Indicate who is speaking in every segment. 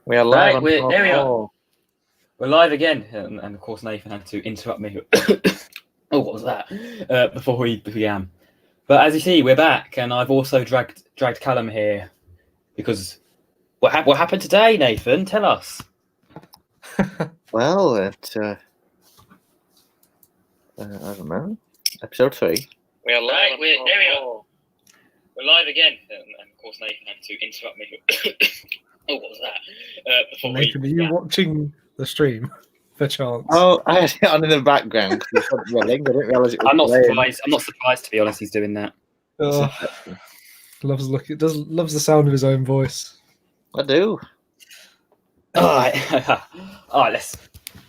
Speaker 1: We are live.
Speaker 2: Right, there we are. We're live again, and of course Nathan had to interrupt me. Oh, what was that? Before we began. But as you see, we're back, and I've also dragged Callum here because what happened today, Nathan? Tell us.
Speaker 1: Well, I don't know. Episode 3.
Speaker 2: We are live. There we are. We're live again, and of course Nathan had to interrupt me. Oh, what was that? Before
Speaker 3: Nathan, are you watching the stream, for chance?
Speaker 1: Oh, I had it on in the background. I didn't realize it was
Speaker 2: I'm not
Speaker 1: playing.
Speaker 2: surprised. I'm not surprised, to be honest. He's doing that.
Speaker 3: Loves the sound of his own voice.
Speaker 1: I do.
Speaker 2: All right.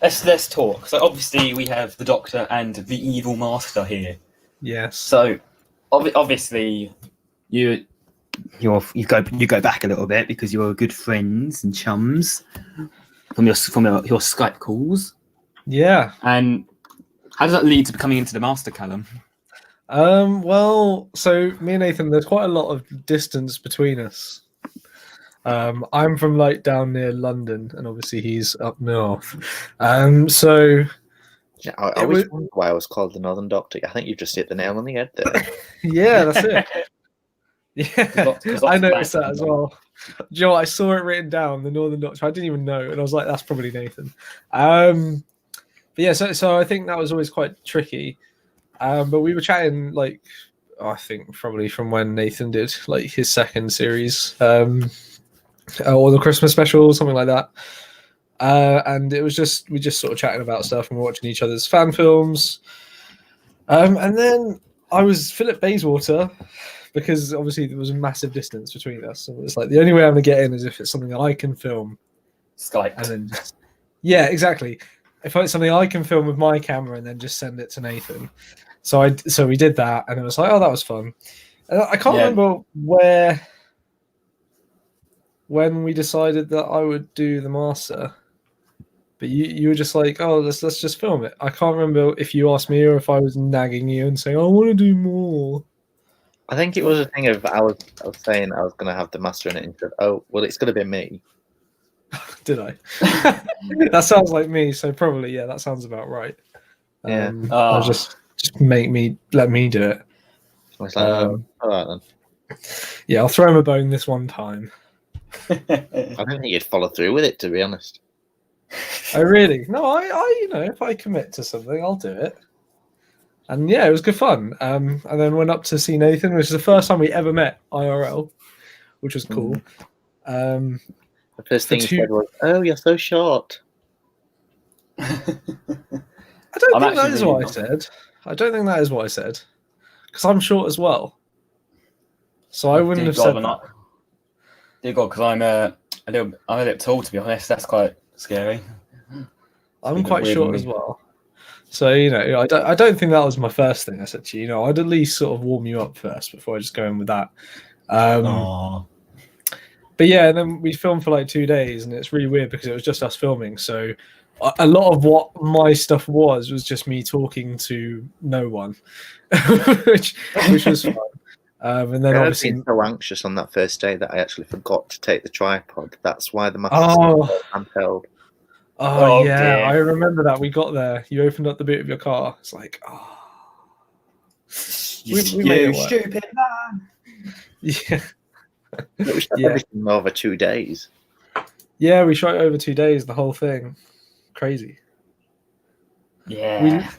Speaker 2: Let's talk. So obviously we have the Doctor and the Evil Master here.
Speaker 3: Yes.
Speaker 2: So obviously you go back a little bit because you're good friends and chums from your Skype calls.
Speaker 3: Yeah.
Speaker 2: And how does that lead to coming into the Master, Callum?
Speaker 3: Well, so me and Nathan, there's quite a lot of distance between us. I'm from down near London, and obviously he's up north. So
Speaker 1: yeah, I always wondered why I was called the Northern Doctor. I think you just hit the nail on the head there.
Speaker 3: Yeah, that's it. Yeah, I noticed that as well. Do you know what? I saw it written down, the Northern Doctor. I didn't even know, and I was like, "That's probably Nathan." But yeah, so I think that was always quite tricky. But we were chatting, I think probably from when Nathan did his second series, or the Christmas special, or something like that. And it was we just sort of chatting about stuff and we're watching each other's fan films. And then I was Philip Bayswater, because obviously there was a massive distance between us. So it's the only way I'm going to get in is if it's something that I can film.
Speaker 2: Skype.
Speaker 3: And then yeah, exactly. If it's something I can film with my camera and then just send it to Nathan. So we did that, and it was like, oh, that was fun. And I can't remember when we decided that I would do the Master. But you were just like, oh, let's just film it. I can't remember if you asked me or if I was nagging you and saying, I want to do more.
Speaker 1: I think it was a thing of I was saying I was going to have the Master in it, and said, oh, well, it's going to be me.
Speaker 3: Did I? That sounds like me. So probably, yeah, that sounds about right.
Speaker 1: Yeah.
Speaker 3: I'll just let me do it.
Speaker 1: I was like, all right then.
Speaker 3: Yeah, I'll throw him a bone this one time.
Speaker 1: I don't think you'd follow through with it, to be honest.
Speaker 3: Oh really? No, I if I commit to something, I'll do it. And yeah, it was good fun. And then went up to see Nathan, which is the first time we ever met IRL, which was cool.
Speaker 1: The first thing he said was, "Oh, you're so short."
Speaker 3: I don't think that is what I said. I don't think that is what I said, because I'm short as well. So I wouldn't have said that.
Speaker 2: Dear God, because I'm a little tall, to be honest. That's quite scary.
Speaker 3: I'm quite short as well. So, I don't think that was my first thing I said to you. I'd at least sort of warm you up first before I just go in with that. But yeah, and then we filmed for 2 days, and it's really weird because it was just us filming. So a lot of what my stuff was just me talking to no one, which was fun. And then obviously
Speaker 1: been so anxious on that first day that I actually forgot to take the tripod. That's why the Master handheld.
Speaker 3: Oh yeah,
Speaker 2: dear.
Speaker 3: I remember that. We got there. You opened up the boot of your car. It's like, we made it work.
Speaker 2: Stupid man.
Speaker 3: Yeah.
Speaker 1: We shot everything over 2 days.
Speaker 3: Yeah, we shot over 2 days, the whole thing. Crazy.
Speaker 2: Yeah.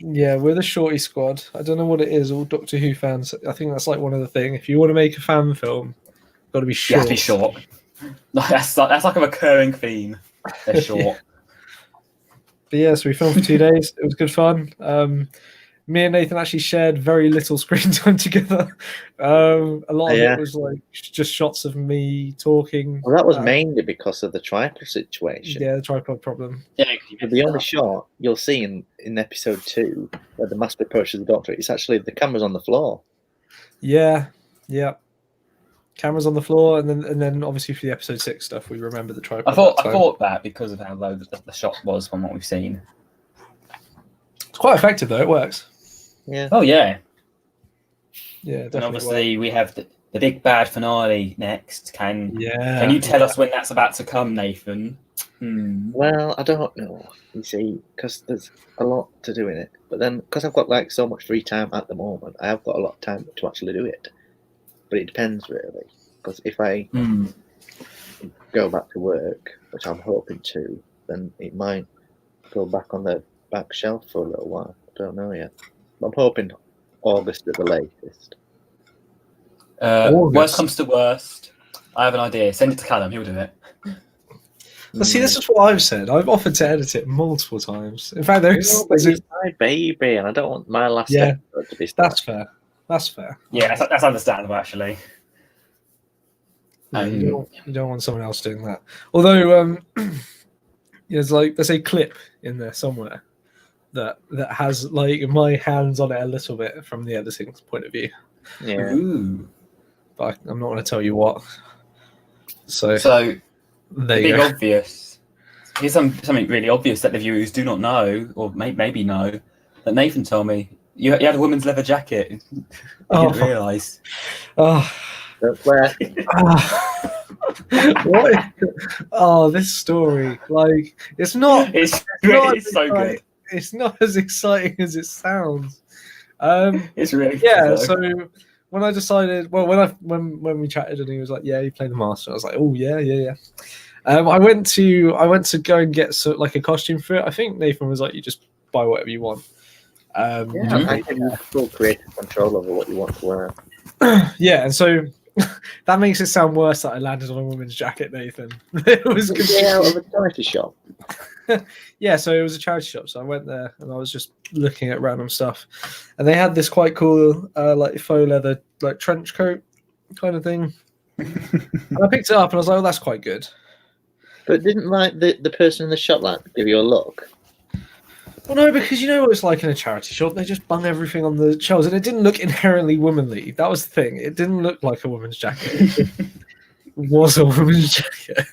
Speaker 3: We're the shorty squad. I don't know what it is, all Doctor Who fans. I think that's one of the things. If you want to make a fan film, you've got to be short.
Speaker 2: You have to be short. That's like a recurring theme. They're short.
Speaker 3: But yeah, so we filmed for 2 days. It was good fun. Me and Nathan actually shared very little screen time together. A lot of it was just shots of me talking.
Speaker 1: Well, that was mainly because of the tripod situation.
Speaker 3: Yeah, the tripod problem.
Speaker 1: Yeah, the only shot you'll see in episode 2 where the Master approaches the Doctor, it's actually the camera's on the floor.
Speaker 3: Yeah. Cameras on the floor, and then obviously for the episode 6 stuff, we remember the tripod.
Speaker 2: I thought that because of how low the shot was from what we've seen.
Speaker 3: It's quite effective though. It works.
Speaker 1: Yeah.
Speaker 2: Oh yeah.
Speaker 3: Yeah, definitely.
Speaker 2: And obviously we have the big bad finale next. Can you tell us when that's about to come, Nathan?
Speaker 1: Well, I don't know. You see, because there's a lot to do in it. But then, because I've got like so much free time at the moment, I have got a lot of time to actually do it. But it depends really. Because if I go back to work, which I'm hoping to, then it might go back on the back shelf for a little while. I don't know yet. But I'm hoping August at the latest.
Speaker 2: Worst comes to worst, I have an idea. Send it to Callum. He'll do it.
Speaker 3: Well, see, this is what I've said. I've offered to edit it multiple times. In fact, there's
Speaker 1: my baby, and I don't want my last episode to be started.
Speaker 3: That's fair. That's fair.
Speaker 2: Yeah, that's understandable, actually.
Speaker 3: You don't want someone else doing that. Although, there's a clip in there somewhere that has like my hands on it a little bit from the editing point of view.
Speaker 1: Yeah.
Speaker 2: Ooh.
Speaker 3: But I'm not going to tell you what. So
Speaker 2: there you go. Obvious. Here's something really obvious that the viewers do not know, or maybe know, that Nathan told me. You had a woman's leather jacket. I didn't realise.
Speaker 3: Oh.
Speaker 1: Where?
Speaker 3: What? Oh, this story. Like, it's not.
Speaker 2: It's so good.
Speaker 3: It's not as exciting as it sounds.
Speaker 2: It's really
Speaker 3: So when I decided, when we chatted and he was like, "Yeah, you play the master," I was like, "Oh yeah." I went to go and get like a costume for it. I think Nathan was like, "You just buy whatever you want."
Speaker 1: I think you have full creative control over what you want to wear.
Speaker 3: Yeah, and so that makes it sound worse that I landed on a woman's jacket, Nathan. It was
Speaker 1: out of a charity shop.
Speaker 3: Yeah, so it was a charity shop. So I went there and I was just looking at random stuff, and they had this quite cool, like faux leather, like trench coat kind of thing. And I picked it up and I was like, "Oh, that's quite good."
Speaker 1: But didn't like the person in the shop like give you a look?
Speaker 3: Well, no, because you know what it's like in a charity shop. They just bung everything on the shelves, and it didn't look inherently womanly. That was the thing. It didn't look like a woman's jacket. It was a woman's jacket.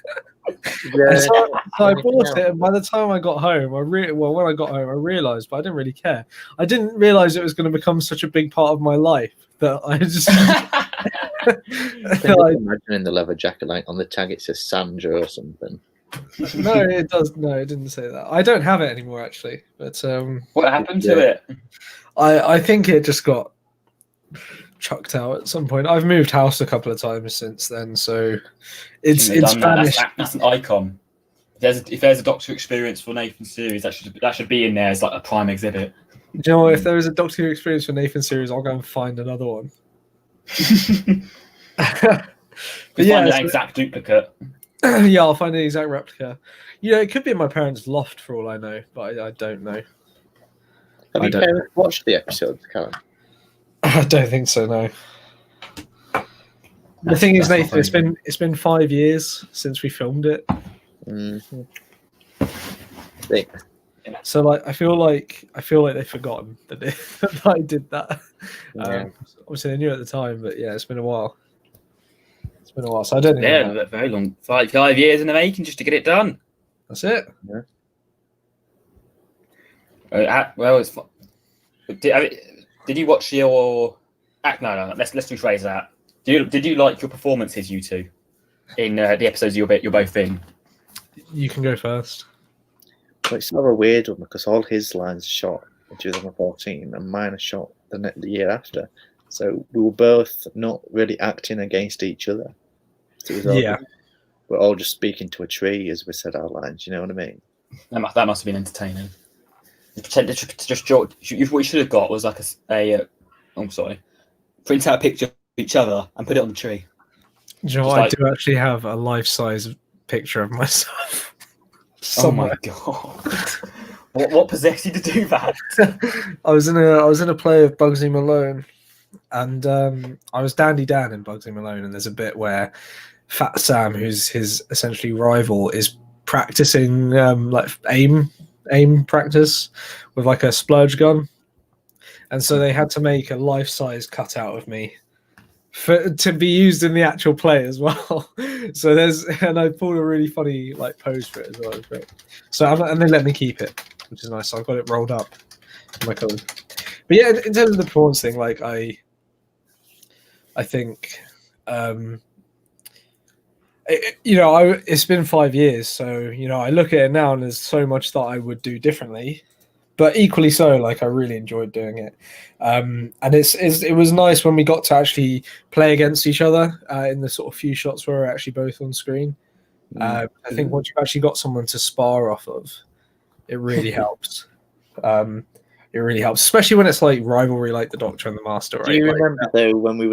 Speaker 1: Yeah.
Speaker 3: So I bought it, and by the time I got home, when I got home, I realised, but I didn't really care. I didn't realise it was going to become such a big part of my life that I just.
Speaker 1: Imagining the leather jacket, like on the tag it says Sandra or something.
Speaker 3: No, it does. No, it didn't say that. I don't have it anymore, actually. But
Speaker 2: what happened to it?
Speaker 3: I think it just got chucked out at some point. I've moved house a couple of times since then, so it's vanished.
Speaker 2: That's an icon. If there's a Doctor Who experience for Nathan's series, that should be in there as like a prime exhibit.
Speaker 3: Do you know what? If there is a Doctor Who experience for Nathan's series, I'll go and find another one.
Speaker 2: But find an exact duplicate.
Speaker 3: Yeah, I'll find an exact replica. It could be in my parents' loft for all I know, but I don't know.
Speaker 1: Have your parents watched the episodes, Callum?
Speaker 3: I don't think so. No. The thing is, Nathan, it's been 5 years since we filmed it.
Speaker 1: Mm-hmm.
Speaker 3: So like, I feel like they've forgotten that I did that.
Speaker 1: Yeah.
Speaker 3: Obviously, they knew at the time, but yeah, it's been a while. So I don't know.
Speaker 2: Yeah, very long. 5 years in the making just to get it done.
Speaker 3: That's it.
Speaker 2: Yeah. Well, it's. Did you watch your? No. Let's rephrase that. Did you like your performances, you two, in the episodes you're both in?
Speaker 3: You can go first.
Speaker 1: Well, it's sort of a weird one because all his lines are shot in 2014 and mine are shot the year after. So we were both not really acting against each other. So it was we're all just speaking to a tree as we said our lines. You know what I mean?
Speaker 2: That must have been entertaining. What you should have got was like print out a picture of each other and put it on the tree.
Speaker 3: Do you know what? I do actually have a life-size picture of myself.
Speaker 2: Somewhere. Oh my god! What possessed you to do that?
Speaker 3: I was in a play of Bugsy Malone, and I was Dandy Dan in Bugsy Malone, and there's a bit where Fat Sam, who's his essentially rival, is practicing like aim practice with like a splurge gun, and so they had to make a life-size cutout of me to be used in the actual play as well. So and I pulled a really funny like pose for it as well. It was great. So and they let me keep it, which is nice. So I've got it rolled up in my cupboard. But yeah, in terms of the performance thing, like I think It's been 5 years, so I look at it now and there's so much that I would do differently, but equally so, like, I really enjoyed doing it. And it was nice when we got to actually play against each other in the sort of few shots where we're actually both on screen. I think once you've actually got someone to spar off of, it really helps. It really helps, especially when it's like rivalry, like the Doctor and the Master. Right?
Speaker 1: Do you remember though when we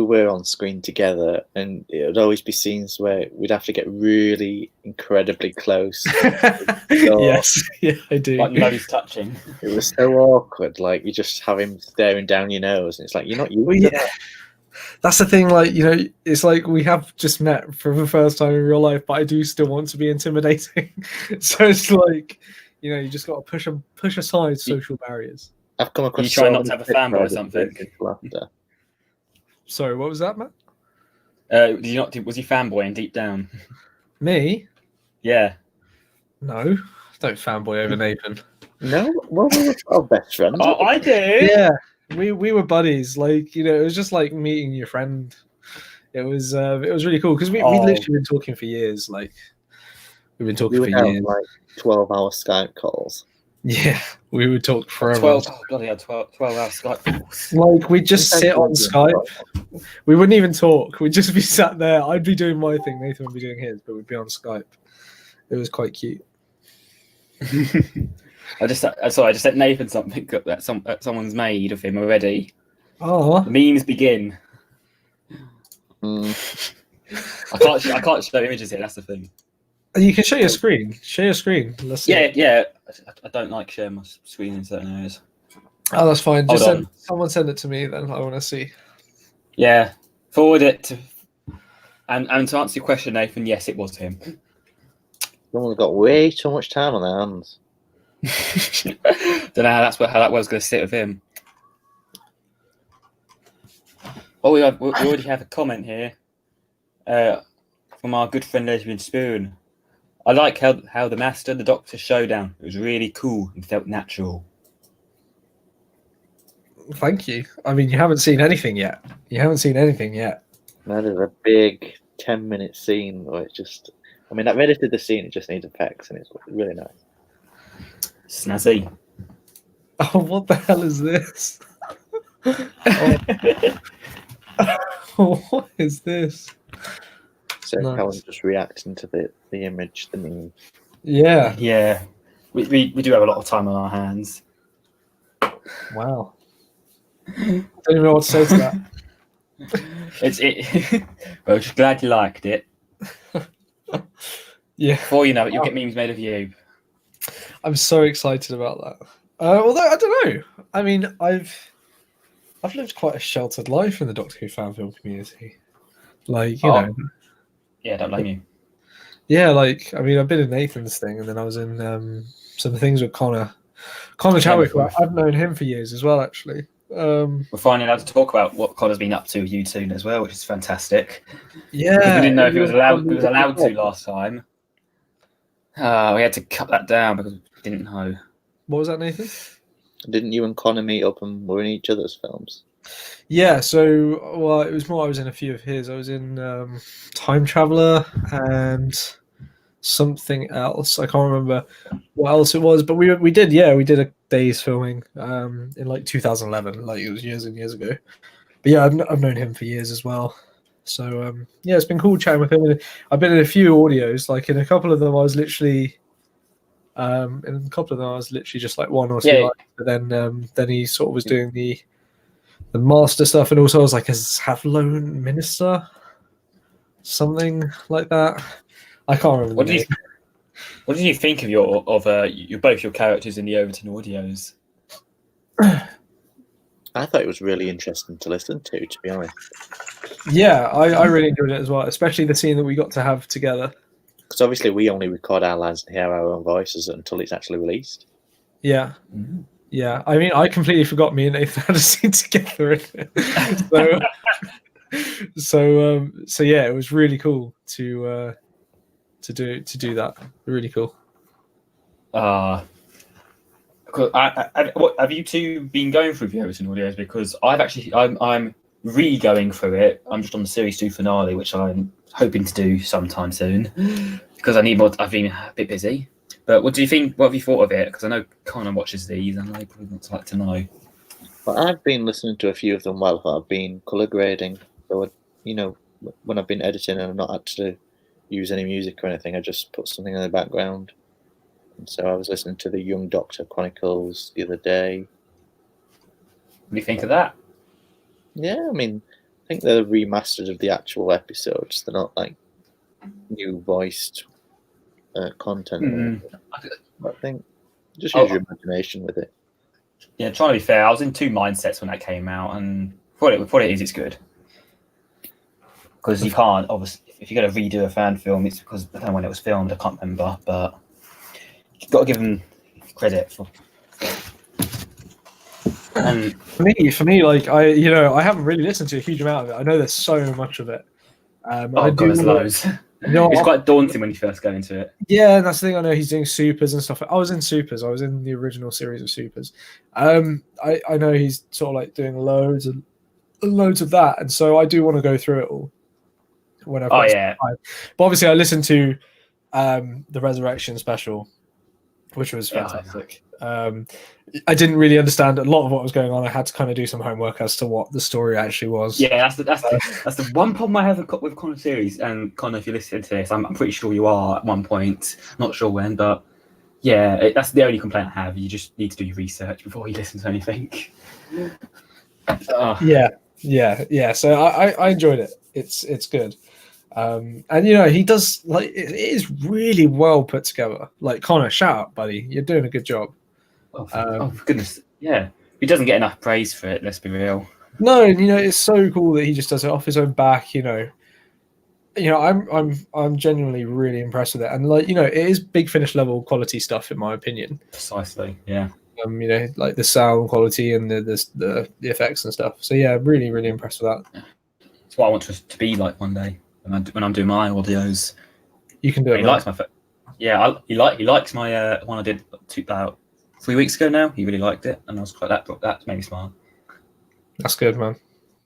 Speaker 1: were on screen together, and it would always be scenes where we'd have to get really incredibly close?
Speaker 3: Yes, yeah, I do.
Speaker 2: Like nose touching.
Speaker 1: It was so awkward. Like you just have him staring down your nose, and it's like you're not used to that.
Speaker 3: That's the thing. Like it's like we have just met for the first time in real life, but I do still want to be intimidating. So it's like. You just got to push aside social barriers.
Speaker 1: I've come across.
Speaker 2: You try not to have a fanboy or something.
Speaker 3: Sorry, what was that, Matt?
Speaker 2: Did you not? Was he fanboying deep down?
Speaker 3: Me?
Speaker 2: Yeah.
Speaker 3: No, don't fanboy over Nathan.
Speaker 1: No, well, we were our best friends.
Speaker 2: Oh, I did.
Speaker 3: Yeah, we were buddies. Like it was just like meeting your friend. It was really cool because we'd literally been talking for years. Like we've been talking for years.
Speaker 1: Like 12-hour Skype calls.
Speaker 3: Yeah, we would talk forever.
Speaker 2: 12 hour Skype calls.
Speaker 3: Like we'd just sit on Skype. We wouldn't even talk. We'd just be sat there. I'd be doing my thing. Nathan would be doing his, but we'd be on Skype. It was quite cute.
Speaker 2: I just sent Nathan something that someone's made of him already.
Speaker 3: Oh,
Speaker 2: the memes begin. I can't show images here. That's the thing.
Speaker 3: You can share your screen. Share your screen. Let's see.
Speaker 2: Yeah. I don't like sharing my screen in certain areas.
Speaker 3: Oh, that's fine.
Speaker 2: Just
Speaker 3: someone send it to me, then I want to see.
Speaker 2: Yeah, forward it to. And to answer your question, Nathan, yes, it was him.
Speaker 1: Someone's got way too much time on their hands.
Speaker 2: Don't know how that was going to sit with him. Oh, we already have a comment here from our good friend Lesbian Spoon. I like how the Master and the Doctor showdown. It was really cool and felt natural.
Speaker 3: Thank you. I mean, you haven't seen anything yet. No,
Speaker 1: there's a big 10-minute scene where it's just. I mean, I've edited the scene. It just needs effects, and it's really nice.
Speaker 2: Snazzy.
Speaker 3: Oh, what the hell is this? What is this?
Speaker 1: So nice. Callum just reacting to the image, the meme.
Speaker 3: Yeah.
Speaker 2: We do have a lot of time on our hands.
Speaker 3: Wow. I don't even know what to say to that.
Speaker 2: Well, just glad you liked it.
Speaker 3: Yeah.
Speaker 2: Before you know it, you'll get memes made of you.
Speaker 3: I'm so excited about that. Although I don't know. I mean, I've lived quite a sheltered life in the Doctor Who fan film community. Like, you know.
Speaker 2: Yeah, don't blame you.
Speaker 3: Yeah, like, I mean, I've been in Nathan's thing, and then I was in some things with Connor Chadwick. I've known him for years as well, actually.
Speaker 2: We're finally allowed to talk about what Connor's been up to with you two as well, which is fantastic.
Speaker 3: Yeah,
Speaker 2: we didn't know if he was allowed to last time. We had to cut that down because we didn't know.
Speaker 3: What was that, Nathan?
Speaker 1: Didn't you and Connor meet up and were in each other's films?
Speaker 3: Yeah, so it was more. I was in a few of his. I was in Time Traveller and something else. I can't remember what else it was, but we did a day's filming in like 2011, like it was years and years ago. But yeah, I've known him for years as well. So yeah, it's been cool chatting with him. I've been in a few audios. Like in a couple of them, I was literally just like one or two.
Speaker 2: Yeah.
Speaker 3: But then he sort of was doing the Master stuff, and also I was like a Savlone minister, something like that. I can't remember.
Speaker 2: What did you think of your both your characters in the Overton audios?
Speaker 1: I thought it was really interesting to listen to be honest.
Speaker 3: Yeah, I really enjoyed it as well, especially the scene that we got to have together.
Speaker 1: Because obviously we only record our lines and hear our own voices until it's actually released.
Speaker 3: Yeah. Mm-hmm. Yeah, I mean, I completely forgot me and Nathan had a scene together in it. So yeah, it was really cool to do that. Really cool.
Speaker 2: Have you two been going through the Overton audios? Because I'm re-going through it. I'm just on the series 2 finale, which I'm hoping to do sometime soon because I need more. I've been a bit busy. But what do you think? What have you thought of it? Because I know Connor watches these, and I probably would like to know.
Speaker 1: Well, I've been listening to a few of them while I've been colour grading. So, when I've been editing and I've not had to use any music or anything, I just put something in the background. And so I was listening to the Young Doctor Chronicles the other day.
Speaker 2: What do you think of that?
Speaker 1: Yeah, I mean, I think they're remastered of the actual episodes. They're not like new voiced content. I think just use your imagination with it.
Speaker 2: Yeah, trying to be fair, I was in two mindsets when that came out, and for what it is, it's good. Because you can't, obviously, if you're going to redo a fan film, it's because I don't know when it was filmed, I can't remember, but you've got to give them credit for. And
Speaker 3: for me, like I haven't really listened to a huge amount of it. I know there's so much of it.
Speaker 2: There's loads. It's quite daunting when you first go into it.
Speaker 3: Yeah, and that's the thing. I know he's doing Supers and stuff. I was in Supers. I was in the original series of Supers. I know he's sort of like doing loads of that, and so I do want to go through it all. When I've got time. But obviously, I listened to the Resurrection special, which was fantastic. I didn't really understand a lot of what was going on. I had to kind of do some homework as to what the story actually was.
Speaker 2: Yeah, that's the one problem I have with Connor series. And Connor, if you're listening to this, I'm pretty sure you are at one point. Not sure when, but yeah, that's the only complaint I have. You just need to do your research before you listen to anything.
Speaker 3: Yeah. So I enjoyed it. It's good. And he does, like, it is really well put together. Like, Connor, shout out, buddy, you're doing a good job.
Speaker 2: For goodness, yeah, he doesn't get enough praise for it. Let's be real.
Speaker 3: No, it's so cool that he just does it off his own back. I'm genuinely really impressed with it, and it is Big Finish level quality stuff in my opinion.
Speaker 2: Precisely, yeah.
Speaker 3: Like the sound quality and the effects and stuff. So yeah, really, really impressed with that.
Speaker 2: It's what I want to be like one day when I'm doing my audios.
Speaker 3: You can do it.
Speaker 2: He likes my. He likes my one I did about 3 weeks ago now. He really liked it, and I was quite that made me smile.
Speaker 3: That's good, man.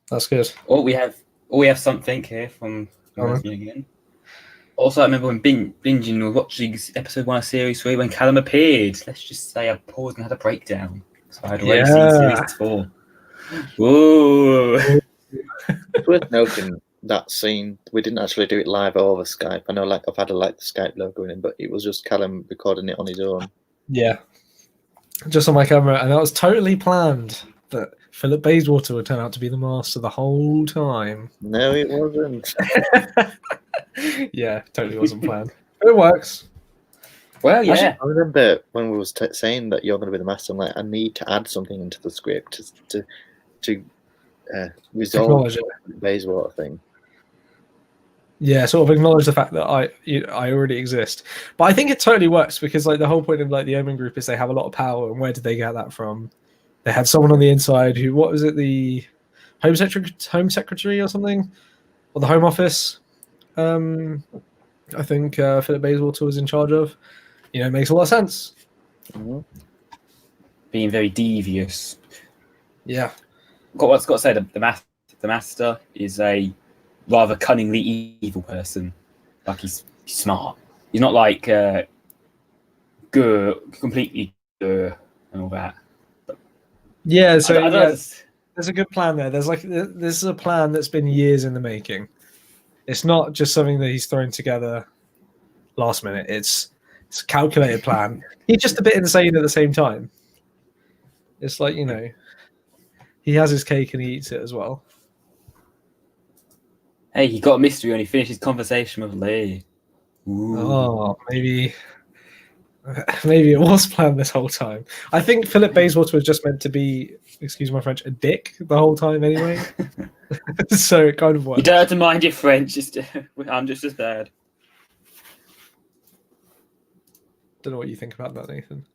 Speaker 3: That's good.
Speaker 2: We have something here from again. Also, I remember when binging or watching episode 1 of series 3 when Callum appeared. Let's just say I paused and had a breakdown. So I had already seen series 4. Whoa!
Speaker 1: It's worth noting that scene. We didn't actually do it live over Skype. I know, like, I've had the Skype logo in, but it was just Callum recording it on his own. Yeah.
Speaker 3: Just on my camera, and that was totally planned. That Philip Bayswater would turn out to be the master the whole time.
Speaker 1: No, it wasn't.
Speaker 3: Yeah, totally wasn't planned. But it works.
Speaker 2: Well, yeah.
Speaker 1: Actually, I remember when we was saying that you're going to be the master. I'm like, I need to add something into the script to resolve the Bayswater thing.
Speaker 3: Yeah, sort of acknowledge the fact that I already exist. But I think it totally works because, like, the whole point of, like, the Omen group is they have a lot of power, and where did they get that from? They had someone on the inside who, what was it, the Home Secretary or something, or the Home Office? I think Philip Bayswater was in charge of. It makes a lot of sense.
Speaker 1: Mm-hmm.
Speaker 2: Being very devious.
Speaker 3: Yeah.
Speaker 2: Got to say, the master is a rather cunningly evil person. Like, he's smart. He's not like completely and all that. But
Speaker 3: yeah, so there's a good plan there. This is a plan that's been years in the making. It's not just something that he's thrown together last minute. It's a calculated plan. He's just a bit insane at the same time. It's like, he has his cake and he eats it as well.
Speaker 2: Hey, he got a mystery when he finished his conversation with Lee. Ooh.
Speaker 3: Oh, maybe it was planned this whole time. I think Philip Bayswater was just meant to be, excuse my French, a dick the whole time anyway. So it kind of worked.
Speaker 2: You don't have to mind your French. I'm just as bad.
Speaker 3: Don't know what you think about that, Nathan.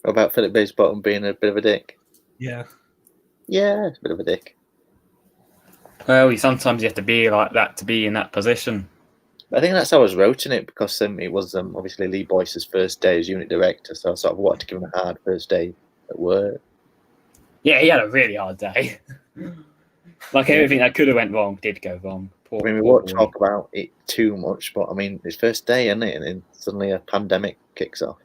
Speaker 1: About Philip Bayswater being a bit of a dick?
Speaker 3: Yeah.
Speaker 1: Yeah, it's a bit of a dick.
Speaker 2: Well, sometimes you have to be like that to be in that position.
Speaker 1: I think that's how I was writing it, because it was obviously Lee Boyce's first day as unit director, so I sort of wanted to give him a hard first day at work.
Speaker 2: Yeah, he had a really hard day. Like everything that could have went wrong did go wrong.
Speaker 1: I mean, we won't talk about it too much, but I mean, it's first day, isn't it? And then suddenly a pandemic kicks off.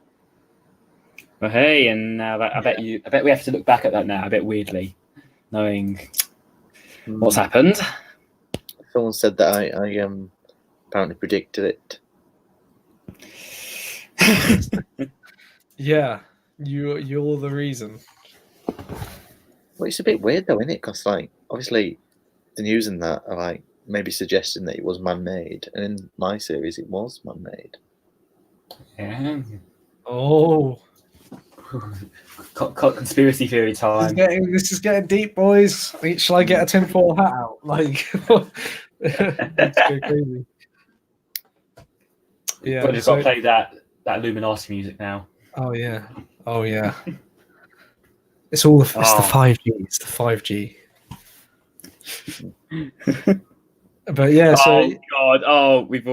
Speaker 2: Well, hey, and now I bet we have to look back at that now a bit weirdly, knowing what's happened.
Speaker 1: Someone said that I apparently predicted it.
Speaker 3: Yeah, you're the reason.
Speaker 1: Well, it's a bit weird though, isn't it? Because like obviously the news and that are like maybe suggesting that it was man-made, and in my series it was man-made.
Speaker 2: Yeah.
Speaker 3: Oh.
Speaker 2: Conspiracy theory time.
Speaker 3: This is getting deep, boys. Shall I get a tinfoil hat out? Like, let's go crazy. Yeah,
Speaker 2: But just got to play that Illuminati music now.
Speaker 3: Oh yeah. It's all it's the 5G. It's the 5G. But yeah. So
Speaker 2: God. We've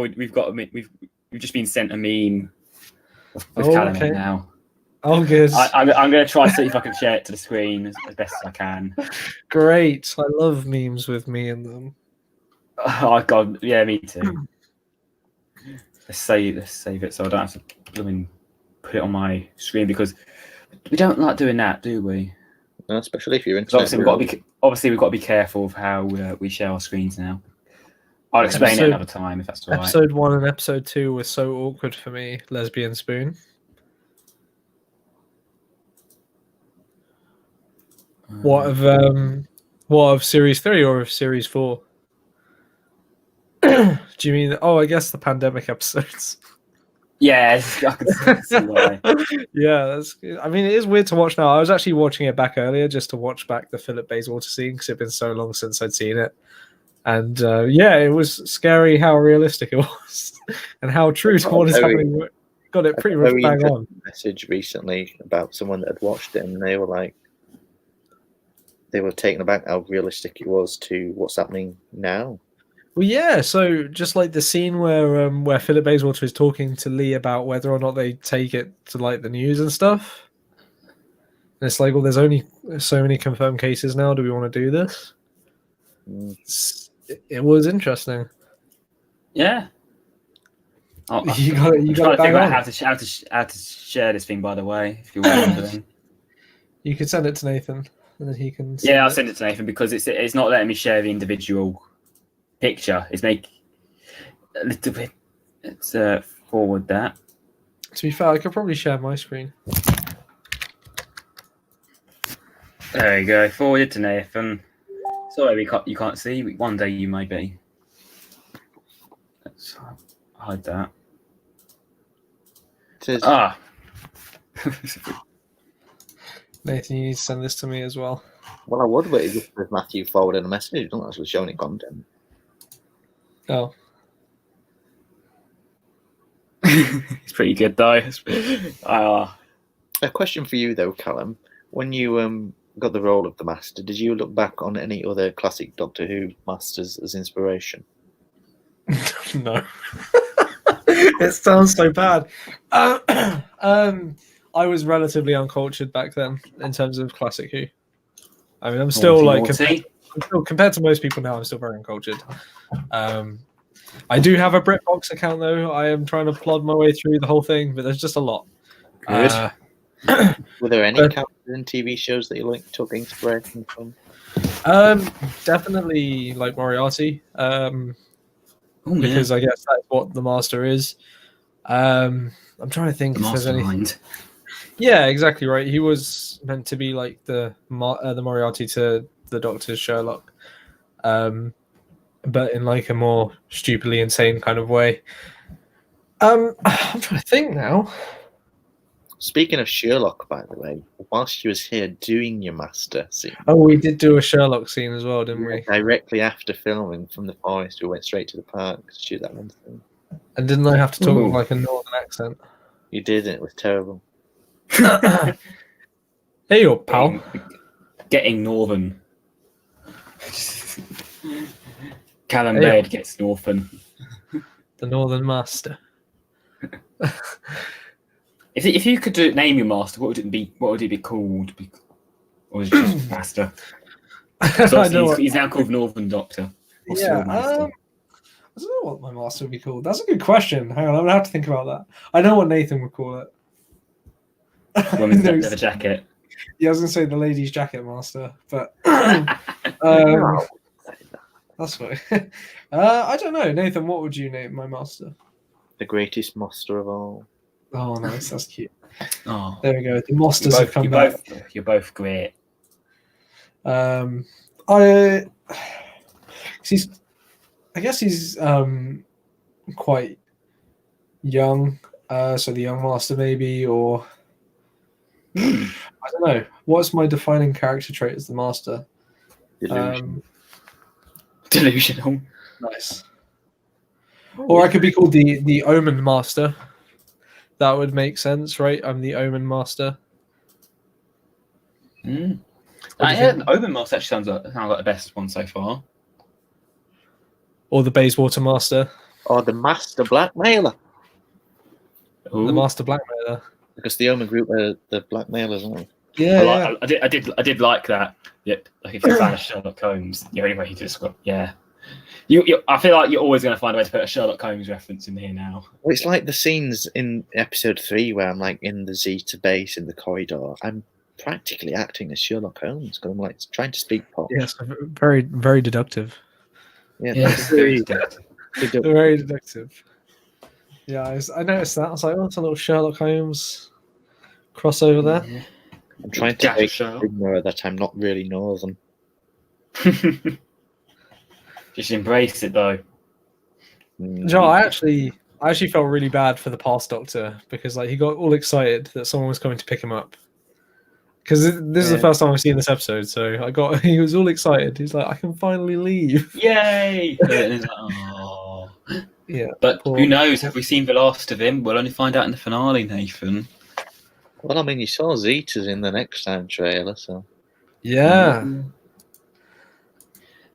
Speaker 2: just been sent a meme with Callum in now.
Speaker 3: Oh, good.
Speaker 2: I'm going to try to see if I can share it to the screen as best as I can.
Speaker 3: Great. I love memes with me in them.
Speaker 2: Oh, God. Yeah, me too. Let's save it so I don't have to put it on my screen because we don't like doing that, do we?
Speaker 1: No, especially if you're into
Speaker 2: obviously we've got to be careful of how we share our screens now. I'll explain it another time if that's all right.
Speaker 3: Episode 1 and episode 2 were so awkward for me. Lesbian spoon. What of series 3 or of series 4? Do you mean? Oh, I guess the pandemic episodes.
Speaker 2: Yeah, I can see why.
Speaker 3: Yeah, that's good. I mean, it is weird to watch now. I was actually watching it back earlier just to watch back the Philip Bayswater scene because it'd been so long since I'd seen it. And yeah, it was scary how realistic it was and how true to what is happening. Got it pretty much bang on.
Speaker 1: Message recently about someone that had watched it, and they were taken aback how realistic it was to what's happening now.
Speaker 3: Well, yeah. So just like the scene where Philip Bayswater is talking to Lee about whether or not they take it to like the news and stuff. And it's like, well, there's only so many confirmed cases now. Do we want to do this? It was interesting.
Speaker 2: Yeah.
Speaker 3: You got to
Speaker 2: figure out how to share this thing. By the way, if you're wondering,
Speaker 3: you could send it to Nathan, and then he can.
Speaker 2: I'll send it to Nathan because it's not letting me share the individual picture. It's make a little bit. Let's forward that.
Speaker 3: To be fair, I could probably share my screen.
Speaker 2: There you go. Forwarded to Nathan. Sorry, you can't see. One day you may be. Let's hide that.
Speaker 3: Nathan, you need to send this to me as well.
Speaker 1: Well, I would, but it's just with Matthew forwarding a message. It doesn't actually show any content.
Speaker 3: Oh.
Speaker 2: It's pretty good, though.
Speaker 1: A question for you, though, Callum. When you got the role of the Master, did you look back on any other classic Doctor Who Masters as inspiration?
Speaker 3: No. It sounds so bad. I was relatively uncultured back then in terms of classic Who. I mean, I'm still compared to most people now, I'm still very uncultured. I do have a BritBox account though. I am trying to plod my way through the whole thing, but there's just a lot.
Speaker 1: Good. Were there any characters in TV shows that you took inspiration from?
Speaker 3: Definitely like Moriarty. Because I guess that's what the Master is. I'm trying to think if there's anything. Yeah, exactly right. He was meant to be like the Moriarty to the Doctor's Sherlock, but in like a more stupidly insane kind of way. I'm trying to think now.
Speaker 1: Speaking of Sherlock, by the way, whilst you was here doing your Master scene.
Speaker 3: Oh, we did do a Sherlock scene as well, didn't we?
Speaker 1: Directly after filming from the forest, we went straight to the park to shoot that one thing. And
Speaker 3: didn't I have to talk with like a northern accent?
Speaker 1: You did, and it was terrible.
Speaker 3: Hey, you pal.
Speaker 2: Getting northern. Callum Baird gets northern.
Speaker 3: The Northern Master.
Speaker 2: If you could name your Master, what would it be? What would it be called? Or is it just Master? So
Speaker 3: I know
Speaker 2: he's now called Northern Doctor. Or Sword Master.
Speaker 3: I don't know what my master would be called. That's a good question. Hang on, I'm gonna have to think about that. I know what Nathan would call it.
Speaker 2: Women's leather jacket.
Speaker 3: Yeah, I was gonna say the ladies' jacket master, but that's fine. I don't know, Nathan. What would you name my master?
Speaker 1: The greatest master of all.
Speaker 3: Oh, nice. That's cute.
Speaker 2: Oh,
Speaker 3: There we go. The masters have come back.
Speaker 2: You're both great.
Speaker 3: I guess he's quite young. So the young master maybe, or I don't know. What's my defining character trait as the master?
Speaker 2: Delusional.
Speaker 3: Nice. Or I could be called the Omen Master. That would make sense, right? I'm the Omen Master.
Speaker 2: The Omen Master actually sounds like the best one so far.
Speaker 3: Or the Bayswater Master.
Speaker 1: Or the Master Blackmailer.
Speaker 2: Ooh.
Speaker 3: The Master Blackmailer.
Speaker 1: Because the Omen group are the blackmailers, aren't they?
Speaker 3: Yeah,
Speaker 2: I did like that. Yeah, like if you're a fan of Sherlock Holmes, the only way to describe, I feel like you're always going to find a way to put a Sherlock Holmes reference in here now.
Speaker 1: Well, it's like the scenes in episode 3 where I'm like in the Zeta base in the corridor. I'm practically acting as Sherlock Holmes because I'm like trying to speak pop.
Speaker 3: Yes, very, very deductive.
Speaker 1: Very
Speaker 3: Very deductive. Yeah, I noticed that. I was like, oh, it's a little Sherlock Holmes crossover there.
Speaker 1: Yeah. I'm trying to make sure that I'm not really northern.
Speaker 2: Just embrace it, though.
Speaker 3: Joe, I actually felt really bad for the past Doctor because like he got all excited that someone was coming to pick him up. Because this is the first time I've seen this episode, so he was all excited. He's like, I can finally leave.
Speaker 2: Yay! Oh.
Speaker 3: Yeah.
Speaker 2: But who knows? Have we seen the last of him? We'll only find out in the finale, Nathan.
Speaker 1: Well, I mean, you saw Zeta's in the next time trailer, so.
Speaker 3: Yeah.
Speaker 2: Mm-hmm.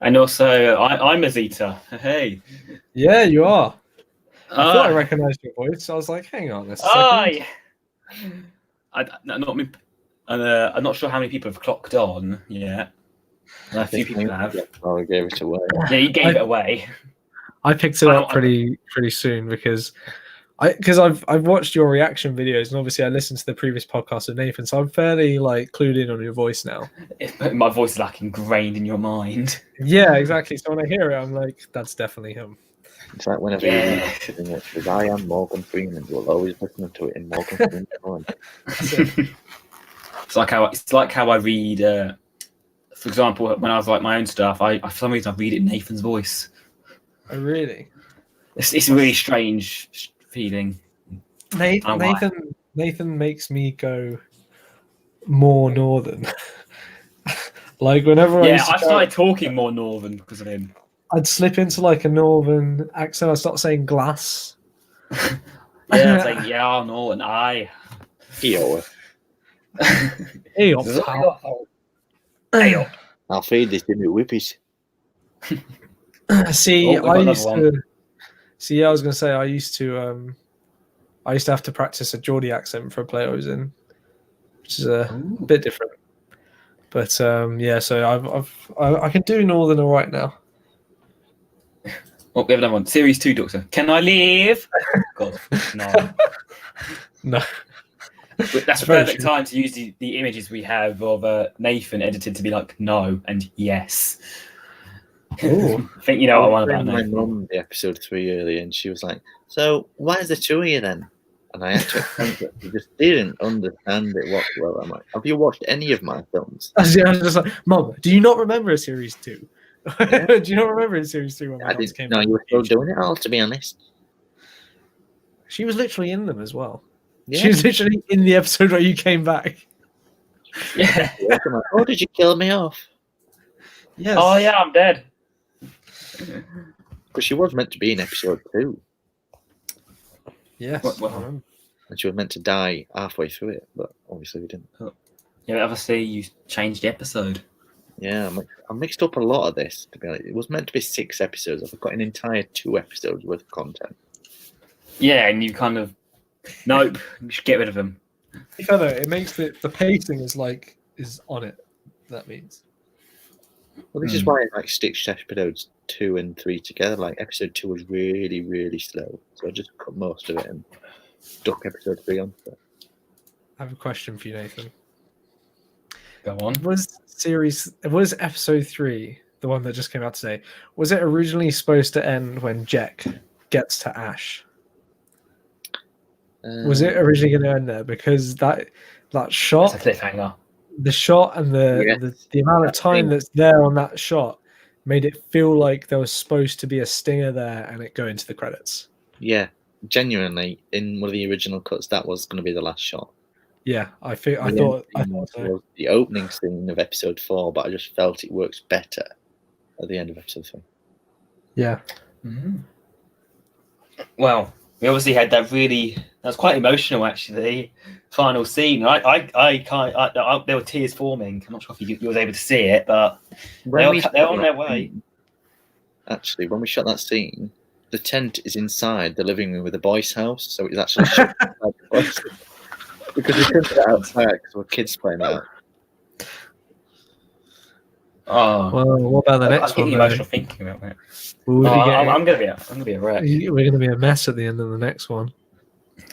Speaker 2: And also, I'm a Zeta. Hey.
Speaker 3: Yeah, you are. I thought I recognised your voice. I was like, hang on a second.
Speaker 2: I'm not sure how many people have clocked on yet. A few people have.
Speaker 1: Oh, I gave it away.
Speaker 2: Yeah, you gave it away.
Speaker 3: I picked it up pretty soon because I've watched your reaction videos and obviously I listened to the previous podcast with Nathan, so I'm fairly like clued in on your voice now.
Speaker 2: My voice is like ingrained in your mind.
Speaker 3: Yeah, exactly. So when I hear it, I'm like, that's definitely him.
Speaker 1: It's like whenever you read it, because I am Morgan Freeman, you'll always listen to it in Morgan Freeman.
Speaker 2: It's like how I read. For example, when I was like my own stuff, for some reason I read it in Nathan's voice.
Speaker 3: Oh, really?
Speaker 2: It's a really strange feeling.
Speaker 3: Nathan makes me go more northern. Like whenever I
Speaker 2: started talking more northern because of him.
Speaker 3: I'd slip into like a northern accent. I'd start saying glass.
Speaker 2: I'm saying northern. Aye.
Speaker 1: Eeyore. I'll feed this to my whippies.
Speaker 3: I was going to say I used to have to practice a Geordie accent for a play I was in, which is a bit different. But so I can do northern all right now.
Speaker 2: Oh, we have another one. Series 2, Doctor. Can I leave? God, no.
Speaker 3: No.
Speaker 2: That's the perfect time to use the images we have of Nathan edited to be like no and yes. I think you know what I want about Nathan.
Speaker 1: My mum the episode 3 earlier, and she was like, "So why is there 2 of you then?" And I had to explain that she just didn't understand it whatsoever. I'm like, "Have you watched any of my films?"
Speaker 3: I was just like, "Mum, do you not remember Series 2? Yeah. Do you not remember Series 2 when
Speaker 1: I came? No, you were still doing it all. To be honest,
Speaker 3: she was literally in them as well.
Speaker 1: Yeah.
Speaker 3: She was literally in the episode where you came back.
Speaker 2: Yeah.
Speaker 1: Oh, did you kill me off?
Speaker 3: Yes.
Speaker 2: Oh yeah, I'm dead.
Speaker 1: Because she was meant to be in episode 2.
Speaker 3: Yes.
Speaker 1: And she was meant to die halfway through it, but obviously we didn't.
Speaker 2: Yeah, obviously you changed the episode.
Speaker 1: Yeah, I mixed up a lot of this, to be honest. It was meant to be 6 episodes. I've got an entire 2 episodes worth of content.
Speaker 2: Yeah, and you kind of nope, you should get rid of them.
Speaker 3: It makes the pacing is on it. That means.
Speaker 1: Well, this is why I like stitched episodes 2 and 3 together. Like episode 2 was really, really slow, so I just cut most of it and stuck episode 3 onto it.
Speaker 3: I have a question for you, Nathan.
Speaker 2: Go on.
Speaker 3: Was episode 3, the one that just came out today, was it originally supposed to end when Jack gets to Ash? Was it originally going to end there? Because that shot,
Speaker 2: It's a cliffhanger.
Speaker 3: the shot and the amount of time that's there on that shot made it feel like there was supposed to be a stinger there and it go into the credits.
Speaker 1: Yeah, genuinely, in one of the original cuts, that was going to be the last shot.
Speaker 3: Yeah, I thought so.
Speaker 1: The opening scene of episode 4, but I just felt it works better at the end of episode 3.
Speaker 3: Yeah.
Speaker 2: Mm-hmm. Well, we obviously had that was quite emotional, actually. Final scene. There were tears forming. I'm not sure if you was able to see it, but they're on their way.
Speaker 1: Actually, when we shot that scene, the tent is inside the living room with the boys' house, so it's actually shot inside the boys' house. Because we couldn't put it outside because we're kids playing out.
Speaker 2: Oh,
Speaker 3: well, what about the next one?
Speaker 2: I'm getting emotional thinking about it. I'm gonna be a wreck.
Speaker 3: We're gonna be a mess at the end of the next one.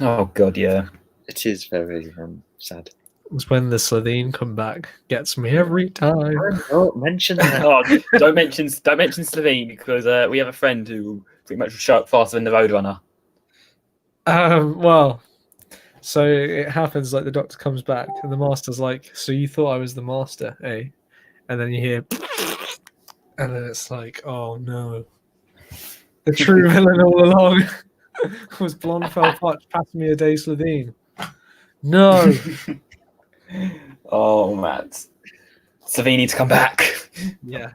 Speaker 2: Oh God, yeah.
Speaker 1: It is very sad.
Speaker 3: It's when the Slovene come back. Gets me every time.
Speaker 1: Don't mention that.
Speaker 2: don't mention Slovene because we have a friend who pretty much will show up faster than the Roadrunner.
Speaker 3: Well, so it happens like the Doctor comes back and the Master's like, "So you thought I was the Master, eh?" And then you hear, and then it's like, "Oh no, the true villain all along was Blonde Felpatch passing me a day Slovene." No.
Speaker 2: Oh man, Slovene needs to come back.
Speaker 3: Yeah,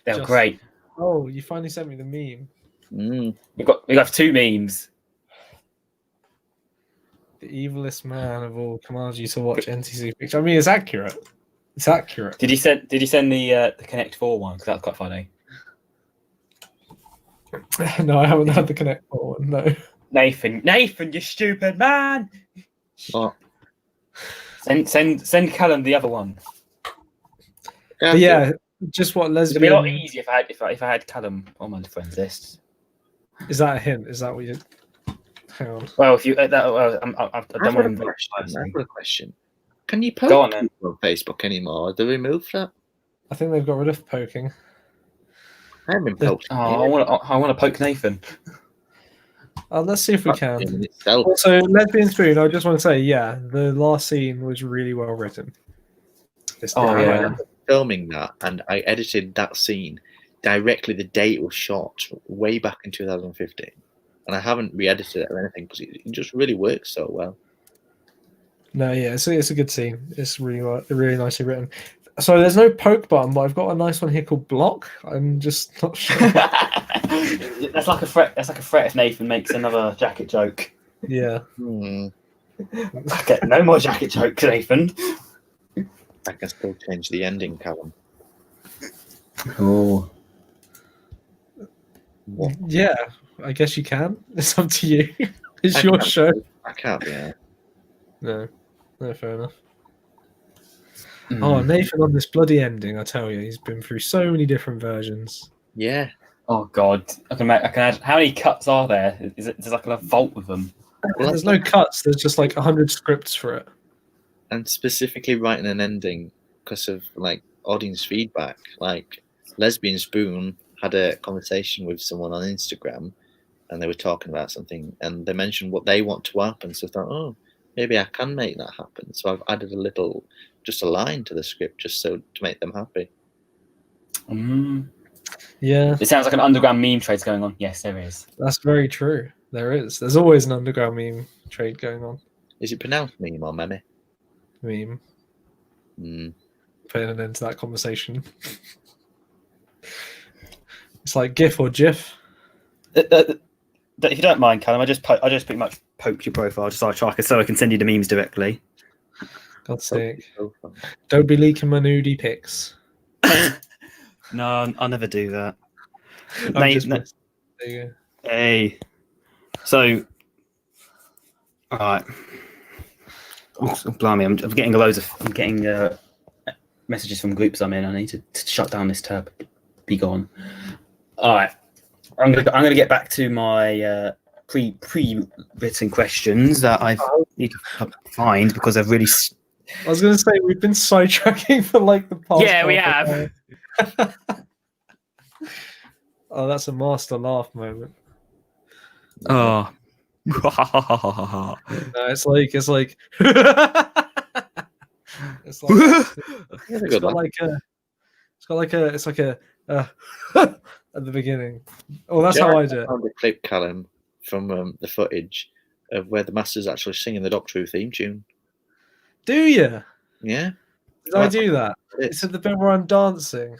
Speaker 2: they're great.
Speaker 3: Oh, you finally sent me the meme.
Speaker 2: We got 2 memes.
Speaker 3: The evilest man of all commands you to watch NTC picture. I mean, it's accurate. It's accurate.
Speaker 2: Did you send the Connect 4 one? Because that's quite funny.
Speaker 3: No, I haven't had the Connect 4 one. No.
Speaker 2: Nathan, you stupid man!
Speaker 1: What?
Speaker 2: Send Callum the other one.
Speaker 3: Yeah, just what lesbian.
Speaker 2: It'd be a lot easier if I had Callum on my friends list.
Speaker 3: Is that a hint? Is that what you? Hang on.
Speaker 2: Well, if you I don't want to.
Speaker 1: I've got a question. Can you poke people on Facebook anymore? Do we remove that?
Speaker 3: I think they've got rid of poking.
Speaker 1: I haven't been poked.
Speaker 2: I want to poke Nathan.
Speaker 3: Let's see if we can.
Speaker 1: So,
Speaker 3: Lesbian Spoon, I just want to say, yeah, the last scene was really well written.
Speaker 1: I filming that, and I edited that scene directly the day it was shot, way back in 2015. And I haven't re-edited it or anything because it just really works so well.
Speaker 3: No, yeah, it's a good scene. It's really nicely written. So there's no poke button, but I've got a nice one here called block. I'm just not sure.
Speaker 2: That's like a threat. That's like a threat if Nathan makes another jacket joke.
Speaker 3: Yeah.
Speaker 2: Okay, no more jacket jokes, Nathan.
Speaker 1: I can still change the ending, Callum.
Speaker 2: Oh.
Speaker 1: What?
Speaker 3: Yeah, I guess you can. It's up to you. It's your show.
Speaker 1: I can't be out.
Speaker 3: No, fair enough. Oh, Nathan on this bloody ending, I tell you, he's been through so many different versions.
Speaker 1: Yeah.
Speaker 2: Oh God, I can add. How many cuts are there? There's like a vault with them.
Speaker 3: Well, there's no cuts. There's just like 100 scripts for it.
Speaker 1: And specifically writing an ending because of like audience feedback. Like Lesbian Spoon had a conversation with someone on Instagram, and they were talking about something, and they mentioned what they want to happen. So I thought, oh, maybe I can make that happen. So I've added just a line to the script, just so to make them happy.
Speaker 3: Yeah.
Speaker 2: It sounds like an underground meme trade's going on. Yes, there is.
Speaker 3: That's very true. There is. There's always an underground meme trade going on.
Speaker 1: Is it pronounced meme or meme?
Speaker 3: Meme. Putting an end to that conversation. It's like GIF or GIF.
Speaker 2: If you don't mind, Callum, I just pretty much poked your profile just so I can send you the memes directly.
Speaker 3: God's sake. Don't be leaking my nudie pics.
Speaker 2: No, I'll never do that.
Speaker 3: There you go.
Speaker 2: Hey. So, all right. Oh, blimey, I'm getting messages from groups I'm in. I need to shut down this tab. Be gone. All right. I'm gonna get back to my pre-written questions that I need to find because I've really.
Speaker 3: I was going to say we've been sidetracking for like the past.
Speaker 2: Yeah, we have.
Speaker 3: Oh, that's a master laugh moment.
Speaker 2: Oh.
Speaker 3: No, it's like it's like
Speaker 1: That's a good one.
Speaker 3: It's like a at the beginning. Oh, that's how I do it.
Speaker 1: I found a clip, Callum, from the footage of where the Master's actually singing the Doctor Who theme tune.
Speaker 3: Do you?
Speaker 1: Yeah.
Speaker 3: Did I do that? It's at the bit where I'm dancing.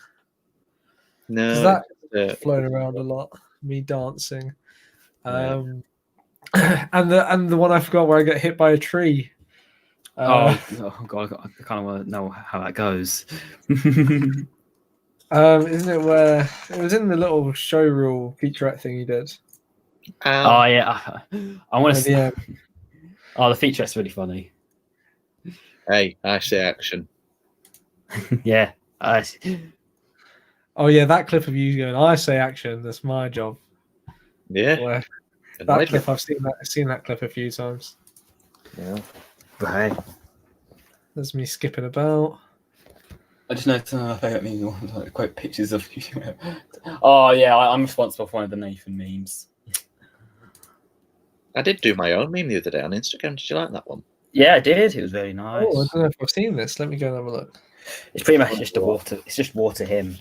Speaker 1: No.
Speaker 3: That's flown around a lot. Me dancing. And the one I forgot where I get hit by a tree.
Speaker 2: Oh God! I kind of want to know how that goes.
Speaker 3: Isn't it where it was in the little show reel featurette thing you did?
Speaker 2: Oh yeah, I want to see. Oh, the featurette's really funny.
Speaker 1: Hey, I say action.
Speaker 2: Yeah.
Speaker 3: Oh yeah, that clip of you going, I say action. That's my job.
Speaker 1: Yeah.
Speaker 3: That clip, I've seen that clip a few times.
Speaker 1: Yeah.
Speaker 2: Right.
Speaker 3: There's me skipping about.
Speaker 2: I just noticed my favourite meme ones like quote pictures of you. Oh yeah, I'm responsible for one of the Nathan memes.
Speaker 1: I did do my own meme the other day on Instagram. Did you like that one?
Speaker 2: Yeah, I did. It was very nice.
Speaker 3: Oh, I don't know if I've seen this. Let me go and have a look.
Speaker 2: It's pretty much just a water. It's just water him.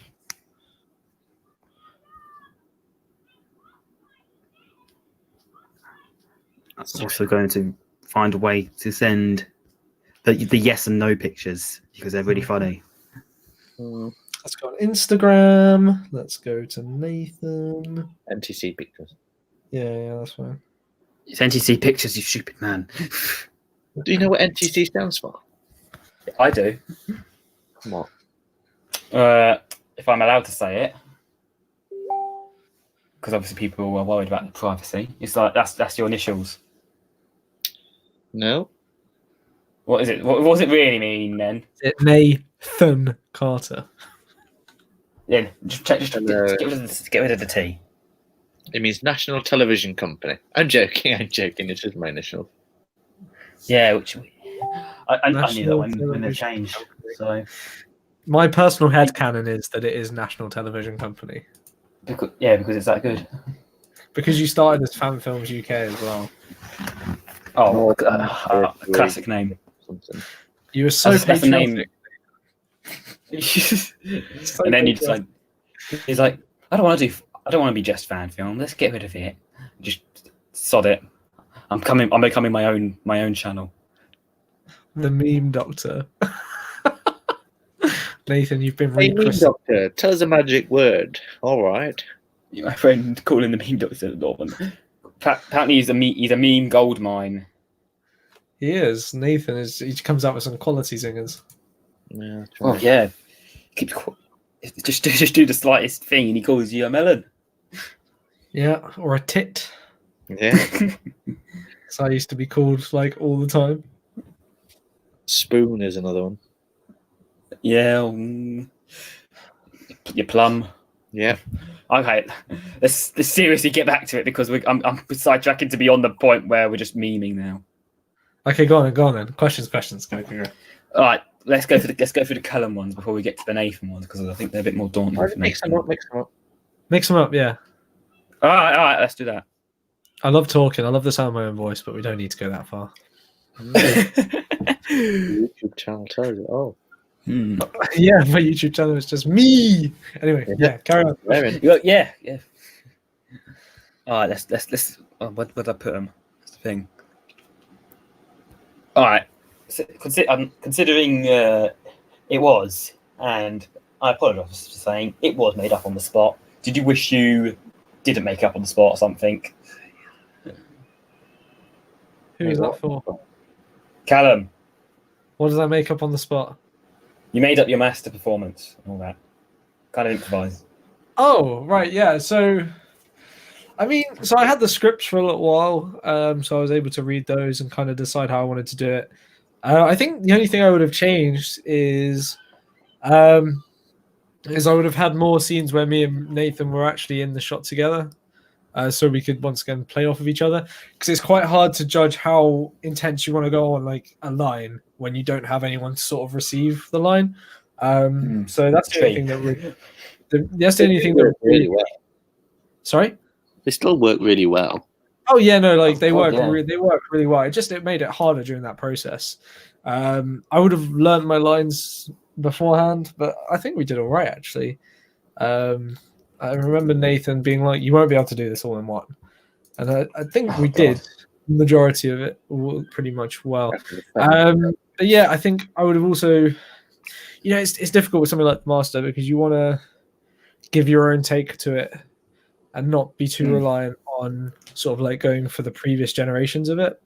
Speaker 2: I'm also going to find a way to send the yes and no pictures because they're really funny.
Speaker 3: Let's go on Instagram. Let's go to Nathan.
Speaker 1: NTC pictures.
Speaker 3: Yeah, that's fine.
Speaker 2: It's NTC pictures, you stupid man.
Speaker 1: Do you know what NTC stands for?
Speaker 2: I do.
Speaker 1: What?
Speaker 2: If I'm allowed to say it, because obviously people are worried about the privacy. It's like that's your initials.
Speaker 1: No.
Speaker 2: What is it? What does it really mean then?
Speaker 3: Is it Nathan Carter?
Speaker 2: Yeah, just get rid of the T.
Speaker 1: It means National Television Company. I'm joking. It's just my initials.
Speaker 2: Yeah, which I knew that when they changed. So
Speaker 3: my personal headcanon is that it is National Television Company.
Speaker 2: Because it's that good.
Speaker 3: Because you started as Fan Films UK as well.
Speaker 2: Oh, classic name.
Speaker 1: Something.
Speaker 3: You were so patriotic.
Speaker 2: And then you decide. He's like, I don't want to be just fan film. Let's get rid of it. Just sod it. I'm becoming my own channel.
Speaker 3: The meme doctor. Nathan, you've been
Speaker 1: Hey, meme doctor, tell us a magic word. All right.
Speaker 2: My friend calling the meme doctor Norman. Apparently he's a meme gold mine.
Speaker 3: He is. Nathan is. He comes out with some quality zingers.
Speaker 1: Yeah.
Speaker 2: Oh yeah. Just do the slightest thing and he calls you a melon.
Speaker 3: Yeah, or a tit.
Speaker 1: Yeah.
Speaker 3: So I used to be called like all the time.
Speaker 1: Spoon is another one.
Speaker 2: Yeah. Your plum.
Speaker 1: Yeah.
Speaker 2: Okay. Let's seriously get back to it because I'm sidetracking to be on the point where we're just memeing now.
Speaker 3: Okay, go on then. Questions. Go.
Speaker 2: All right. Let's go through the Callum ones before we get to the Nathan ones because I think they're a bit more daunting.
Speaker 1: Mix them up.
Speaker 3: Mix them up, yeah.
Speaker 2: All right, let's do that.
Speaker 3: I love talking. I love the sound of my own voice, but we don't need to go that far.
Speaker 1: YouTube channel tells it all.
Speaker 3: Yeah, my YouTube channel is just me. Anyway, yeah, carry on.
Speaker 2: Yeah. All right, let's. Oh, where did I put them? That's the thing. All right. Considering it was, and I apologise for saying it was made up on the spot. Did you wish you didn't make it up on the spot or something?
Speaker 3: Who is that for?
Speaker 2: Callum.
Speaker 3: What does that make up on the spot?
Speaker 2: You made up your master performance and all that. Kind of improvise.
Speaker 3: Oh, right, yeah. So I had the scripts for a little while, so I was able to read those and kind of decide how I wanted to do it. I think the only thing I would have changed is is I would have had more scenes where me and Nathan were actually in the shot together. So we could once again play off of each other, because it's quite hard to judge how intense you want to go on like a line when you don't have anyone to sort of receive the line. So that's the only thing that that's the only thing that
Speaker 1: really well.
Speaker 3: Sorry,
Speaker 4: they still work really well.
Speaker 3: Oh yeah, no, like they work really well. It made it harder during that process. I would have learned my lines beforehand, but I think we did all right actually. I remember Nathan being like, "You won't be able to do this all in one," and I think we did the majority of it pretty much well. But yeah, I think I would have also, it's difficult with something like the Master, because you want to give your own take to it and not be too reliant on sort of like going for the previous generations of it.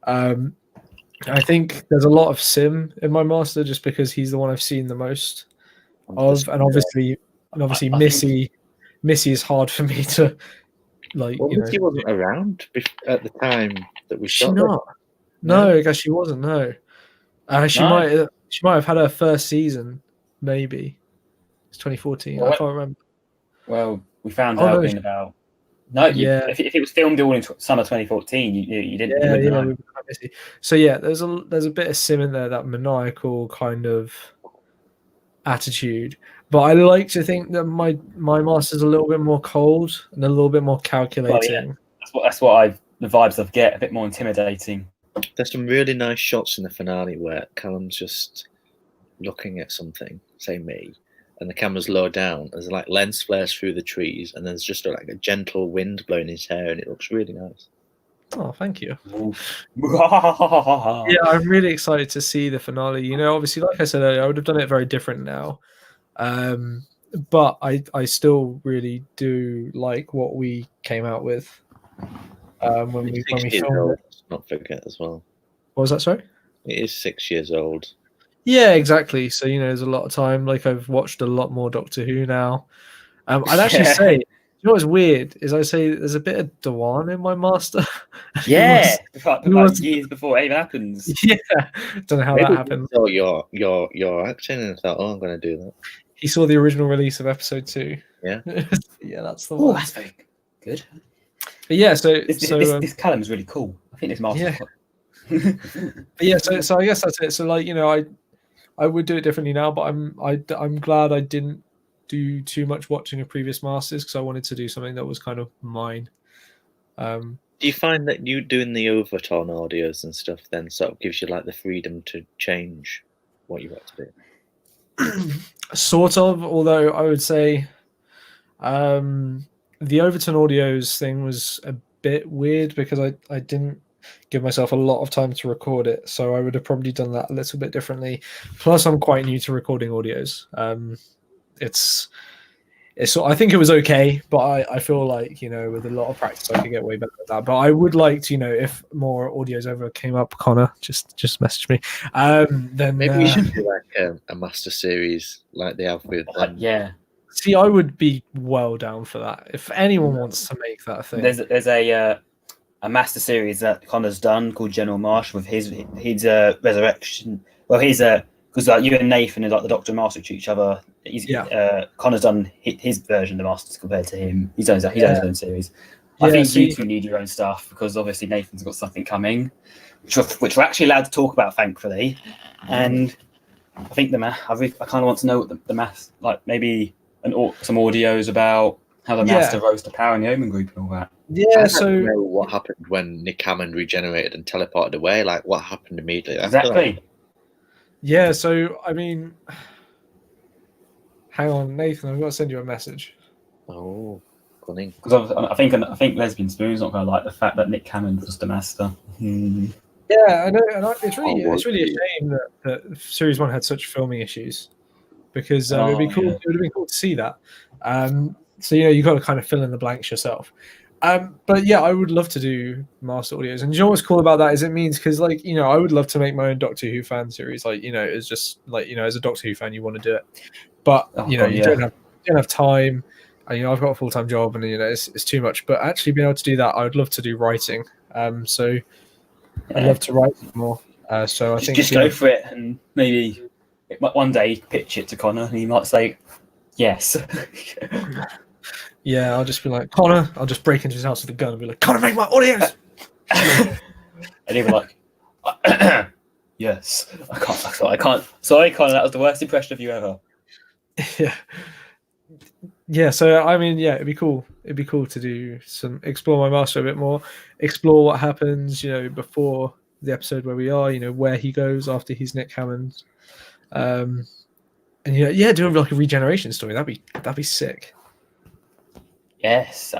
Speaker 3: I think there's a lot of Sim in my Master, just because he's the one I've seen the most of, and obviously Missy is hard for me to like.
Speaker 1: Well, Missy wasn't around at the time that we shot.
Speaker 3: No, I guess she wasn't. No, she might have had her first season, maybe. It's 2014. I can't remember.
Speaker 2: Well, we found out in about. No, if it was filmed all in summer 2014, you didn't.
Speaker 3: Yeah. So yeah, there's a bit of Sim in there, that maniacal kind of attitude. But I like to think that my Master's a little bit more cold and a little bit more calculating.
Speaker 2: Well, that's what the vibes I get, a bit more intimidating.
Speaker 1: There's some really nice shots in the finale where Callum's just looking at something, say me, and the camera's low down. There's like lens flares through the trees, and there's just like a gentle wind blowing his hair, and it looks really nice.
Speaker 3: Oh, thank you. Yeah, I'm really excited to see the finale. Obviously, like I said earlier, I would have done it very different now. But I still really do like what we came out with when we filmed it.
Speaker 1: Not forget as well.
Speaker 3: What was that, sorry?
Speaker 1: It is 6 years old. Yeah,
Speaker 3: exactly. So there's a lot of time. Like, I've watched a lot more Doctor Who now. I'd actually say, what's weird is I say there's a bit of Dewan in my Master.
Speaker 2: Yeah, years before it even happens.
Speaker 3: Yeah, don't know how that happened.
Speaker 1: So you're acting and thought, I'm going to do that.
Speaker 3: He saw the original release of episode 2.
Speaker 1: Yeah,
Speaker 3: yeah, that's the one.
Speaker 2: Oh, that's very good.
Speaker 3: But yeah,
Speaker 2: this Callum is really cool. I think this Master.
Speaker 3: Yeah. But yeah, so I guess that's it. So like I would do it differently now, but I'm glad I didn't do too much watching of previous Masters, because I wanted to do something that was kind of mine.
Speaker 1: Do you find that you doing the overtone audios and stuff then sort of gives you like the freedom to change what you want to do?
Speaker 3: Sort of, although I would say the overtone audios thing was a bit weird, because I didn't give myself a lot of time to record it, so I would have probably done that a little bit differently. Plus, I'm quite new to recording audios. I think it was okay, but I feel like with a lot of practice I could get way better at that. But I would like to, if more audios ever came up, Connor, just message me. Then
Speaker 1: maybe we should do like a Master series like they have with
Speaker 2: yeah.
Speaker 3: See, I would be well down for that if anyone wants to make that a thing.
Speaker 2: There's a Master series that Connor's done called General Marsh with his resurrection. Well, because like you and Nathan and like the Doctor and Master to each other. Connor's done his version of the Masters compared to him. He's done his own series. I think you two need your own stuff, because obviously Nathan's got something coming, which we're actually allowed to talk about, thankfully. And I think I kind of want to know what the math, like maybe some audios about how the Master rose to power in the Omen group and all that.
Speaker 3: Yeah,
Speaker 1: I don't know what happened when Nick Hammond regenerated and teleported away. Like, what happened immediately after
Speaker 2: exactly.
Speaker 1: that?
Speaker 3: Yeah, so I mean, hang on, Nathan, I've got to send you a message.
Speaker 1: Oh, funny.
Speaker 2: Because I think Lesbian Spoon's not going to like the fact that Nick Hammond was the Master.
Speaker 3: Yeah, I know, and it's really a shame that Series 1 had such filming issues, because it would have been cool to see that. So you got to kind of fill in the blanks yourself. But yeah, I would love to do Master audios, and you know what's cool about that is it means, because like I would love to make my own Doctor Who fan series. Like it's just like as a Doctor Who fan, you want to do it, but you don't have time, and I've got a full-time job, and it's too much. But actually being able to do that, I would love to do writing. I'd love to write more. So I think
Speaker 2: just go for it, and maybe one day pitch it to Connor, and he might say yes.
Speaker 3: Yeah, I'll just be like, Connor. I'll just break into his house with a gun and be like, Connor, make my audios.
Speaker 2: And he'll be like, yes. I can't. Sorry, Connor. That was the worst impression of you ever.
Speaker 3: Yeah. Yeah, so I mean, yeah, it'd be cool. It'd be cool to do explore my master a bit more, explore what happens, before the episode where we are, where he goes after he's Nick Hammond, and doing like a regeneration story. That'd be sick.
Speaker 2: Yes,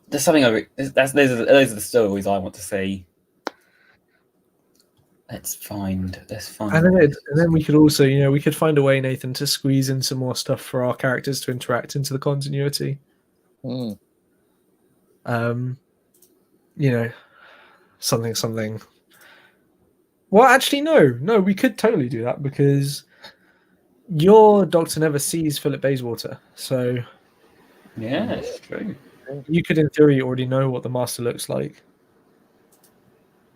Speaker 2: there's something. Those are the stories I want to see. Let's find.
Speaker 3: And then we could also, we could find a way, Nathan, to squeeze in some more stuff for our characters to interact into the continuity. Something. Well, actually, no, we could totally do that because your doctor never sees Philip Bayswater, so
Speaker 2: yeah, it's true.
Speaker 3: You could, in theory, already know what the master looks like.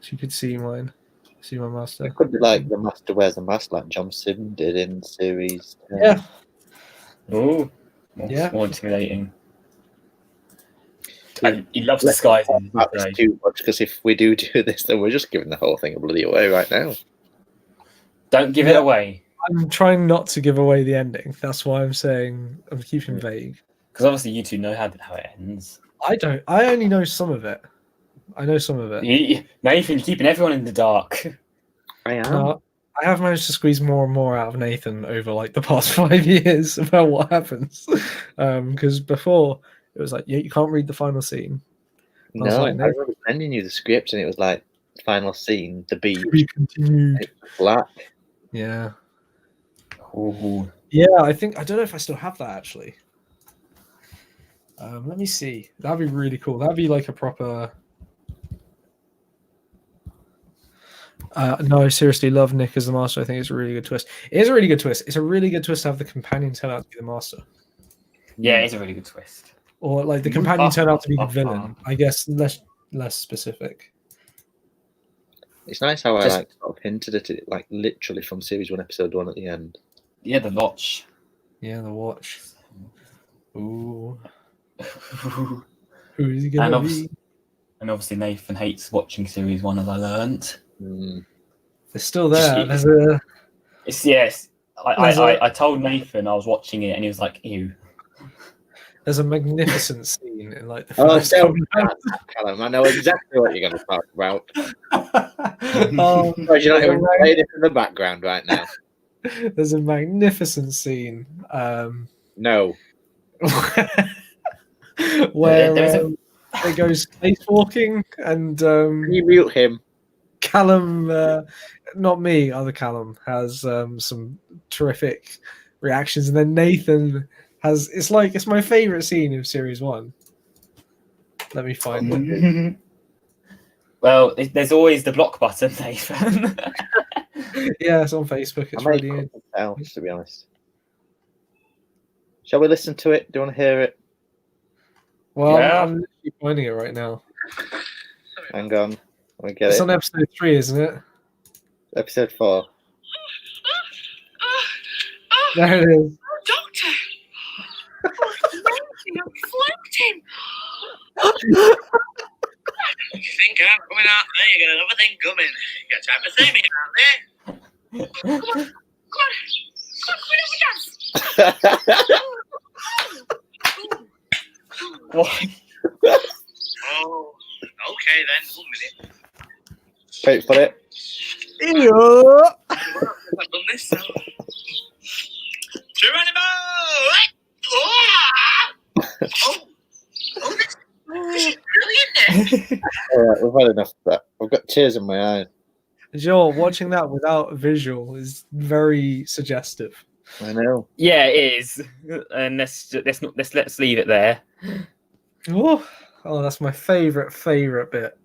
Speaker 3: So you could see mine. See my master.
Speaker 1: It could be like the master wears a mask, like John Sim did in series 10.
Speaker 3: Yeah.
Speaker 2: Oh, more intimidating. And he loves disguising.
Speaker 1: That's too much, because if we do this, then we're just giving the whole thing bloody away right now.
Speaker 2: Don't give it away.
Speaker 3: I'm trying not to give away the ending. That's why I'm saying I'm keeping vague.
Speaker 2: Because obviously you two know how it ends.
Speaker 3: I don't. I only know some of it. Nathan,
Speaker 2: you're keeping everyone in the dark.
Speaker 1: I am.
Speaker 3: I have managed to squeeze more and more out of Nathan over like the past 5 years about what happens. Because before it was like, you can't read the final scene.
Speaker 1: No, I was sending you the script, and it was like final scene, the beach,
Speaker 3: continued.
Speaker 1: black.
Speaker 3: Yeah.
Speaker 2: Ooh.
Speaker 3: Yeah, I don't know if I still have that actually. Let me see. That'd be really cool. That'd be like a proper. No, seriously, love Nick as the master. I think it's a really good twist. It is a really good twist. It's a really good twist to have the companion turn out to be the master.
Speaker 2: Yeah, it's a really good twist.
Speaker 3: Or like the companion turn out to be the villain. I guess less specific.
Speaker 1: It's nice how I sort of hinted at it, like literally from series 1, episode 1 at the end.
Speaker 2: Yeah, the watch.
Speaker 3: Yeah, the watch. Ooh. Who is he gonna be?
Speaker 2: And obviously Nathan hates watching series 1, as I learned.
Speaker 3: They're still there.
Speaker 2: I told Nathan I was watching it, and he was like, "Ew."
Speaker 3: There's a magnificent scene in like the first
Speaker 1: Callum, I know exactly what you're going to talk about.
Speaker 3: You're
Speaker 1: not even playing it in the background right now.
Speaker 3: There's a magnificent scene.
Speaker 1: No.
Speaker 3: Where it goes spacewalking, and
Speaker 1: can you mute him?
Speaker 3: Callum, not me, other Callum, has some terrific reactions, and then Nathan has. It's my favorite scene of series 1. Let me find it.
Speaker 2: Well, there's always the block button, Nathan.
Speaker 3: Yeah, it's on Facebook. It's really in.
Speaker 1: To be honest. Shall we listen to it? Do you want to hear it?
Speaker 3: Well, yeah. I'm literally finding it right now.
Speaker 1: Hang on.
Speaker 3: It's on episode 3, isn't it?
Speaker 1: Episode 4.
Speaker 3: There it is.
Speaker 5: Doctor! You flipped him! You think I'm coming out there? You got another thing coming. You got time to see me out there? Come on,
Speaker 2: What?
Speaker 5: Oh, okay then. 1 minute.
Speaker 1: Wait for it.
Speaker 5: I've done this so. Geronimo! This is brilliant.
Speaker 1: Alright, we've had enough of that. I've got tears in my eyes.
Speaker 3: Joel, watching that without visual is very suggestive.
Speaker 1: I know.
Speaker 2: Yeah, it is. And let's leave it there.
Speaker 3: Oh, that's my favorite bit.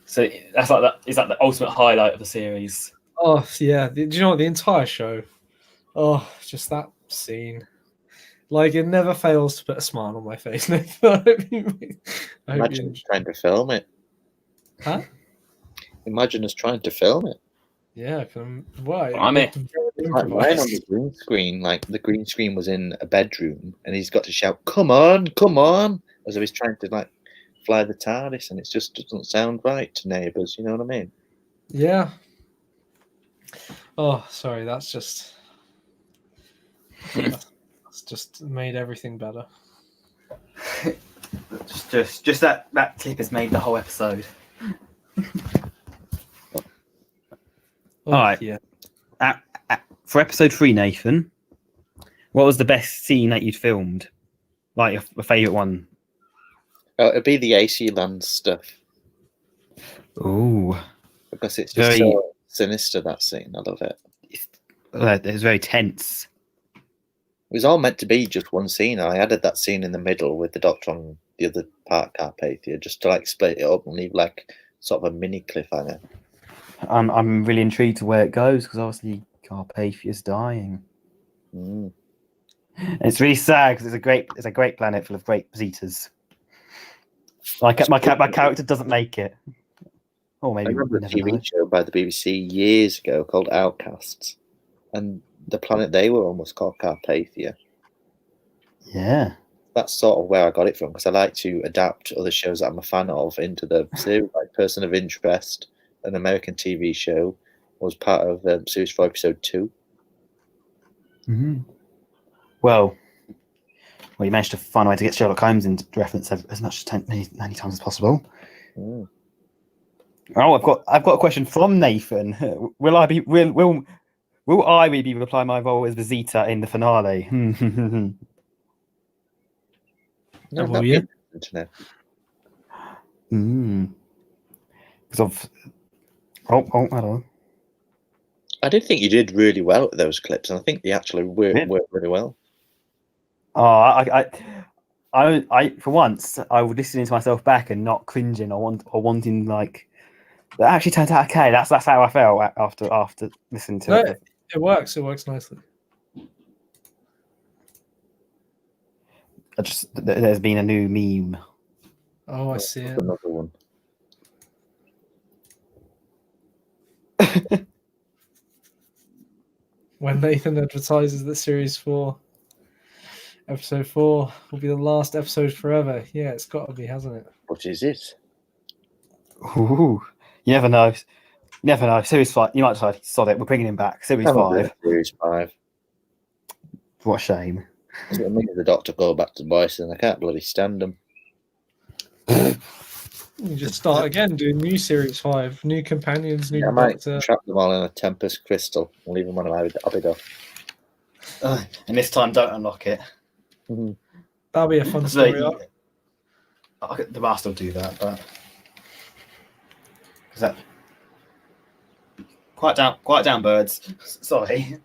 Speaker 2: So that's like that. Is that the ultimate highlight of the series?
Speaker 3: Oh yeah. Do you know what? The entire show. Oh, just that scene. Like it never fails to put a smile on my face.
Speaker 1: Imagine us trying to film it.
Speaker 3: Huh?
Speaker 1: Imagine us trying to film it.
Speaker 3: Yeah. Why?
Speaker 2: I'm
Speaker 3: It
Speaker 1: Like mine on the green screen, like the green screen was in a bedroom, and he's got to shout, "Come on, come on!" as if he's trying to like fly the TARDIS, and it just doesn't sound right to neighbours. You know what I mean?
Speaker 3: Yeah. Oh, sorry. That's just made everything better.
Speaker 2: Just that clip has made the whole episode.
Speaker 3: Oh,
Speaker 2: All right.
Speaker 3: Yeah.
Speaker 2: For episode 3, Nathan, what was the best scene that you'd filmed? Like your favourite one?
Speaker 1: It'd be the AC Land stuff.
Speaker 2: Ooh.
Speaker 1: Because it's just so sinister, that scene. I love it.
Speaker 2: It was very tense.
Speaker 1: It was all meant to be just one scene. I added that scene in the middle with the Doctor on the other part, Carpathia, just to like split it up and leave like sort of a mini cliffhanger.
Speaker 2: I'm really intrigued to where it goes, because obviously Carpathia's dying.
Speaker 1: Mm.
Speaker 2: And it's really sad because it's a great planet full of great visitors. My character doesn't make it. Or maybe
Speaker 1: I remember a TV show by the BBC years ago called Outcasts, and the planet they were on was called Carpathia.
Speaker 2: Yeah.
Speaker 1: That's sort of where I got it from, because I like to adapt other shows that I'm a fan of into the series, like Person of Interest, an American TV show, was part of Series 4, Episode 2.
Speaker 2: Mm-hmm. Well, you managed to find a way to get Sherlock Holmes into reference as much as many times as possible.
Speaker 1: Mm.
Speaker 2: Oh, I've got a question from Nathan. Will I be replying my role as Visita in the finale?
Speaker 1: No,
Speaker 3: Will you?
Speaker 2: Because of I don't know.
Speaker 1: I did think you did really well at those clips, and I think they actually worked really well.
Speaker 2: Oh, I for once I was listening to myself back and not cringing or wanting like. That actually turned out okay. That's how I felt after listening to it.
Speaker 3: It works. It works nicely.
Speaker 2: There's been a new meme.
Speaker 3: Oh, I see it.
Speaker 1: Another one.
Speaker 3: When Nathan advertises that Series 4, Episode 4 will be the last episode forever. Yeah, it's got to be, hasn't it?
Speaker 1: What is it?
Speaker 2: Ooh, you never know. Series 5. You might decide, sod it. We're bringing him back. Series 5.
Speaker 1: Series 5.
Speaker 2: What a shame.
Speaker 1: Me and the Doctor go back to Bison. I can't bloody stand them.
Speaker 3: You just start again, doing new Series 5, new companions, new
Speaker 1: Doctor. I might trap them all in a Tempest crystal and leave them on Abydos.
Speaker 2: And this time, don't unlock it.
Speaker 1: Mm-hmm.
Speaker 3: That'll be a fun story.
Speaker 2: The Master will do that, but that quiet down, birds. Sorry.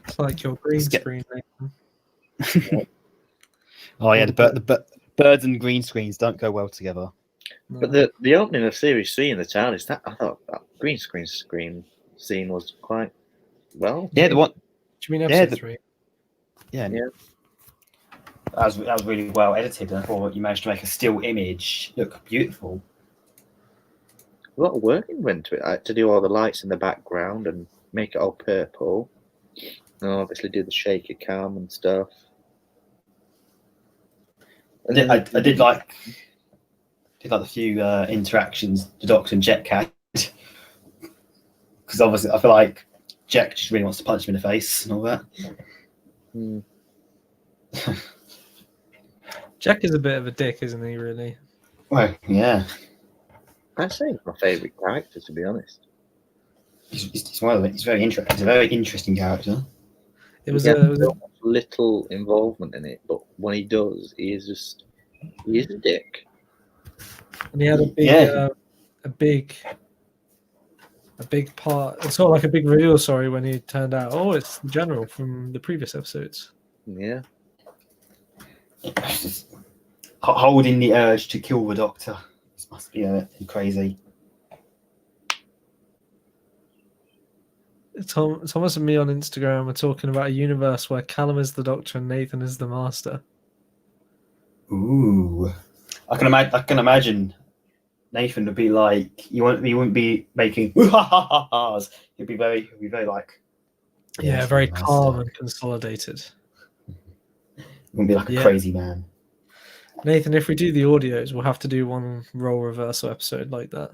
Speaker 3: It's like your green screen.
Speaker 2: Oh yeah, the birds and green screens don't go well together.
Speaker 1: But the opening of Series 3 in the TARDIS, I thought that green screen scene was quite well.
Speaker 2: Yeah, the one.
Speaker 3: Do you mean episode 3?
Speaker 2: Yeah. That was really well edited, and I thought you managed to make a still image look beautiful.
Speaker 1: A lot of work went to it, to do all the lights in the background and make it all purple, and obviously do the shaky cam and stuff. And
Speaker 2: I did like the few interactions the Doctor and Jet had, because obviously I feel like Jack just really wants to punch him in the face and all that.
Speaker 1: Mm.
Speaker 3: Jack is a bit of a dick, isn't he? Really?
Speaker 2: Well, yeah.
Speaker 1: I'd say he's my favourite character, to be honest.
Speaker 2: He's very interesting. He's a very interesting character.
Speaker 3: It was
Speaker 1: little involvement in it, but when he does, he is a dick.
Speaker 3: And he had a big part. It's sort of like a big reveal. Sorry, when he turned out, it's the General from the previous episodes.
Speaker 1: Yeah.
Speaker 2: Holding the urge to kill the Doctor. This must be crazy.
Speaker 3: Thomas and me on Instagram are talking about a universe where Callum is the Doctor and Nathan is the Master.
Speaker 2: Ooh, I can imagine Nathan would be like, he wouldn't be making woo-ha-ha-ha-has. He'd be very like,
Speaker 3: Yeah, very calm and consolidated.
Speaker 2: Wouldn't be like a crazy man.
Speaker 3: Nathan, if we do the audios, we'll have to do one role reversal episode like that.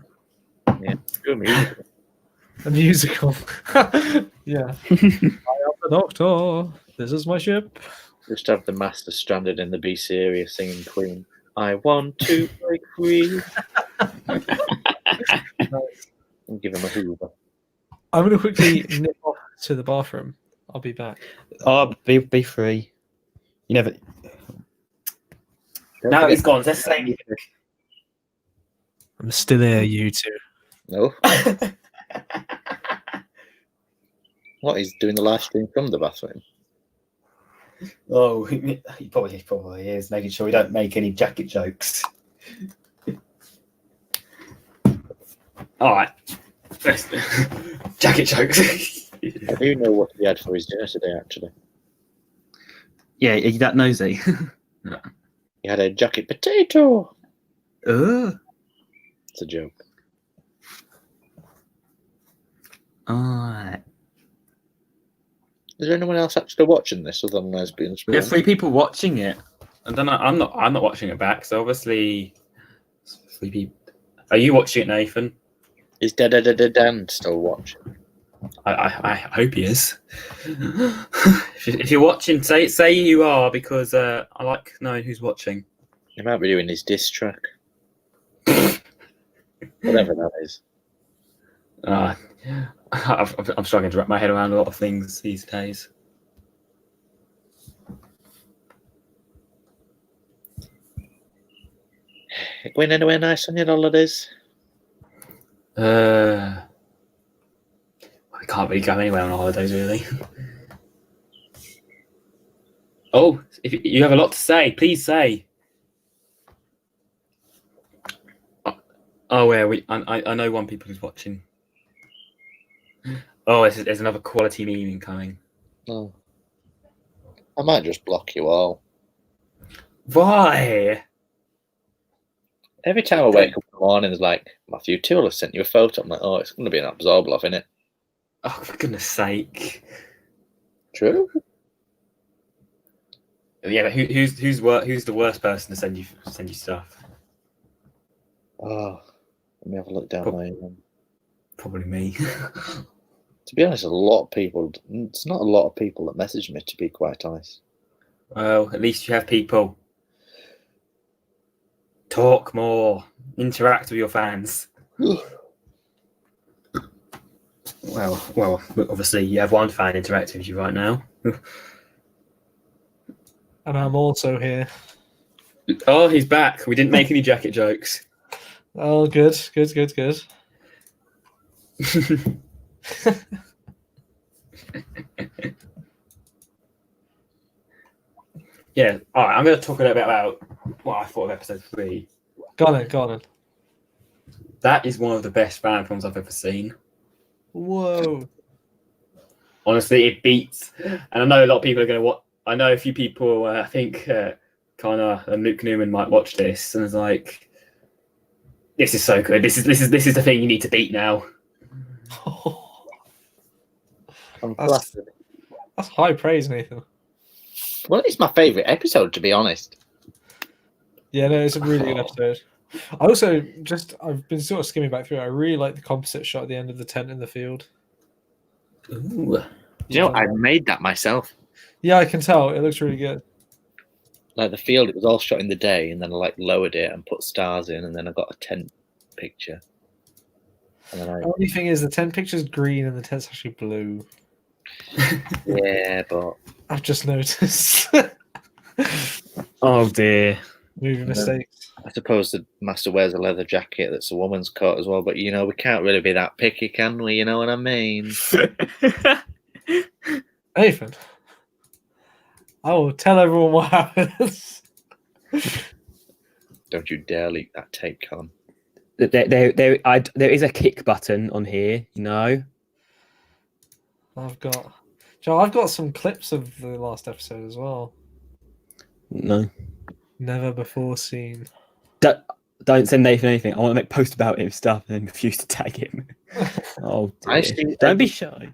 Speaker 1: Yeah, do a musical.
Speaker 3: A musical. Yeah. I am the Doctor. This is my ship.
Speaker 1: Just have the Master stranded in the Be Serious singing Queen. I want to break free. And give him a hoover.
Speaker 3: I'm going to quickly nip off to the bathroom. I'll be back.
Speaker 2: Oh, be free. You never. Now he's gone. Let's say.
Speaker 3: I'm still here, you two.
Speaker 1: No. What, he's doing the live stream from the bathroom?
Speaker 2: Oh, he probably is, making sure we don't make any jacket jokes. All right. Jacket jokes.
Speaker 1: I do know what he had for his dinner today, actually.
Speaker 4: Yeah, are you that nosy?
Speaker 1: He had a jacket potato.
Speaker 4: It's
Speaker 1: a joke.
Speaker 4: Alright.
Speaker 1: Is there anyone else actually watching this other than lesbians?
Speaker 2: We have 3 people watching it. And then I'm not watching it back. So obviously, 3 people. Are you watching it, Nathan?
Speaker 1: Is Dan still watching?
Speaker 2: I hope he is. If you're watching, say you are, because I like knowing who's watching.
Speaker 1: He might be doing his diss track. Whatever that is.
Speaker 2: I'm struggling to wrap my head around a lot of things these days.
Speaker 1: Going anywhere nice on your holidays?
Speaker 2: We can't really go anywhere on holidays, really. Oh, if you have a lot to say, please say. Oh, yeah, I know one people who's watching. Oh, there's another quality meeting coming.
Speaker 1: Oh. I might just block you all.
Speaker 2: Why?
Speaker 1: Every time I wake up in the morning, it's like, Matthew Toole has sent you a photo. I'm like, oh, it's going to be an absorb off, innit?
Speaker 2: Oh, for goodness sake.
Speaker 1: True.
Speaker 2: Yeah, but who's the worst person to send you stuff?
Speaker 1: Oh, let me have a look down my.
Speaker 2: Probably me.
Speaker 1: To be honest, a lot of people. It's not a lot of people that message me. To be quite honest.
Speaker 2: Well, at least you have people. Talk more. Interact with your fans. Well, obviously you have one fan interacting with you right now.
Speaker 3: And I'm also here.
Speaker 2: Oh, he's back. We didn't make any jacket jokes.
Speaker 3: Oh, good.
Speaker 2: Yeah, all right, I'm going to talk a little bit about what I thought of episode 3.
Speaker 3: Go on.
Speaker 2: That is one of the best fan films I've ever seen.
Speaker 3: Whoa.
Speaker 2: Honestly, it beats. And I know a lot of people are going to watch. I know a few people, I think Connor and Luke Newman might watch this, and it's like, this is so good. This is the thing you need to beat now.
Speaker 3: That's high praise, Nathan.
Speaker 1: Well, it's my favourite episode, to be honest.
Speaker 3: Yeah, no, it's a really good episode. I also I've been sort of skimming back through it. I really like the composite shot at the end of the tent in the field.
Speaker 2: Ooh.
Speaker 1: You know, I made that myself.
Speaker 3: Yeah, I can tell. It looks really good.
Speaker 1: Like the field, it was all shot in the day, and then I lowered it and put stars in, and then I got a tent picture. And then
Speaker 3: The only thing is the tent picture's green and the tent's actually blue.
Speaker 1: Yeah, but
Speaker 3: I've just noticed.
Speaker 2: Oh dear.
Speaker 3: Movie mistakes.
Speaker 1: I suppose the master wears a leather jacket that's a woman's coat as well, but we can't really be that picky, can we? You know what I mean?
Speaker 3: Nathan, I will tell everyone what happens.
Speaker 1: Don't you dare leak that tape, Callum.
Speaker 2: There is a kick button on here, you know.
Speaker 3: I've got some clips of the last episode as well.
Speaker 2: No.
Speaker 3: Never before seen.
Speaker 2: Don't send Nathan anything. I want to make post about him stuff and then refuse to tag him. Oh
Speaker 1: I
Speaker 2: dear.
Speaker 1: see-
Speaker 2: Don't be shy.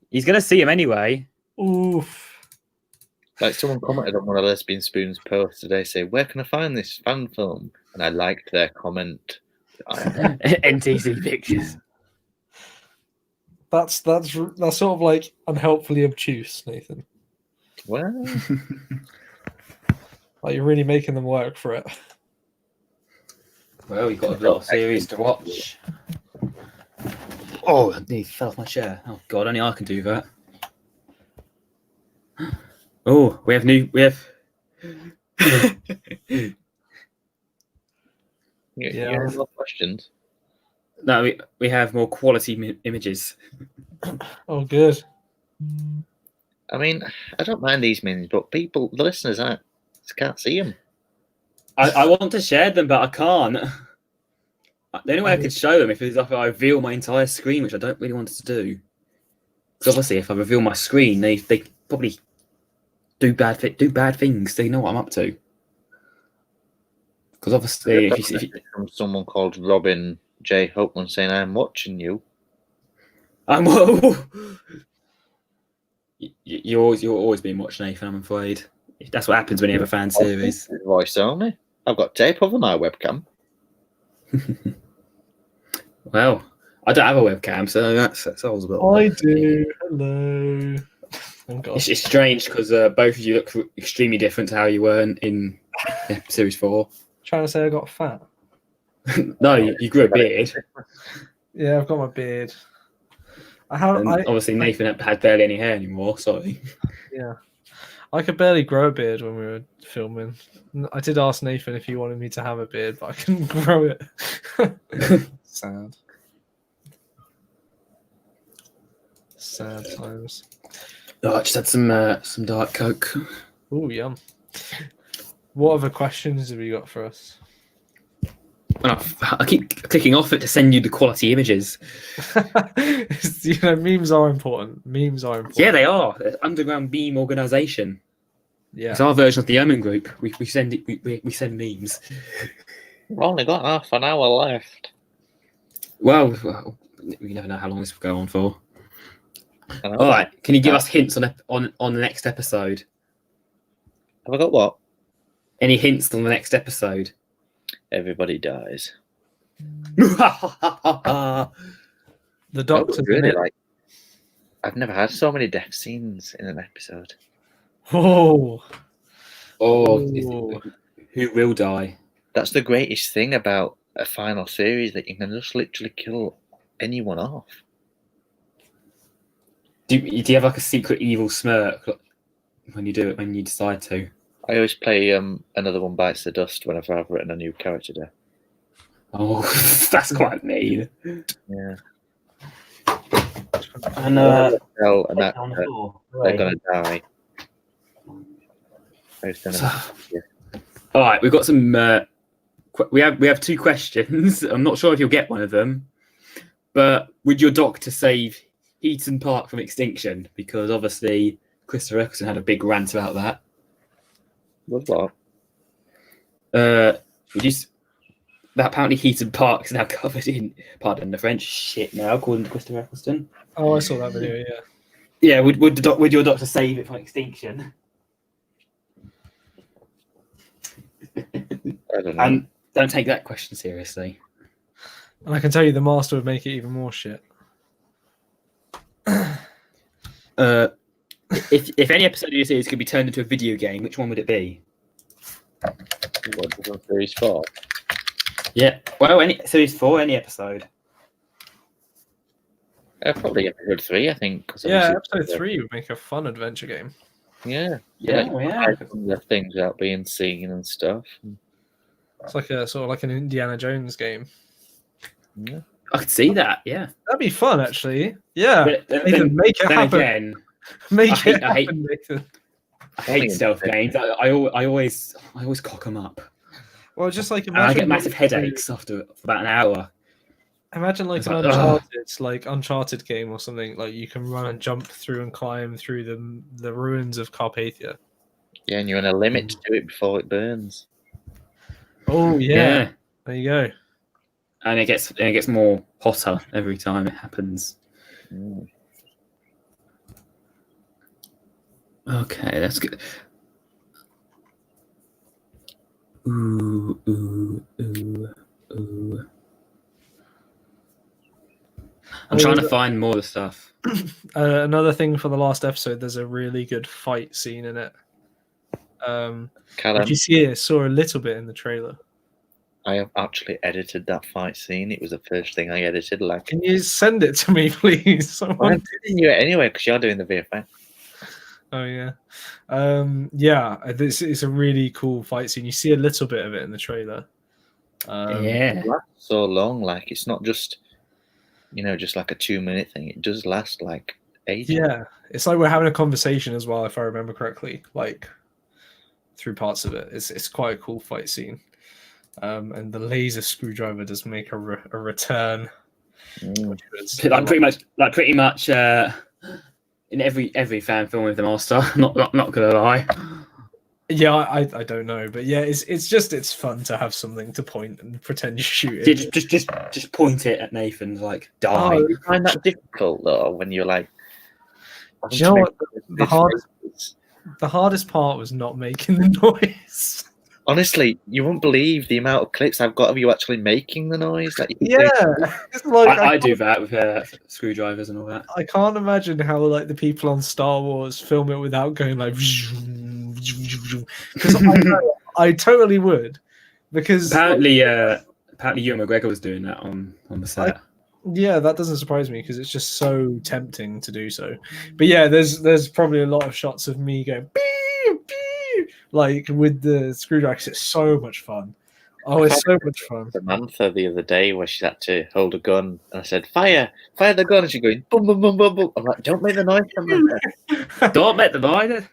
Speaker 2: He's gonna see him anyway.
Speaker 3: Oof.
Speaker 1: Like someone commented on one of Lesbian Spoon's posts today, say, "Where can I find this fan film?" And I liked their comment.
Speaker 2: NTC pictures.
Speaker 3: That's sort of like unhelpfully obtuse, Nathan.
Speaker 1: Well,
Speaker 3: Like you're really making them work for it.
Speaker 2: Well, you've got a lot of series to watch. Oh, he fell off my chair. Oh God, only I can do that. Oh, we have.
Speaker 1: you have more questions.
Speaker 2: No, we have more quality images.
Speaker 3: Oh, good.
Speaker 1: I mean, I don't mind these memes, but the listeners, can't see them.
Speaker 2: I want to share them, but I can't. The only way I could show them is if I reveal my entire screen, which I don't really want to do. Because obviously, if I reveal my screen, they probably do bad things. They know what I'm up to. Because obviously, if you
Speaker 1: From someone called Robin J. Hopeman saying, "I'm watching you."
Speaker 2: You're always being watched, Nathan. I'm afraid that's what happens when you have a fan series.
Speaker 1: Voice only. I've got tape over my webcam.
Speaker 2: Well, I don't have a webcam, so that's always a bit.
Speaker 3: I do. Hello. Oh, God.
Speaker 2: It's strange because both of you look extremely different to how you were in Series 4.
Speaker 3: Trying to say I got fat.
Speaker 2: No, you grew a beard.
Speaker 3: Yeah, I've got my beard.
Speaker 2: Obviously, Nathan had barely any hair anymore. Sorry.
Speaker 3: Yeah, I could barely grow a beard when we were filming. I did ask Nathan if he wanted me to have a beard, but I couldn't grow it. Sad. Sad times.
Speaker 2: Oh, I just had some Diet Coke.
Speaker 3: Oh, yum. What other questions have you got for us?
Speaker 2: I keep clicking off it to send you the quality images.
Speaker 3: Memes are important.
Speaker 2: Yeah, they are. Underground meme organisation.
Speaker 3: Yeah.
Speaker 2: It's our version of the Omen Group. We send we send memes.
Speaker 1: We've only got half an hour left.
Speaker 2: Well, we never know how long this will go on for.
Speaker 1: All
Speaker 2: right, can you give us hints on the next episode?
Speaker 1: Have I got what?
Speaker 2: Any hints on the next episode?
Speaker 1: Everybody dies.
Speaker 3: The doctor
Speaker 1: really like. I've never had so many death scenes in an episode.
Speaker 3: Oh.
Speaker 2: Who will die?
Speaker 1: That's the greatest thing about a final series, that you can just literally kill anyone off.
Speaker 2: Do you have like a secret evil smirk when you do it, when you decide to?
Speaker 1: I always play Another One Bites the Dust whenever I've written a new character down.
Speaker 2: Oh, that's quite mean.
Speaker 1: Yeah.
Speaker 2: And
Speaker 1: and that they're gonna die.
Speaker 2: All right, we've got some. We have two questions. I'm not sure if you'll get one of them, but would your doctor save Heaton Park from extinction? Because obviously Christopher Eccleston had a big rant about that.
Speaker 1: What?
Speaker 2: Would you? That apparently Heaton Park is now covered in, pardon the French, shit now, according to Christopher Eccleston.
Speaker 3: Oh, I saw that video. Yeah.
Speaker 2: Yeah. Would your doctor save it from extinction?
Speaker 1: I don't know.
Speaker 2: And don't take that question seriously.
Speaker 3: And I can tell you, the master would make it even more shit.
Speaker 2: If any episode of your series could be turned into a video game, which one would it be?
Speaker 1: What, Series 4?
Speaker 2: Yeah. Well, any series 4, any episode.
Speaker 1: Probably episode 3, I think.
Speaker 3: Yeah, episode 3 would make a fun adventure game.
Speaker 1: Yeah.
Speaker 2: The
Speaker 1: things without being seen and stuff.
Speaker 3: It's like a sort of like an Indiana Jones game.
Speaker 1: Yeah.
Speaker 2: I could see that. Yeah.
Speaker 3: That'd be fun, actually. Yeah.
Speaker 2: But
Speaker 3: Nathan, make it happen.
Speaker 2: Again,
Speaker 3: Make
Speaker 2: I
Speaker 3: it
Speaker 2: hate-
Speaker 3: happen, Nathan.
Speaker 2: I hate stealth games. I always cock them up.
Speaker 3: Well, just like
Speaker 2: And I
Speaker 3: imagine
Speaker 2: get massive headaches after about an hour.
Speaker 3: Imagine like
Speaker 2: It's
Speaker 3: an
Speaker 2: like,
Speaker 3: Uncharted game or something. Like you can run and jump through and climb through the ruins of Carpathia.
Speaker 1: Yeah, and you're on a limit to do it before it burns.
Speaker 3: Oh yeah. There you go.
Speaker 2: And it gets more hotter every time it happens.
Speaker 1: Mm.
Speaker 2: Okay, that's good. Ooh, ooh, ooh, ooh. I'm trying to find more of the stuff.
Speaker 3: Another thing for the last episode, there's a really good fight scene in it.
Speaker 1: Callum,
Speaker 3: Did you see it? Saw a little bit in the trailer.
Speaker 1: I have actually edited that fight scene. It was the first thing I edited. Like,
Speaker 3: Can you send it to me, please?
Speaker 1: I'm sending you it anyway because you're doing the VFX.
Speaker 3: Oh yeah, this is a really cool fight scene. You see a little bit of it in the trailer.
Speaker 2: Yeah,
Speaker 1: It lasts so long. Like, it's not just just like a 2-minute thing. It does last like ages.
Speaker 3: Yeah, it's like we're having a conversation as well, if I remember correctly. Like through parts of it, it's quite a cool fight scene. And the laser screwdriver does make a return.
Speaker 1: Mm.
Speaker 2: Like pretty much in every fan film with the Master. Not gonna lie.
Speaker 3: Yeah, I don't know, but yeah, it's fun to have something to point and pretend you shoot it.
Speaker 2: Just point it at Nathan, like die.
Speaker 1: Oh, you find that difficult though when you're like.
Speaker 3: Do you know what? The hardest part was not making the noise.
Speaker 1: Honestly, you won't believe the amount of clips I've got of you actually making the noise. Like,
Speaker 3: It's like
Speaker 2: I do that with screwdrivers and all that.
Speaker 3: I can't imagine how like the people on Star Wars film it without going like. Because I totally would. Because
Speaker 2: apparently Ewan McGregor was doing that on the set.
Speaker 3: Yeah, that doesn't surprise me because it's just so tempting to do so. But yeah, there's probably a lot of shots of me going beep, beep, like with the screwdriver. It's so much fun. Oh, it's so much fun.
Speaker 1: Samantha the other day where she had to hold a gun and I said, fire the gun, and she's going boom, boom, boom, boom, boom. I'm like, don't make the noise, Samantha.
Speaker 2: Don't make the noise.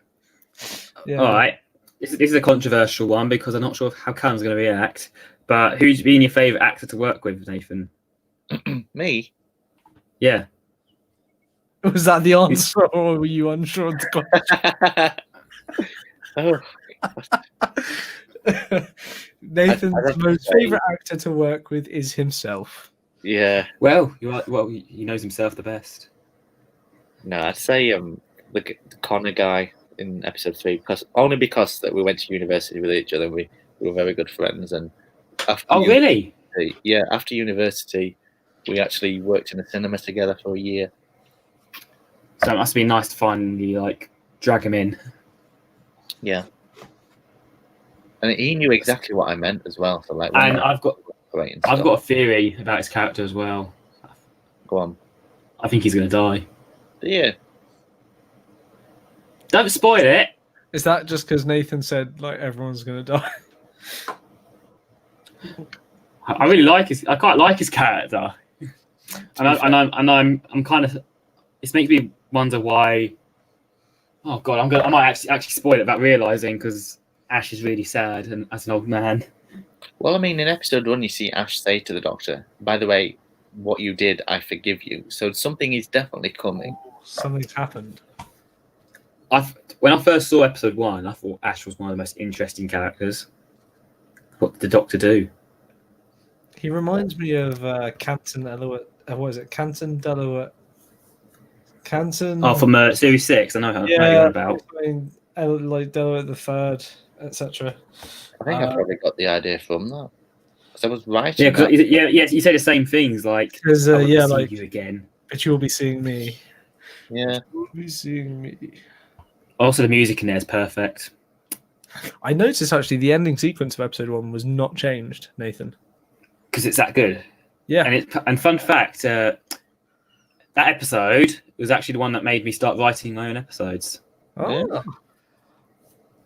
Speaker 3: Yeah.
Speaker 2: All right, this is a controversial one because I'm not sure how Callum's going to react. But who's been your favourite actor to work with, Nathan?
Speaker 1: Me?
Speaker 2: Yeah.
Speaker 3: Was that the answer, or were you unsure of the
Speaker 1: Oh.
Speaker 3: Nathan's most favourite actor to work with is himself.
Speaker 1: Yeah.
Speaker 2: Well, he knows himself the best.
Speaker 1: No, I'd say the Connor guy in episode 3 because that we went to university with each other. And we were very good friends, and
Speaker 2: really?
Speaker 1: Yeah, after university, we actually worked in a cinema together for a year.
Speaker 2: So it must be nice to finally like drag him in.
Speaker 1: Yeah. And he knew exactly what I meant as well. So like,
Speaker 2: and I've got a theory about his character as well.
Speaker 1: Go on.
Speaker 2: I think he's going to die.
Speaker 1: Yeah.
Speaker 2: Don't spoil it.
Speaker 3: Is that just because Nathan said like everyone's going to die?
Speaker 2: I really like I quite like his character, and I'm kind of. It makes me wonder why. Oh God, I might actually spoil it without realizing because Ash is really sad and as an old man.
Speaker 1: Well, I mean, in episode 1, you see Ash say to the Doctor, "By the way, what you did, I forgive you." So something is definitely coming.
Speaker 3: Something's happened.
Speaker 2: When I first saw episode 1, I thought Ash was one of the most interesting characters. What did the Doctor do?
Speaker 3: He reminds me of Canton Elliott. What is it? Canton Delaware. Canton.
Speaker 2: Oh, from Series 6. I know how you're on about.
Speaker 3: Like Delaware the Third, etc.
Speaker 1: I think I probably got the idea from that. Because I was writing.
Speaker 2: Yeah, you say the same things. Like,
Speaker 3: like
Speaker 2: you again.
Speaker 3: But you'll be seeing me.
Speaker 1: Yeah.
Speaker 3: You'll be seeing me.
Speaker 2: Also, the music in there is perfect.
Speaker 3: I noticed actually the ending sequence of episode 1 was not changed, Nathan.
Speaker 2: Because it's that good.
Speaker 3: Yeah.
Speaker 2: And fun fact, that episode was actually the one that made me start writing my own episodes.
Speaker 3: Oh.
Speaker 1: Yeah.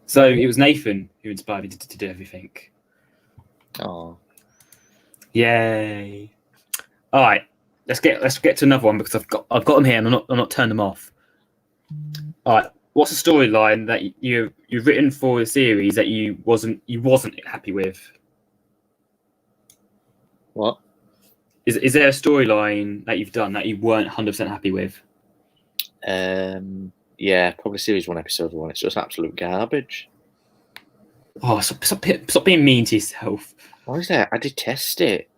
Speaker 2: So it was Nathan who inspired me to do everything.
Speaker 1: Oh.
Speaker 2: Yay! All right, let's get to another one because I've got them here and I'm not turning them off. All right, what's the storyline that you've written for a series that you wasn't happy with?
Speaker 1: What?
Speaker 2: Is there a storyline that you've done that you weren't 100% happy with?
Speaker 1: Yeah, probably series 1, episode 1. It's just absolute garbage.
Speaker 2: Oh, stop being mean to yourself.
Speaker 1: What is that? I detest it.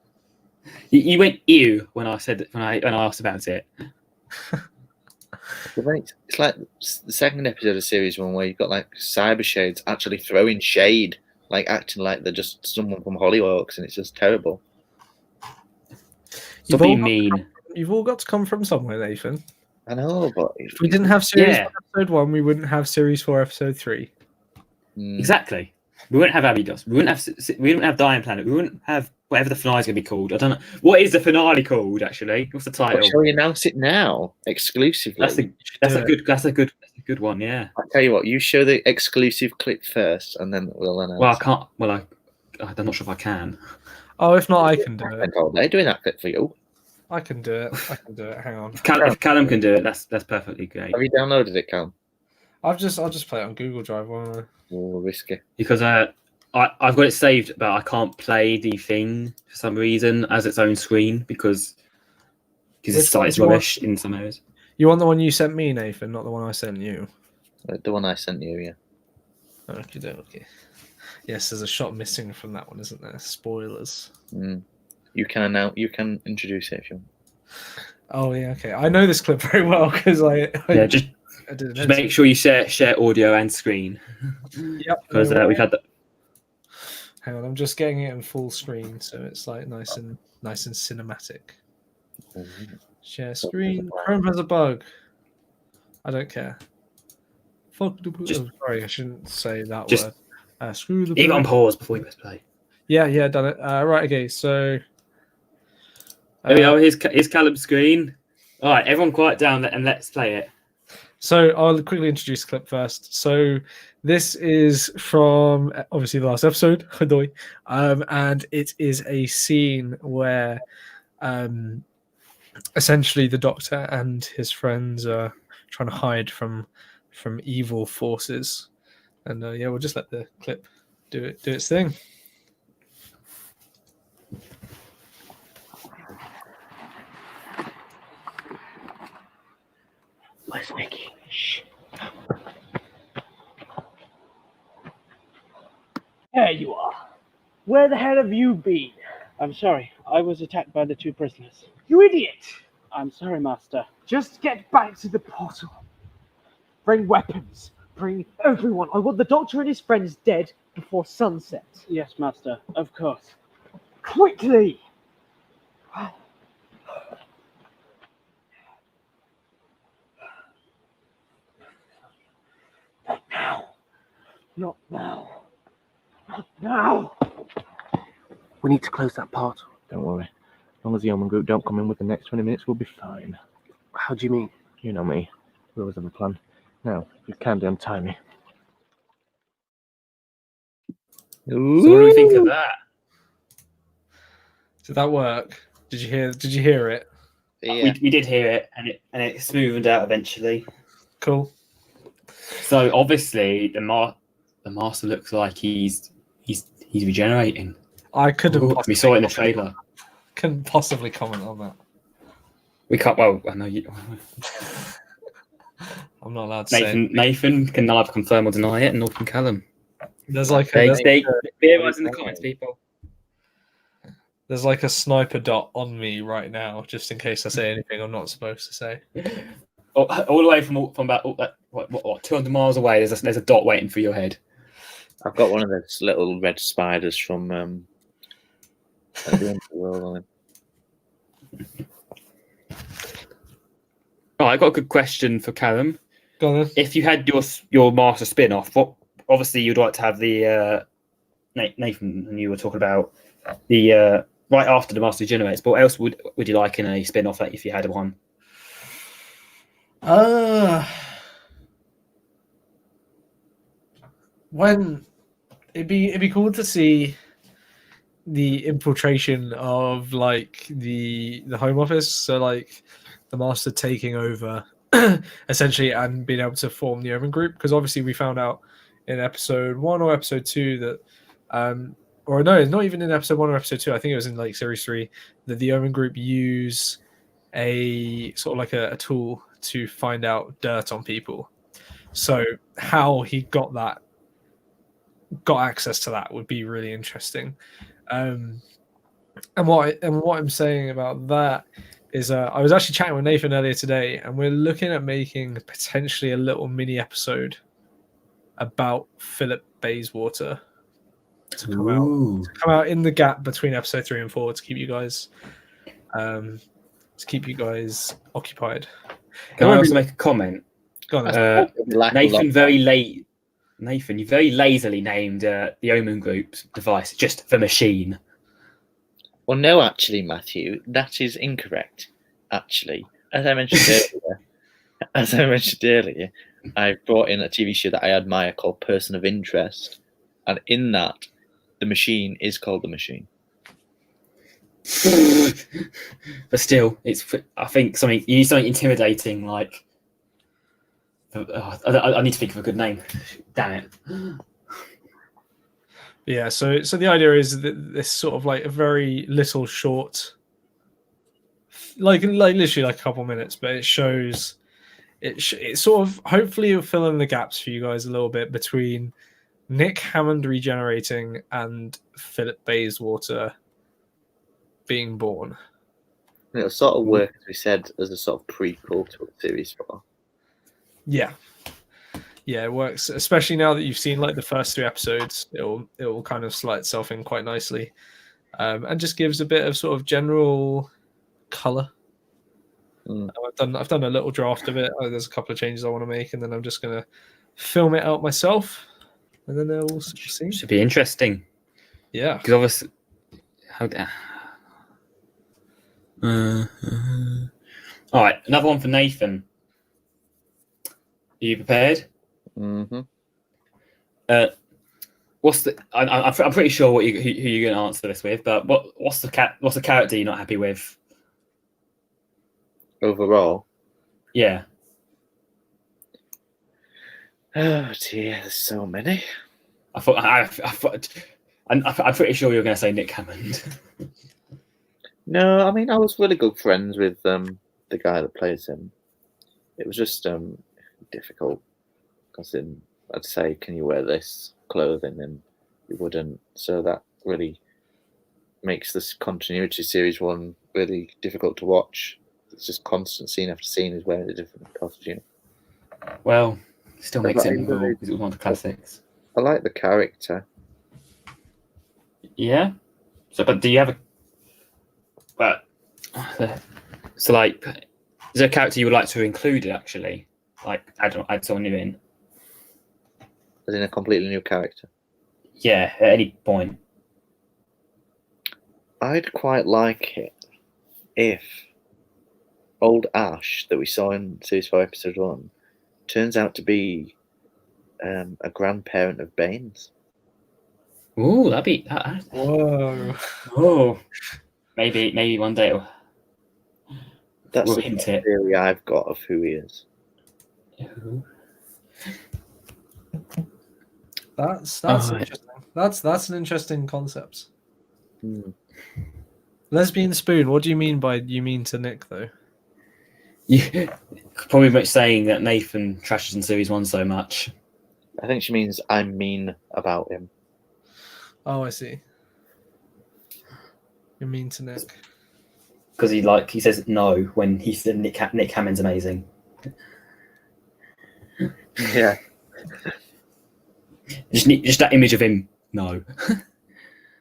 Speaker 2: You went ew when I said when I asked about it.
Speaker 1: It's like the second episode of series 1 where you've got like cyber shades actually throwing shade, like acting like they're just someone from Hollyoaks, and it's just terrible.
Speaker 2: Stop being mean.
Speaker 3: You've all got to come from somewhere, Nathan.
Speaker 1: I know, but
Speaker 3: If we didn't have series
Speaker 2: Yeah.
Speaker 3: 1, episode 1, we wouldn't have series 4, episode 3.
Speaker 2: Exactly. We wouldn't have Abydos. We wouldn't have Dying Planet. We wouldn't have whatever the finale is going to be called. I don't know. What is the finale called, actually? What's the title?
Speaker 1: Shall we announce it now, exclusively?
Speaker 2: That's a good one, yeah.
Speaker 1: I'll tell you what, you show the exclusive clip first, and then we'll announce.
Speaker 2: Well, I can't. Well, I'm not sure if I can.
Speaker 3: Oh, if not, I can do
Speaker 1: I
Speaker 3: it.
Speaker 1: spent all day doing that clip for you.
Speaker 3: I can do it. Hang on.
Speaker 2: If Callum can do it, that's perfectly great.
Speaker 1: Have you downloaded it, Callum?
Speaker 3: I'll just play it on Google Drive, won't I?
Speaker 1: Oh, risky.
Speaker 2: Because I've got it saved, but I can't play the thing for some reason as its own screen because its site is rubbish in some areas.
Speaker 3: You want the one you sent me, Nathan, not the one I sent you?
Speaker 1: The one I sent you, yeah.
Speaker 3: Okay. Yes, there's a shot missing from that one, isn't there? Spoilers.
Speaker 1: You can introduce it if you want.
Speaker 3: Oh yeah, okay. I know this clip very well because
Speaker 2: Just make sure you share audio and screen.
Speaker 3: Yep.
Speaker 2: Because we've had that.
Speaker 3: Hang on, I'm just getting it in full screen, so it's like nice and cinematic. Share screen. Chrome has a bug. I don't care. Fuck the bug. Sorry, I shouldn't say that word. Screw the bug.
Speaker 2: Leave it on pause before you press play.
Speaker 3: Yeah, done it. Right, okay, so.
Speaker 2: There we go. Here's Callum's screen. All right, everyone quiet down and let's play it.
Speaker 3: So I'll quickly introduce the clip first. So this is from obviously the last episode, and it is a scene where essentially the Doctor and his friends are trying to hide from evil forces, and we'll just let the clip do its thing.
Speaker 5: Where's Nicky? Shh.
Speaker 6: There you are. Where the hell have you been? I'm sorry. I was attacked by the 2 prisoners. You idiot! I'm sorry, Master. Just get back to the portal. Bring weapons. Bring everyone. I want the Doctor and his friends dead before sunset. Yes, Master. Of course. Quickly! Not now. Not now.
Speaker 7: We need to close that portal. Don't worry. As long as the Omen group don't come in with the next 20 minutes, we'll be fine. How do you mean? You know me. We always have a plan. Now, if you can, untie me.
Speaker 2: So what do we think of that?
Speaker 3: Did that work? Did you hear it?
Speaker 1: Yeah.
Speaker 2: We did hear it, and it smoothed out eventually.
Speaker 3: Cool.
Speaker 2: So obviously the Master looks like he's regenerating.
Speaker 3: I couldn't.
Speaker 2: We saw it in the trailer.
Speaker 3: Couldn't possibly comment on that.
Speaker 2: We can't. Well, I know you.
Speaker 3: I'm not allowed to say.
Speaker 2: Nathan can neither confirm or deny it, and nor can Callum.
Speaker 3: There's like
Speaker 2: Be advised in the comments, people.
Speaker 3: There's like a sniper dot on me right now, just in case I say anything I'm not supposed to say.
Speaker 2: All the way from about what 200 miles away. There's a dot waiting for your head.
Speaker 1: I've got one of those little red spiders from at the end of the world on him.
Speaker 2: Right, I got a good question for Callum.
Speaker 3: Go on then.
Speaker 2: If you had your Master spin-off, what obviously you'd like to have the Nathan and you were talking about the right after the Master generates. But what else would you like in a spin-off if you had one?
Speaker 3: When it'd be cool to see the infiltration of like the Home Office, so like the Master taking over essentially and being able to form the Omen group, because obviously we found out in episode 1 or episode 2 that or no, it's not even in episode 1 or episode 2, I think it was in like series 3, that the Omen group use a sort of like a tool to find out dirt on people. So how he got that got access to that would be really interesting. And what I'm saying about that is I was actually chatting with Nathan earlier today, and we're looking at making potentially a little mini episode about Philip Bayswater to come out in the gap between episode 3 and 4 to keep you guys occupied.
Speaker 2: Can I also make a comment?
Speaker 3: Go on,
Speaker 2: Nathan, you very lazily named the Omen Group's device just the machine.
Speaker 1: Well, no, actually, Matthew, that is incorrect. Actually, as I mentioned earlier, I brought in a TV show that I admire called Person of Interest, and in that, the machine is called the machine.
Speaker 2: But still, I think you need something intimidating, like. I need to think of a good name. Damn it.
Speaker 3: Yeah, so the idea is that this sort of like a very little short, like literally like a couple minutes, but it shows it sort of hopefully will fill in the gaps for you guys a little bit between Nick Hammond regenerating and Philip Bayswater being born.
Speaker 1: It'll sort of work, as we said, as a sort of prequel to a series 4.
Speaker 3: Yeah, it works, especially now that you've seen like the first 3 episodes. It will kind of slot itself in quite nicely, and just gives a bit of sort of general color. I've done a little draft of it. There's a couple of changes I want to make, and then I'm just gonna film it out myself, and then we'll see.
Speaker 2: Should be interesting.
Speaker 3: Yeah,
Speaker 2: because obviously, all right, another one for Nathan. Are you prepared?
Speaker 1: Mm-hmm.
Speaker 2: What's the? I'm pretty sure who you're going to answer this with, but what's the character you're not happy with?
Speaker 1: Overall,
Speaker 2: yeah.
Speaker 1: Oh dear, there's so many.
Speaker 2: I'm pretty sure you're going to say Nick Hammond.
Speaker 1: No, I mean I was really good friends with the guy that plays him. It was just difficult because I'd say, "Can you wear this clothing?" and you wouldn't. So that really makes this continuity series 1 really difficult to watch. It's just constant scene after scene is wearing a different costume.
Speaker 2: Well, still makes it memorable because it was one of the classics.
Speaker 1: I like the character.
Speaker 2: Yeah. So, but do you have a? But so, like, is there a character you would like to include? Actually, like, add someone new in.
Speaker 1: As in a completely new character.
Speaker 2: Yeah, at any point.
Speaker 1: I'd quite like it if old Ash that we saw in Series 4 Episode 1 turns out to be a grandparent of Bane's.
Speaker 2: Ooh, that'd be...
Speaker 3: Whoa.
Speaker 2: Oh. Maybe one day
Speaker 1: That's
Speaker 2: we'll
Speaker 1: the
Speaker 2: hint it.
Speaker 1: theory I've got of who he is.
Speaker 3: That's interesting. That's an interesting concept. Lesbian spoon. What do you mean by you mean to Nick though?
Speaker 2: Yeah, probably much saying that Nathan trashes in Series 1 so much.
Speaker 1: I think she means I'm mean about him.
Speaker 3: Oh, I see. You're mean to Nick.
Speaker 2: Because he says no when he said Nick Hammond's amazing.
Speaker 1: Yeah.
Speaker 2: Just that image of him. No.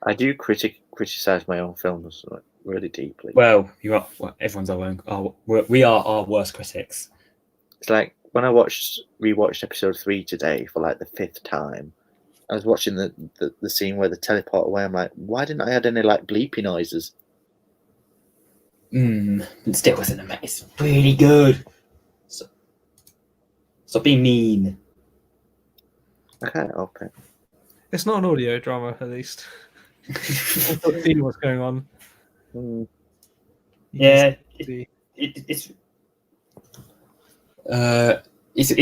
Speaker 1: I do criticize my own films really deeply.
Speaker 2: Well, you are. Well, everyone's our own. We are our worst critics.
Speaker 1: It's like when I rewatched episode 3 today for like the 5th time. I was watching the scene where they teleport away. I'm like, why didn't I add any like bleepy noises?
Speaker 2: It still wasn't amazing. It's really good. Stop being mean.
Speaker 1: Okay, okay.
Speaker 3: It's not an audio drama, at least. See what's going on.
Speaker 2: Yeah, it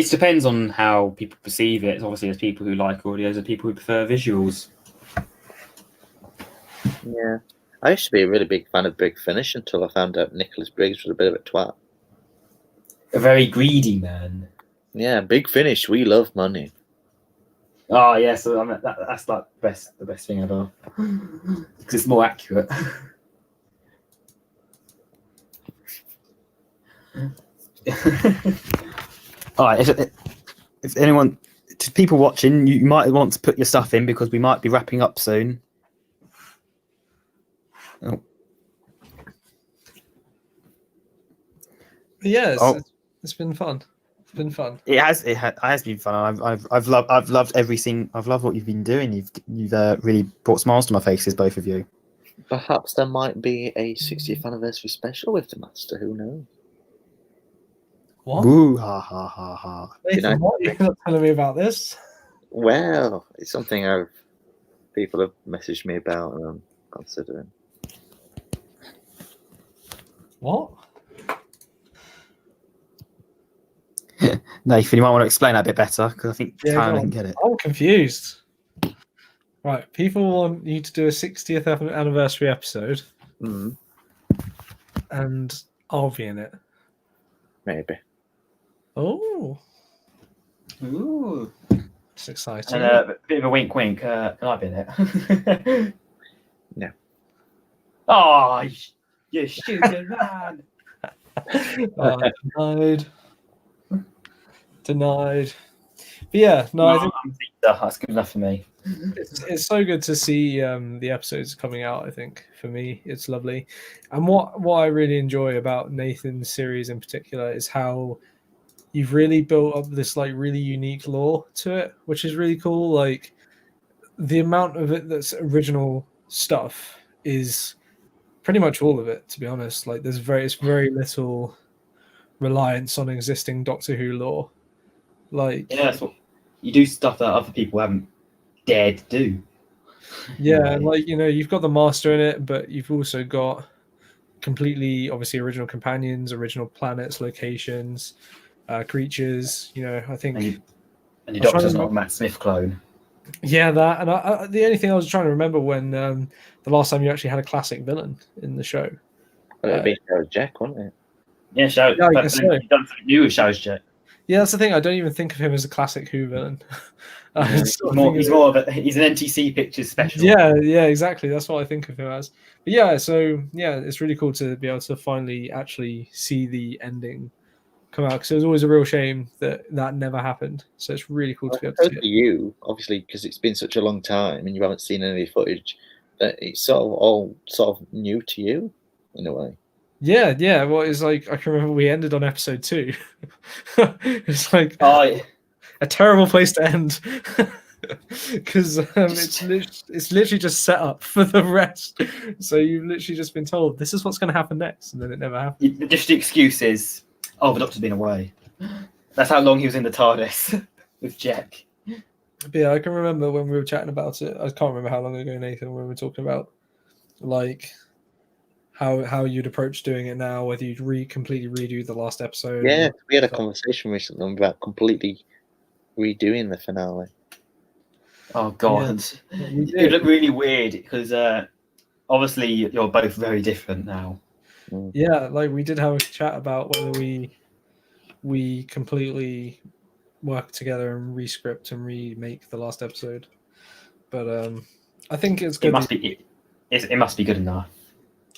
Speaker 2: depends on how people perceive it. Obviously, there's people who like audio, there's people who prefer visuals.
Speaker 1: Yeah, I used to be a really big fan of Big Finish until I found out Nicholas Briggs was a bit of a twat.
Speaker 2: A very greedy man.
Speaker 1: Yeah, Big Finish. We love money.
Speaker 2: Oh yeah, so that's like the best thing ever because it's more accurate. All right, if anyone, to people watching, you might want to put your stuff in because we might be wrapping up soon. Oh.
Speaker 3: Yeah, it's been fun. It's been fun.
Speaker 2: It has been fun. I've loved everything. I've loved what you've been doing. You've really brought smiles to my faces, both of you.
Speaker 1: Perhaps there might be a 60th anniversary special with the Master. Who knows?
Speaker 3: What?
Speaker 2: Woo, ha ha ha ha.
Speaker 3: Nathan, what? You're not telling me about this?
Speaker 1: Well, it's something people have messaged me about and I'm considering.
Speaker 3: What?
Speaker 2: Nathan, you might want to explain that a bit better because I think Callum didn't get it.
Speaker 3: I'm confused. Right, people want you to do a 60th anniversary episode, and I'll be in it.
Speaker 1: Maybe.
Speaker 3: Oh,
Speaker 2: Ooh,
Speaker 3: it's exciting.
Speaker 2: and a bit of a wink, wink. Can I be in it?
Speaker 1: No.
Speaker 2: Oh, you stupid man!
Speaker 3: Denied. But yeah, no, I think
Speaker 2: that's good enough for me.
Speaker 3: it's so good to see the episodes coming out. I think for me, it's lovely. And what I really enjoy about Nathan's series in particular is how you've really built up this like really unique lore to it, which is really cool. Like the amount of it that's original stuff is pretty much all of it, to be honest. Like there's very little reliance on existing Doctor Who lore. Like
Speaker 2: that's what you do, stuff that other people haven't dared to do.
Speaker 3: Yeah, like you've got the Master in it, but you've also got completely obviously original companions, original planets, locations, creatures. I think
Speaker 2: and your Doctor's not a Matt Smith clone.
Speaker 3: Yeah, that, and the only thing I was trying to remember when the last time you actually had a classic villain in the show.
Speaker 1: It'd be Jack, wouldn't it?
Speaker 2: Yeah,
Speaker 3: I guess so.
Speaker 2: You've done something new with Show's Jack.
Speaker 3: Yeah, that's the thing. I don't even think of him as a classic Who villain.
Speaker 2: He's more of he's an NTC Pictures special.
Speaker 3: Yeah, exactly. That's what I think of him as. But yeah, so yeah, it's really cool to be able to finally actually see the ending come out because it was always a real shame that never happened. So it's really cool to be able to see it.
Speaker 1: For you, obviously, because it's been such a long time and you haven't seen any footage, that it's all sort of new to you in a way.
Speaker 3: Yeah. Well, it's like I can remember we ended on episode 2. It's like a terrible place to end because it's literally just set up for the rest. So you've literally just been told this is what's going to happen next, and then it never happened.
Speaker 2: Just the excuse is, the Doctor's been away. That's how long he was in the TARDIS with Jack.
Speaker 3: But yeah, I can remember when we were chatting about it. I can't remember how long ago, Nathan, when we were talking about like how you'd approach doing it now, whether you'd completely redo the last episode.
Speaker 1: Yeah, we had a conversation recently about completely redoing the finale.
Speaker 2: Oh God, it looked really weird because obviously you're both very different now.
Speaker 3: Yeah, like we did have a chat about whether we completely work together and rescript and remake the last episode, but I think it's good.
Speaker 2: It must be good enough.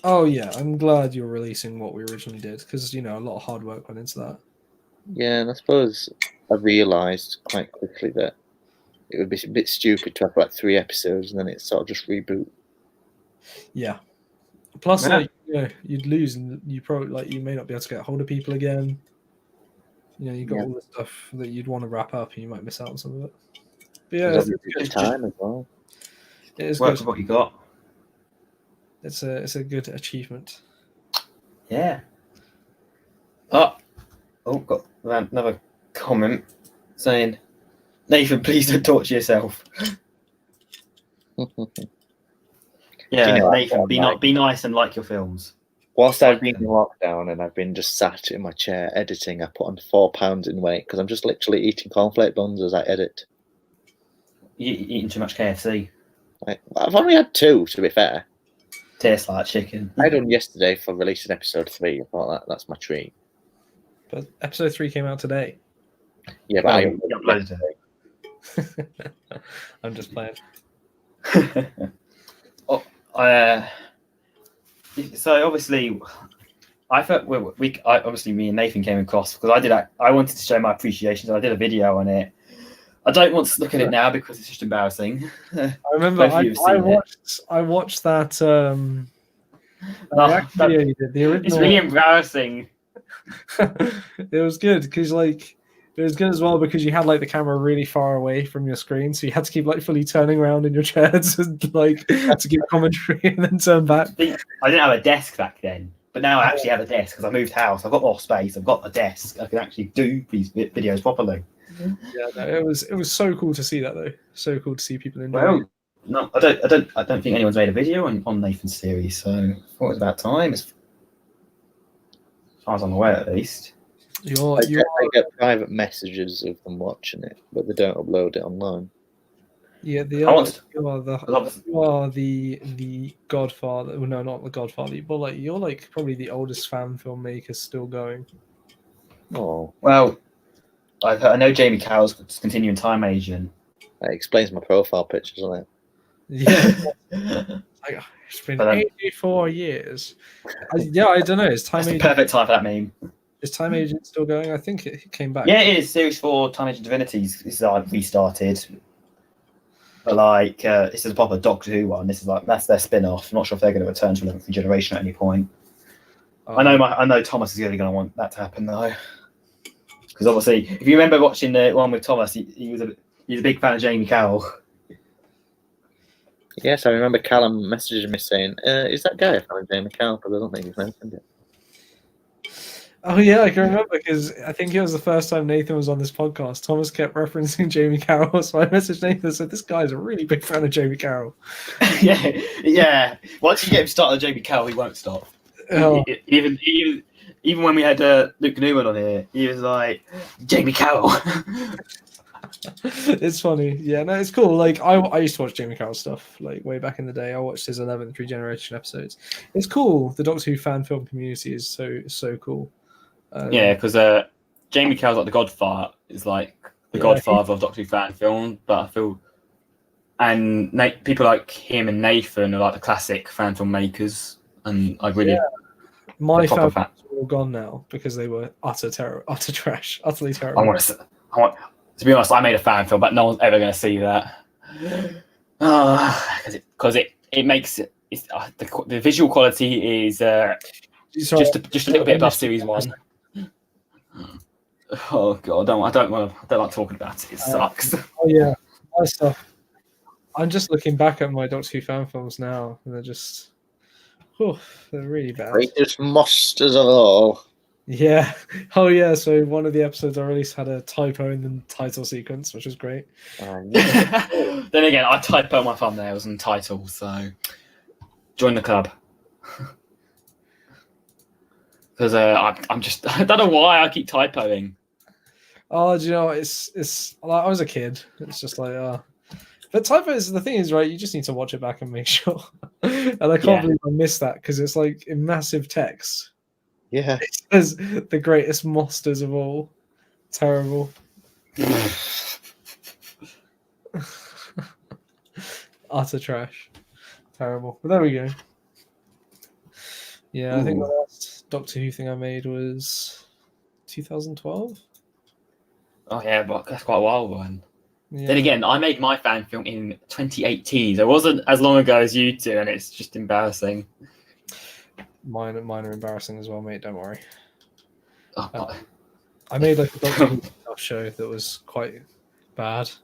Speaker 3: Oh yeah, I'm glad you're releasing what we originally did because a lot of hard work went into that.
Speaker 1: Yeah, and I suppose I realised quite quickly that it would be a bit stupid to have like 3 episodes and then it sort of just reboot.
Speaker 3: Yeah. Plus, you'd lose, and you probably you may not be able to get a hold of people again. You got all the stuff that you'd want to wrap up, and you might miss out on some of it. But yeah,
Speaker 1: it's good time as well.
Speaker 3: It is
Speaker 2: work
Speaker 3: good.
Speaker 2: with what you got.
Speaker 3: It's a good achievement.
Speaker 2: Yeah. Got another comment saying, Nathan, please don't torture yourself. Yeah, Nathan, be nice and like your films.
Speaker 1: Whilst I've been in lockdown and I've been just sat in my chair editing, I put on 4 pounds in weight because I'm just literally eating cornflake buns as I edit.
Speaker 2: You eating too much KFC?
Speaker 1: I've only had 2, to be fair.
Speaker 2: Tastes like chicken.
Speaker 1: I done yesterday for releasing episode 3. I thought that's my treat.
Speaker 3: But episode 3 came out today.
Speaker 1: Yeah, but I
Speaker 2: uploaded it.
Speaker 3: I'm just playing.
Speaker 2: So obviously, I thought obviously me and Nathan came across because I wanted to show my appreciation, so I did a video on it. I don't want to look at it now because it's just embarrassing.
Speaker 3: I remember I watched that video you did, the original.
Speaker 2: It's really embarrassing.
Speaker 3: It was good because it was good as well because you had the camera really far away from your screen, so you had to keep fully turning around in your chair to give commentary and then turn back.
Speaker 2: I didn't have a desk back then, but now I actually have a desk because I moved house. I've got more space. I've got a desk. I can actually do these videos properly.
Speaker 3: Yeah, no, it was so cool to see that though. So cool to see people enjoying.
Speaker 2: Well, no, I don't think anyone's made a video on Nathan's series, so I thought it was about time. As far as I'm aware, at least.
Speaker 1: I get private messages of them watching it, but they don't upload it online.
Speaker 3: Yeah, you are the Godfather. Well, no, not the Godfather. But you're probably the oldest fan filmmaker still going.
Speaker 1: Oh
Speaker 2: well, I know Jamie Carroll's continuing Time Agent.
Speaker 1: That explains my profile picture, doesn't it?
Speaker 3: Yeah. It's been 84 years. I don't know. Is Time Agent
Speaker 2: the perfect time for that meme?
Speaker 3: Is Time Agent still going? I think it came back.
Speaker 2: Yeah, it is. Series 4 Time Agent Divinities is restarted. But this is a proper Doctor Who one. This is that's their spin-off. I'm not sure if they're going to return to 11th Generation at any point. I know Thomas is really going to want that to happen though. Because obviously, if you remember watching the one with Thomas, he was a big fan of Jamie Carroll.
Speaker 1: Yes, I remember Callum messaging me saying, "Is that guy a fan of Jamie Carroll?" But I don't think he's mentioned it.
Speaker 3: Oh yeah, I can remember because I think it was the first time Nathan was on this podcast. Thomas kept referencing Jamie Carroll, so I messaged Nathan and said, "This guy's a really big fan of Jamie Carroll."
Speaker 2: yeah. Once you get him started on Jamie Carroll, he won't stop.
Speaker 3: Oh.
Speaker 2: Even when we had Luke Newman on here, he was like, Jamie Carroll.
Speaker 3: It's funny. Yeah, no, it's cool. I used to watch Jamie Carroll stuff way back in the day. I watched his 11th Regeneration episodes. It's cool. The Doctor Who fan film community is so cool.
Speaker 2: Yeah, because Jamie Carroll's the Godfather, is the Godfather of Doctor Who fan film, but I feel and people like him and Nathan are the classic fan film makers, and I really
Speaker 3: my fan films are all gone now because they were utter trash, utterly terrible.
Speaker 2: To be honest, I made a fan film, but no one's ever going to see that. Because it makes it. The visual quality is just a little bit above Series 1. Oh god, I don't like talking about it. It sucks.
Speaker 3: Oh yeah, my stuff. I'm just looking back at my Doctor Who fan films now, and they're really bad.
Speaker 1: Greatest monsters of all.
Speaker 3: Yeah. Oh yeah. So one of the episodes I released had a typo in the title sequence, which was great.
Speaker 2: Then again, I typo my thumbnails and titles, so join the club. Because I don't know why I keep typoing.
Speaker 3: Oh, do you know, it's I was a kid. It's just but typos, the thing is, right, you just need to watch it back and make sure. And I can't believe I missed that because it's in massive text.
Speaker 1: Yeah.
Speaker 3: It says the greatest monsters of all. Terrible. Utter trash. Terrible. But there we go. Yeah, I think the last Doctor Who thing I made was 2012.
Speaker 2: Oh yeah, but that's quite a while then.
Speaker 3: Yeah.
Speaker 2: Then again, I made my fan film in 2018. So it wasn't as long ago as you two, and it's just embarrassing.
Speaker 3: Mine are embarrassing as well, mate. Don't worry.
Speaker 2: I
Speaker 3: made a Doctor Who show that was quite bad. It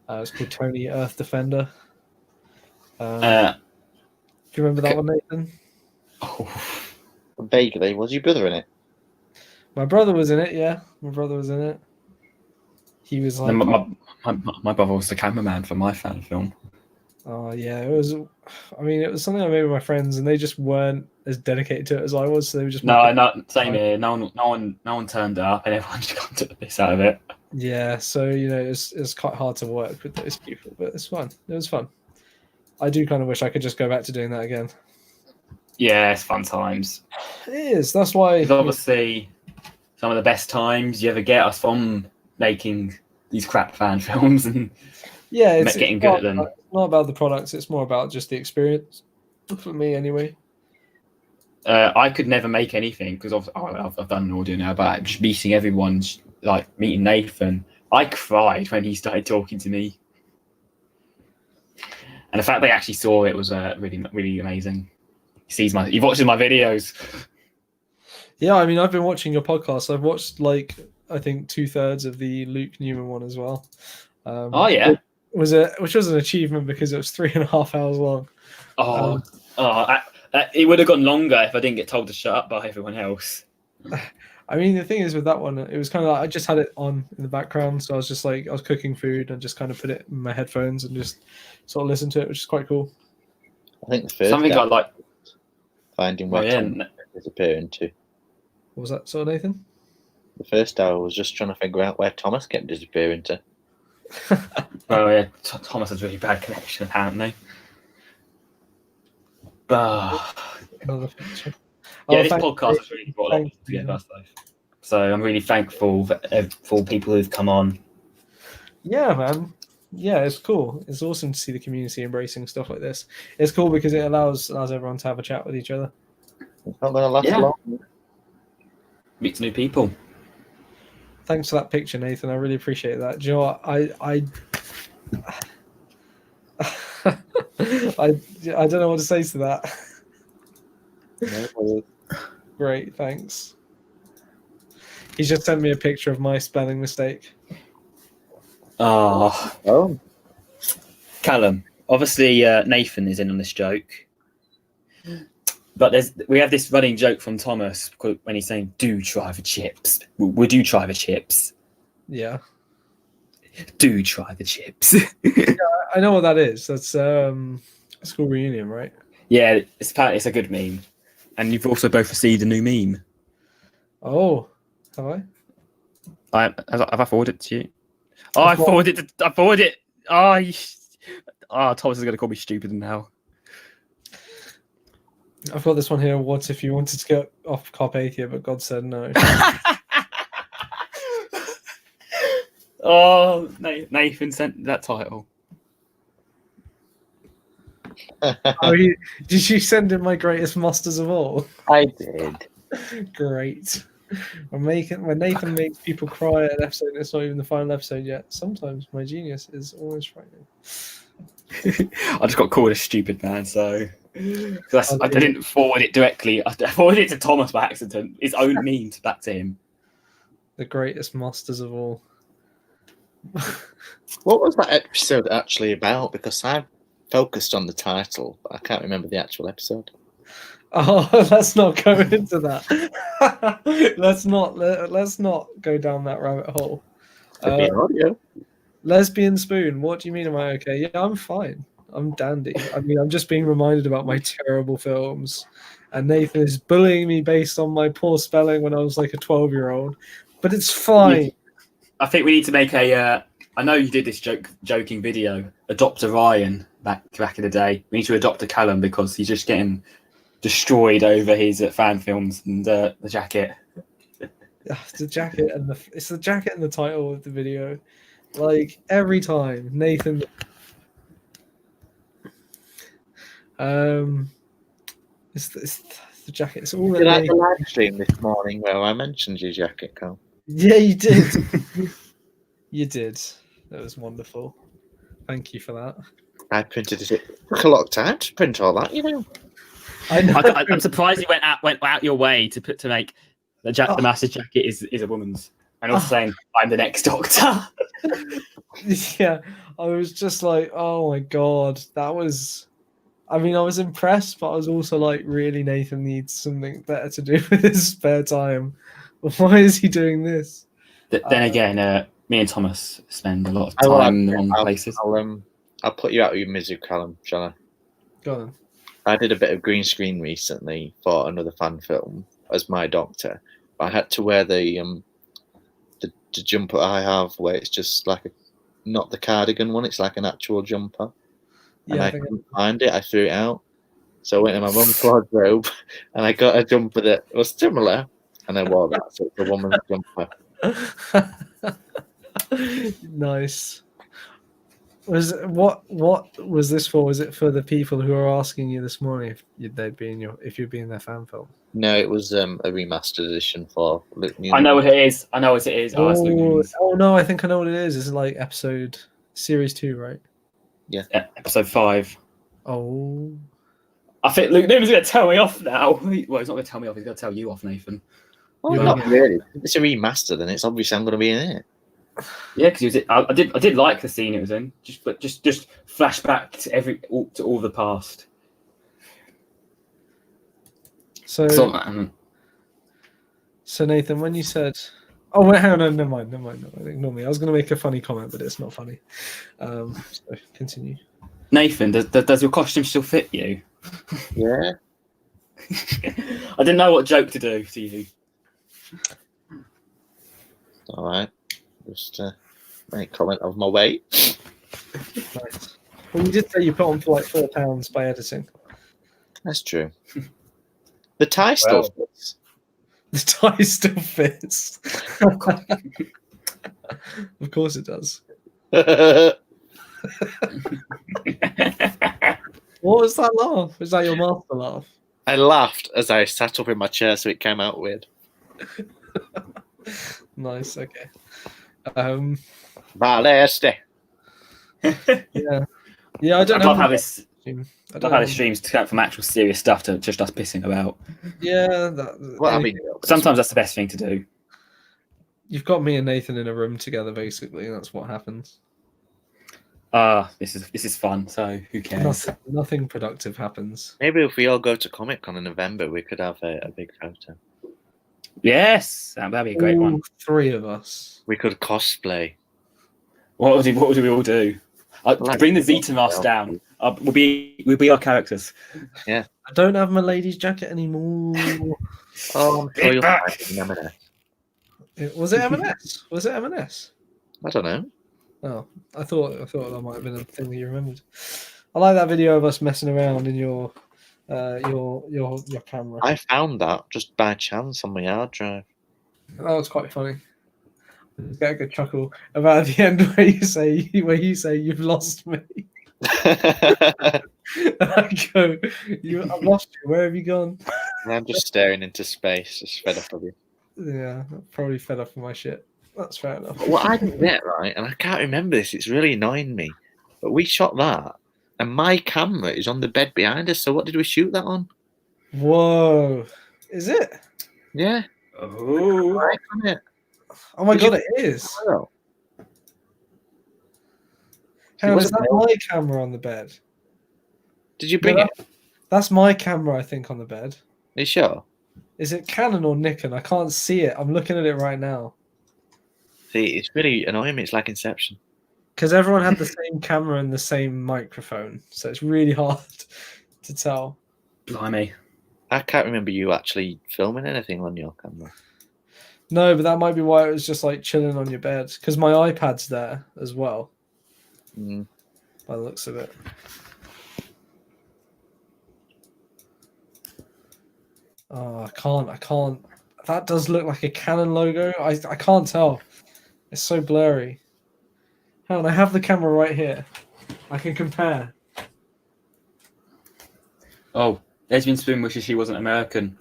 Speaker 3: was called Tony Earth Defender. Do you remember that one, Nathan?
Speaker 1: Vaguely. Was your brother in it?
Speaker 3: My brother was in it. Yeah, my brother was in it. He was
Speaker 2: my brother was the cameraman for my fan film.
Speaker 3: Oh yeah, it was. I mean, it was something I made with my friends, and they just weren't as dedicated to it as I was. So they were just
Speaker 2: same here. No one turned up, and everyone just got the piss out of it.
Speaker 3: Yeah, so it's quite hard to work with those people, but it's fun. It was fun. I do kind of wish I could just go back to doing that again.
Speaker 2: Yeah, it's fun times.
Speaker 3: It is. That's why.
Speaker 2: Obviously, some of the best times you ever get are from making these crap fan films and
Speaker 3: Yeah, it's
Speaker 2: getting
Speaker 3: it's
Speaker 2: good
Speaker 3: not
Speaker 2: at them.
Speaker 3: about- it's not about the products. It's more about just the experience. For me, anyway.
Speaker 2: I could never make anything because I've done an audio now, but just meeting everyone, like meeting Nathan, I cried when he started talking to me. And the fact they actually saw it was really, really amazing. He watches my videos.
Speaker 3: Yeah, I mean, I've been watching your podcast. I've watched I think 2/3 of the Luke Newman one as well.
Speaker 2: Oh yeah,
Speaker 3: which was an achievement because it was 3.5 hours long.
Speaker 2: It would have gone longer if I didn't get told to shut up by everyone else.
Speaker 3: I mean, the thing is with that one, it was kind of like I just had it on in the background, so I was just like I was cooking food and just kind of put it in my headphones and just sort of listen to it, which is quite cool.
Speaker 1: I think the first
Speaker 2: Something I like
Speaker 1: finding where Tom disappear into.
Speaker 3: What was that, sort of, Nathan?
Speaker 1: The first hour was just trying to figure out where Thomas kept disappearing to.
Speaker 2: Oh yeah, Thomas has really bad connection apparently.
Speaker 3: Another picture.
Speaker 2: This podcast has really brought a lot together. So I'm really thankful for people who've come on.
Speaker 3: Yeah, man. Yeah, it's cool. It's awesome to see the community embracing stuff like this. It's cool because it allows everyone to have a chat with each other.
Speaker 1: It's not going to last long.
Speaker 2: Meet new people.
Speaker 3: Thanks for that picture, Nathan. I really appreciate that. Do you know what? I don't know what to say to that.
Speaker 1: No,
Speaker 3: Great, thanks. He's just sent me a picture of my spelling mistake.
Speaker 2: Oh. Callum, obviously Nathan is in on this joke. But we have this running joke from Thomas when he's saying, do try the chips. Would you try the chips?
Speaker 3: Yeah.
Speaker 2: Do try the chips.
Speaker 3: Yeah, I know what that is. That's school reunion, right?
Speaker 2: Yeah, it's a good meme. And you've also both received a new meme.
Speaker 3: Oh, have I?
Speaker 2: Have I forwarded it to you? Oh, I forwarded it. Oh, Thomas is going to call me stupid now.
Speaker 3: I've got this one here. What if you wanted to get off Carpathia, but God said no?
Speaker 2: Oh, Nathan sent that title.
Speaker 3: Did you send in my greatest masters of all?
Speaker 1: I did.
Speaker 3: Great. When Nathan makes people cry at an episode, it's not even the final episode yet. Sometimes my genius is always frightening.
Speaker 2: I just got called a stupid man, so I didn't forward it directly. I forwarded it to Thomas by accident. His own meme back to him.
Speaker 3: The greatest masters of all.
Speaker 1: What was that episode actually about? Because I focused on the title, but I can't remember the actual episode.
Speaker 3: Oh, let's not go into that. let's not go down that rabbit hole.
Speaker 1: Audio.
Speaker 3: Lesbian Spoon. What do you mean? Am I okay? Yeah, I'm fine. I'm dandy. I mean, I'm just being reminded about my terrible films, and Nathan is bullying me based on my poor spelling when I was like a 12-year-old. But it's fine.
Speaker 2: I think we need to make a. I know you did this joking video. Adopt a Ryan back in the day. We need to adopt a Callum because he's just getting destroyed over his fan films and the jacket.
Speaker 3: The jacket and it's the jacket and the title of the video. Like every time, Nathan. It's the jacket. It's all.
Speaker 1: Did I have a live stream this morning where I mentioned your jacket, Carl?
Speaker 3: Yeah, you did. You did. That was wonderful. Thank you for that.
Speaker 1: I printed it. It took a lot of time to print all that, you know.
Speaker 2: I'm surprised you went out your way to make the master jacket is a woman's, and also saying I'm the next Doctor.
Speaker 3: Yeah, I was just like, oh my god, that was. I mean, I was impressed, but I was also like, really, Nathan needs something better to do with his spare time. Why is he doing this?
Speaker 2: Then again, me and Thomas spend a lot of time in the wrong places.
Speaker 1: I'll put you out of your misery, Callum, shall I?
Speaker 3: Go on.
Speaker 1: I did a bit of green screen recently for another fan film as my Doctor. I had to wear the jumper I have, where it's just like not the cardigan one. It's like an actual jumper.
Speaker 3: Yeah,
Speaker 1: and I couldn't find it. I threw it out. So I went in my mum's wardrobe and I got a jumper that was similar, and I wore that. So it's a woman's jumper.
Speaker 3: Nice. What was this for? Was it for the people who are asking you this morning if you'd be in their fan film?
Speaker 1: No, it was a remastered edition for Luke.
Speaker 2: I know what it is. I know what it is. Oh, it's Luke Nunes.
Speaker 3: Oh no, I think I know what it is. It's like series 2, right?
Speaker 2: Yeah, episode 5.
Speaker 3: Oh.
Speaker 2: I think Luke Nunes is going to tell me off now. Well, he's not going to tell me off. He's going to tell you off, Nathan.
Speaker 1: Well, not really. If it's a remaster, then it's obviously I'm going to be in it.
Speaker 2: Yeah, because I did like the scene it was in. Just flashback to all the past.
Speaker 3: So Nathan, when you said, "Oh wait, hang on, no, never mind, ignore me." I was going to make a funny comment, but it's not funny. So continue.
Speaker 2: Nathan, does your costume still fit you?
Speaker 1: Yeah.
Speaker 2: I didn't know what joke to do to you.
Speaker 1: All right. Just make comment of my weight.
Speaker 3: Nice. Well, you did say you put on for like £4 by editing.
Speaker 1: That's true. The tie still fits.
Speaker 3: The tie still fits. Of course it does. What was that laugh? Was that your master laugh?
Speaker 1: I laughed as I sat up in my chair, so it came out weird.
Speaker 3: Nice. Okay.
Speaker 1: Valeste.
Speaker 3: Yeah. I don't
Speaker 2: I
Speaker 3: know.
Speaker 2: love how this.
Speaker 3: I
Speaker 2: I
Speaker 3: don't
Speaker 2: love how
Speaker 3: know.
Speaker 2: this streams turn from actual serious stuff to just us pissing about.
Speaker 3: Yeah.
Speaker 1: Well, I mean,
Speaker 2: Sometimes that's the best thing to do.
Speaker 3: You've got me and Nathan in a room together, basically, and that's what happens.
Speaker 2: This is fun. So who cares?
Speaker 3: Nothing productive happens.
Speaker 1: maybe if we all go to Comic Con in November, we could have a big photo.
Speaker 2: Yes, that'd be a great one.
Speaker 3: All 3 of us.
Speaker 1: We could cosplay.
Speaker 2: What would we all do? Bring the Zeta mask down. We'll be our characters.
Speaker 3: I don't have my lady's jacket anymore.
Speaker 1: Oh, I'm sure you'll
Speaker 2: back.
Speaker 1: find it in M&S.
Speaker 3: Was it M&S? Was it M&S?
Speaker 1: I don't know.
Speaker 3: Oh, I thought that might have been a thing that you remembered. I like that video of us messing around in your camera.
Speaker 1: I found that just by chance on my hard drive.
Speaker 3: That was quite funny. Get a good chuckle about the end where you say you've lost me. And I go, I've lost you. Where have you gone?
Speaker 1: And I'm just staring into space, just fed up of you.
Speaker 3: Yeah, probably fed up of my shit. That's fair enough.
Speaker 1: But what I didn't get right, and I can't remember this, it's really annoying me. But we shot that, and my camera is on the bed behind us. So what did we shoot that on?
Speaker 3: Whoa, is it?
Speaker 1: Yeah.
Speaker 2: Oh,
Speaker 1: Right on it.
Speaker 3: Oh my
Speaker 1: Did
Speaker 3: god,
Speaker 1: you-
Speaker 3: it is.
Speaker 1: Oh.
Speaker 3: Hang on,
Speaker 1: was
Speaker 3: is that my camera on the bed?
Speaker 1: Did you bring
Speaker 3: No,
Speaker 1: it?
Speaker 3: That's my camera, I think, on the bed.
Speaker 1: Are you sure?
Speaker 3: Is it Canon or Nikon? I can't see it. I'm looking at it right now.
Speaker 1: See, it's really annoying me. It's like Inception.
Speaker 3: Because everyone had the same camera and the same microphone, so it's really hard to tell.
Speaker 2: blimey!
Speaker 1: I can't remember you actually filming anything on your camera.
Speaker 3: No, but that might be why it was just like chilling on your bed. Because my iPad's there as well,
Speaker 1: Mm.
Speaker 3: by the looks of it. Oh, I can't. That does look like a Canon logo. I can't tell. It's so blurry. Hang on, I have the camera right here. I can compare.
Speaker 2: Oh, Lesbian Spoon wishes he wasn't American.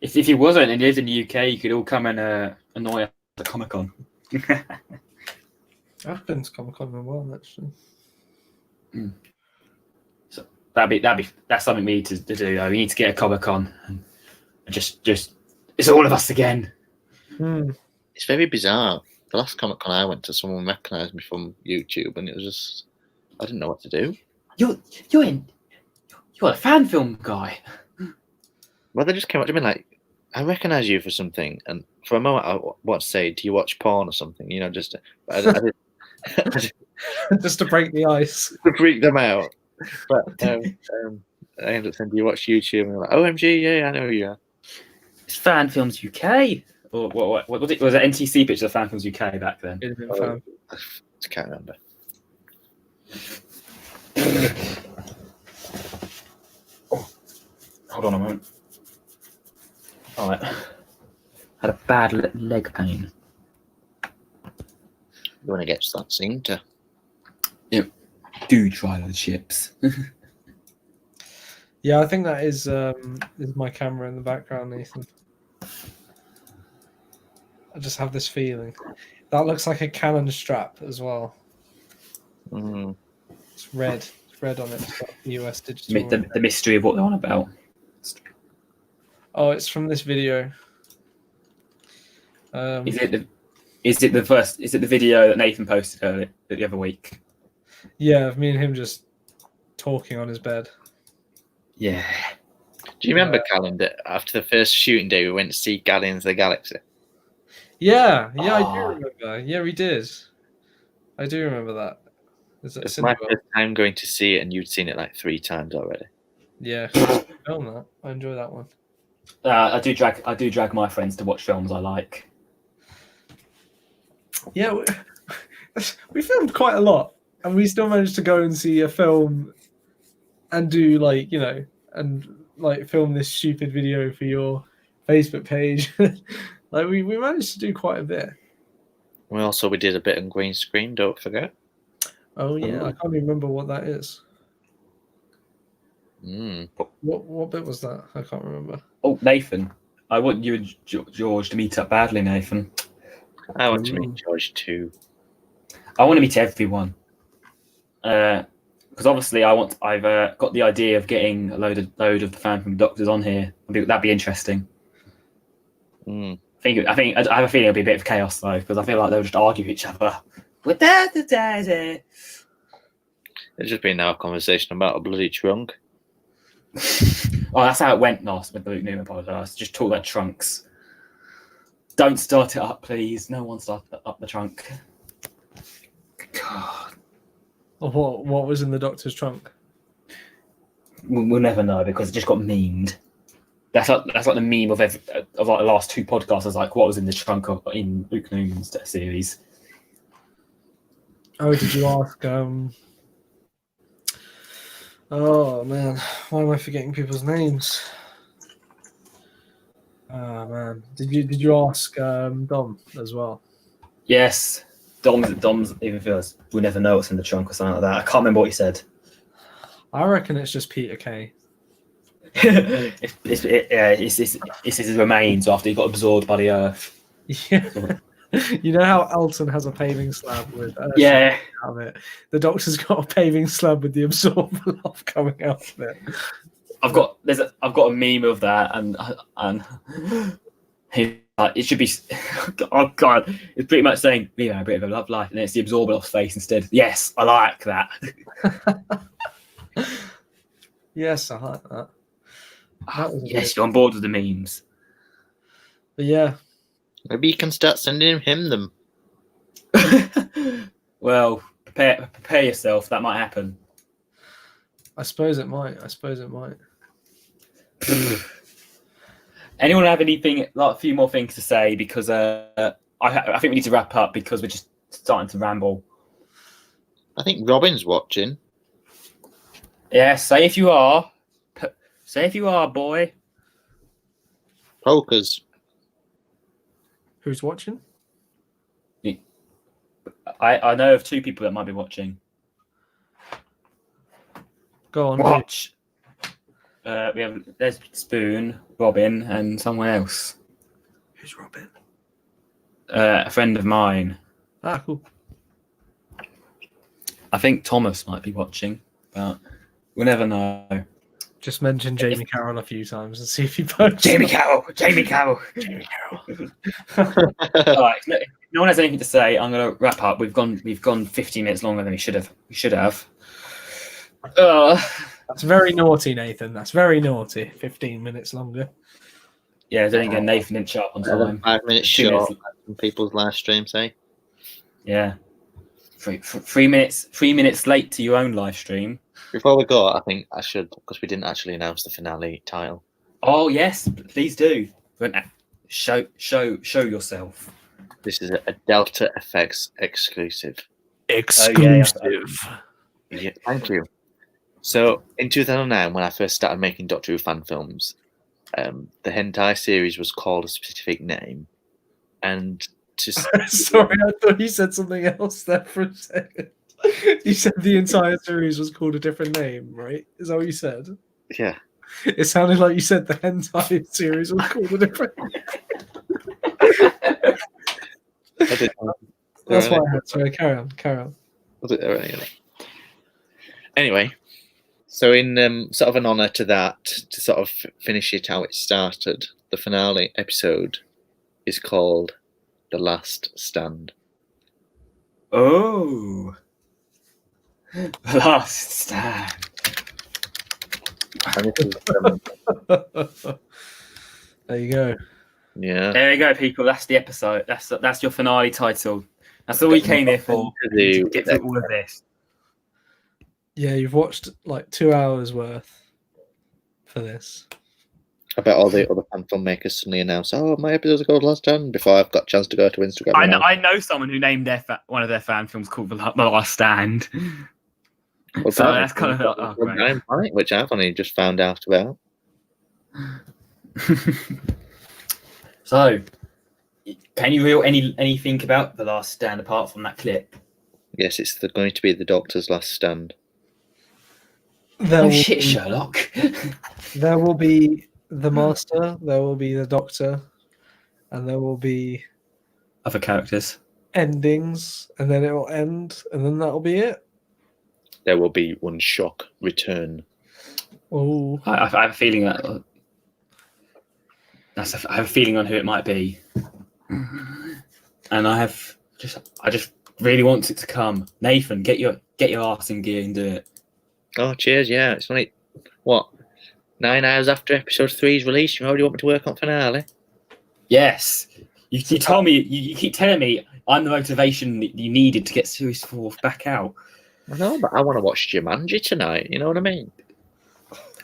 Speaker 2: If he wasn't and he lived in the UK, you could all come and annoy us at Comic Con.
Speaker 3: I've been to Comic Con in a while, actually.
Speaker 2: So that's something we need to do. Though. We need to get a Comic Con and just it's all of us again.
Speaker 1: It's very bizarre. The last Comic Con I went to, someone recognised me from YouTube, and it was just I didn't know what to do.
Speaker 2: You're a fan film guy.
Speaker 1: Well, they just came up to me like, "I recognise you for something," and for a moment, I want to say, "Do you watch porn or something?" You know, just I did,
Speaker 3: Just to break the ice.
Speaker 1: to freak them out. But I ended up saying, "Do you watch YouTube?" And they're like, "OMG, yeah, I know who you are."
Speaker 2: It's Fan Films UK. Or what was it? Was it NTC pictures of Fan Films UK back then?
Speaker 1: I can't remember.
Speaker 2: Hold on a moment. All right. Had a bad leg pain.
Speaker 1: want to get to that scene to.
Speaker 2: Do try the chips.
Speaker 3: Yeah, I think that is my camera in the background, Nathan. I just have this feeling. That looks like a Canon strap as well.
Speaker 1: Mm.
Speaker 3: It's red. It's red on it. It's got US digital.
Speaker 2: The mystery of what they're on about.
Speaker 3: Oh, it's from this video.
Speaker 2: Is it the video that Nathan posted earlier the other week?
Speaker 3: Yeah, of me and him just talking on his bed.
Speaker 2: Yeah.
Speaker 1: Do you remember, Callum, that after the first shooting day, we went to see Guardians of the Galaxy?
Speaker 3: Yeah, I do remember. Yeah, we did. I do remember that.
Speaker 1: It's my first time going to see it, and you'd seen it like 3 times already.
Speaker 3: Yeah, film that. I enjoy that one.
Speaker 2: I do drag my friends to watch films I like.
Speaker 3: Yeah, we filmed quite a lot, and we still managed to go and see a film and do film this stupid video for your Facebook page. We managed to do quite a bit.
Speaker 1: We did a bit on green screen, don't forget.
Speaker 3: Oh yeah, I can't even remember what that is.
Speaker 1: Mm.
Speaker 3: What bit was that? I can't remember.
Speaker 2: Oh, Nathan, I want you and George to meet up badly, Nathan.
Speaker 1: I want to meet George too.
Speaker 2: I want to meet everyone. Because obviously I've got the idea of getting a load of the Phantom Doctors on here. That'd be interesting.
Speaker 1: Mm.
Speaker 2: I have a feeling it'll be a bit of chaos though, because I feel like they'll just argue with each other. With that,
Speaker 1: It's just been our conversation about a bloody trunk.
Speaker 2: Oh, that's how it went last with the Luke Newman podcast. Just talk about trunks. Don't start it up, please. No one started up the trunk. God.
Speaker 3: What was in the Doctor's trunk?
Speaker 2: We'll never know because it just got memed. That's like the meme of the last 2 podcasts. Is like what was in the trunk in Luke Newman's series.
Speaker 3: Oh, did you ask? Oh man, why am I forgetting people's names? Oh man, did you ask Dom as well?
Speaker 2: Yes, Dom's even feels we'll never know what's in the trunk or something like that. I can't remember what he said.
Speaker 3: I reckon it's just Peter Kay.
Speaker 2: It's his remains after he got absorbed by the earth.
Speaker 3: Yeah. You know how Elton has a paving slab with out of it? The Doctor's got a paving slab with the absorber loft coming out of it.
Speaker 2: I've got a meme of that, and he it should be. Oh God, it's pretty much saying a bit of a love life, and it's the absorber loft's face instead. Yes, I like that.
Speaker 3: Yes, I like that.
Speaker 2: Yes, you're on board with the memes.
Speaker 3: But yeah.
Speaker 1: Maybe you can start sending him them.
Speaker 2: Well, prepare yourself. That might happen.
Speaker 3: I suppose it might.
Speaker 2: Anyone have anything, like a few more things to say? Because I think we need to wrap up because we're just starting to ramble.
Speaker 1: I think Robin's watching.
Speaker 2: Yeah, say if you are, boy.
Speaker 1: Pokers.
Speaker 3: Who's watching?
Speaker 2: I know of 2 people that might be watching.
Speaker 3: Go on.
Speaker 2: Watch. There's Spoon, Robin, and someone else.
Speaker 3: Who's Robin?
Speaker 2: A friend of mine.
Speaker 3: Ah, cool.
Speaker 2: I think Thomas might be watching, but we'll never know.
Speaker 3: Just mention Jamie Carroll a few times and see if he posts.
Speaker 2: Jamie Carroll. All right. If no one has anything to say, I'm going to wrap up. We've gone 15 minutes longer than we should have.
Speaker 3: That's very naughty, Nathan. That's very naughty. 15 minutes longer.
Speaker 2: Yeah, then again, Nathan didn't show up on time.
Speaker 1: 5 minutes short from people's live streams, eh?
Speaker 2: Yeah. 3 minutes late to your own live stream.
Speaker 1: Before we go, I think I should, because we didn't actually announce the finale title.
Speaker 2: Oh yes, please do. Show yourself.
Speaker 1: This is a Delta FX exclusive. Yeah, thank you. So in 2009, when I first started making Doctor Who fan films, the hentai series was called a specific name, and to
Speaker 3: Sorry, I thought you said something else there for a second. You said the entire series was called a different name, right? Is that what you said?
Speaker 1: yeah.
Speaker 3: It sounded like you said the entire series was called a different name.
Speaker 1: I did.
Speaker 3: That's why I had. Sorry, carry on.
Speaker 1: Was it alright? Anyway, so in sort of an honour to that, to sort of finish it how it started, the finale episode is called The Last Stand.
Speaker 2: Oh. Last stand.
Speaker 1: And this is,
Speaker 3: There you go.
Speaker 1: yeah.
Speaker 2: There you go, people. That's the episode. That's your finale title. That's all we came here for. To get through all of this.
Speaker 3: Yeah, you've watched like 2 hours worth for this.
Speaker 1: I bet all the other fan filmmakers suddenly announce, "Oh, my episode's called Last Stand," before I've got a chance to go to Instagram.
Speaker 2: I know someone who named one of their fan films called The Last Stand.
Speaker 1: Well,
Speaker 2: So that's kind of great.
Speaker 1: right, which I've only just found out about.
Speaker 2: So, can you reel anything about The Last Stand apart from that clip?
Speaker 1: Yes, it's going to be the Doctor's last stand.
Speaker 2: Oh shit, Sherlock.
Speaker 3: There will be the Master, there will be the Doctor, and there will be
Speaker 2: Other characters.
Speaker 3: endings, and then it will end, and then that'll be it.
Speaker 1: There will be one shock return.
Speaker 3: Oh,
Speaker 2: I have a feeling that. I have a feeling on who it might be, and I just really want it to come. Nathan, get your ass in gear and do it.
Speaker 1: Oh, cheers! Yeah, it's only what 9 hours after episode 3's release. You already want me to work on finale?
Speaker 2: Yes, you told me. You keep telling me I'm the motivation that you needed to get Series 4 back out.
Speaker 1: I know, but I want to watch Jumanji tonight. You know what I mean?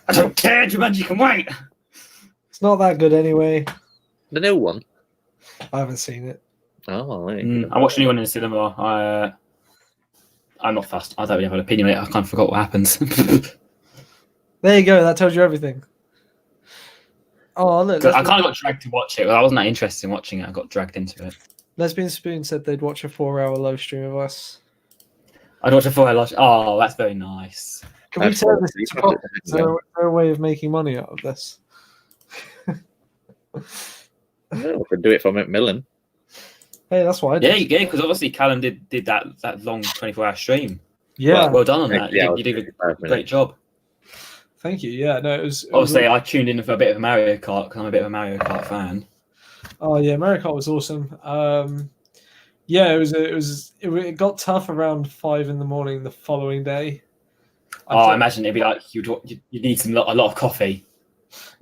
Speaker 2: I don't care. Jumanji can wait.
Speaker 3: it's not that good anyway.
Speaker 1: The new one.
Speaker 3: I haven't seen it.
Speaker 1: Oh,
Speaker 2: I watched a new one in the cinema. I'm not fussed. I don't really have an opinion on it. I kind of forgot what happens.
Speaker 3: There you go. That tells you everything. Oh, look.
Speaker 2: I kind of got dragged to watch it. I wasn't that interested in watching it. I got dragged into it.
Speaker 3: Lesbian Spoon said they'd watch a 4-hour live stream of us.
Speaker 2: I'd watch a 4-hour live. Oh, that's very nice.
Speaker 3: Can we turn this into profit? Is there a way of making money out of this?
Speaker 1: we could do it for Macmillan.
Speaker 3: Hey, that's what I did.
Speaker 2: Yeah, because obviously Callum did that long 24-hour stream.
Speaker 3: Yeah.
Speaker 2: Well done on that.
Speaker 1: Yeah,
Speaker 2: You did a great job.
Speaker 3: Thank you. Yeah, no, it was.
Speaker 2: Obviously, I tuned in for a bit of a Mario Kart because I'm a bit of a Mario Kart fan.
Speaker 3: Oh yeah, Mario Kart was awesome. Yeah, it got tough around 5 a.m. the following day.
Speaker 2: I imagine it'd be like you need a lot of coffee.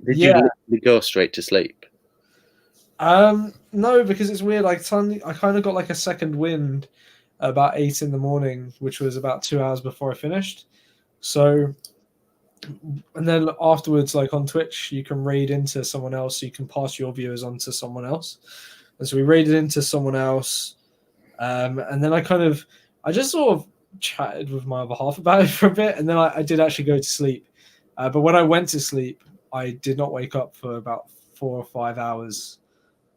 Speaker 1: Did you literally go straight to sleep?
Speaker 3: No, because it's weird. I kind of got like a second wind about 8 a.m, which was about 2 hours before I finished. So, and then afterwards, like on Twitch, you can raid into someone else. So you can pass your viewers on to someone else. And so we raided into someone else. And then I just sort of chatted with my other half about it for a bit. And then I did actually go to sleep. But when I went to sleep, I did not wake up for about 4 or 5 hours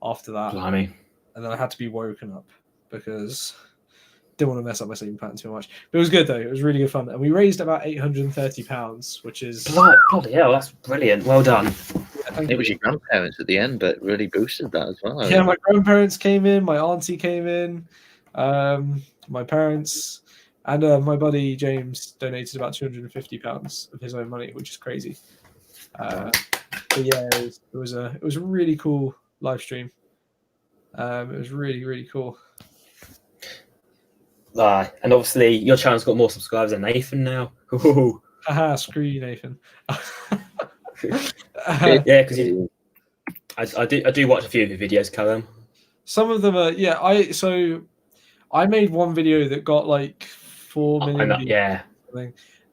Speaker 3: after that.
Speaker 2: Blimey.
Speaker 3: And then I had to be woken up because I didn't want to mess up my sleeping pattern too much. But it was good though. It was really good fun. And we raised about £830, which is...
Speaker 2: Bloody hell, that's brilliant. Well done.
Speaker 1: It was your grandparents at the end, but really boosted that as well.
Speaker 3: Yeah, my grandparents came in, my auntie came in, my parents, and my buddy James donated about £250 of his own money, which is crazy. But yeah, it was a really cool live stream. It was really, really cool.
Speaker 2: And obviously, your channel's got more subscribers than Nathan now.
Speaker 3: Haha, screw you, Nathan.
Speaker 2: Yeah, because I do watch a few of your videos, Callum.
Speaker 3: Some of them are, yeah. I made one video that got like 4 million views.
Speaker 2: Yeah.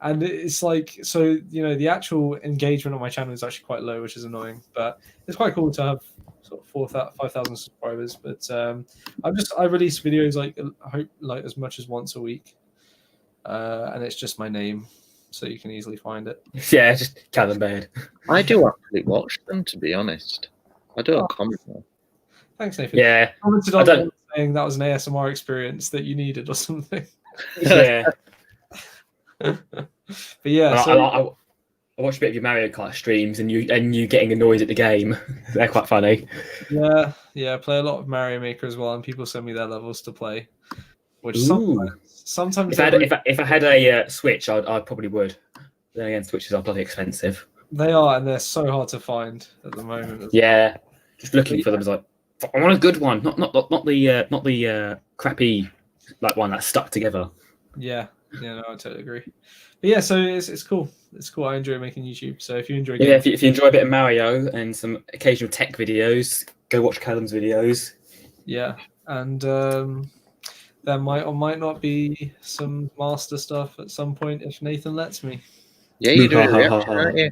Speaker 3: And it's like, so, the actual engagement on my channel is actually quite low, which is annoying, but it's quite cool to have sort of 5,000 subscribers. But I release videos I hope as much as once a week. And it's just my name, so you can easily find it.
Speaker 2: Yeah, just Callum Baird.
Speaker 1: I do actually watch them, to be honest. I don't comment them.
Speaker 3: Thanks, Nathan.
Speaker 2: Yeah,
Speaker 3: Commented
Speaker 2: I
Speaker 3: on
Speaker 2: don't.
Speaker 3: saying that was an ASMR experience that you needed or something.
Speaker 2: Yeah,
Speaker 3: But yeah,
Speaker 2: Well,
Speaker 3: so
Speaker 2: I watched a bit of your Mario Kart streams, and you getting annoyed at the game. They're quite funny.
Speaker 3: yeah, I play a lot of Mario Maker as well, and people send me their levels to play, which
Speaker 2: Ooh.
Speaker 3: sometimes
Speaker 2: If I
Speaker 3: they're
Speaker 2: had if I had a Switch, I probably would. Then again, Switches are bloody expensive.
Speaker 3: they are, and they're so hard to find at the moment.
Speaker 2: Yeah, just looking for them is like, I want a good one, not the crappy like one that's stuck together.
Speaker 3: Yeah, no, I totally agree. But yeah, so it's cool. It's cool. I enjoy making YouTube. So if you enjoy,
Speaker 2: Yeah, if you enjoy a bit of Mario and some occasional tech videos, go watch Callum's videos.
Speaker 3: yeah, and there might or might not be some master stuff at some point if Nathan lets me.
Speaker 1: Yeah, you're doing a reaction, aren't you?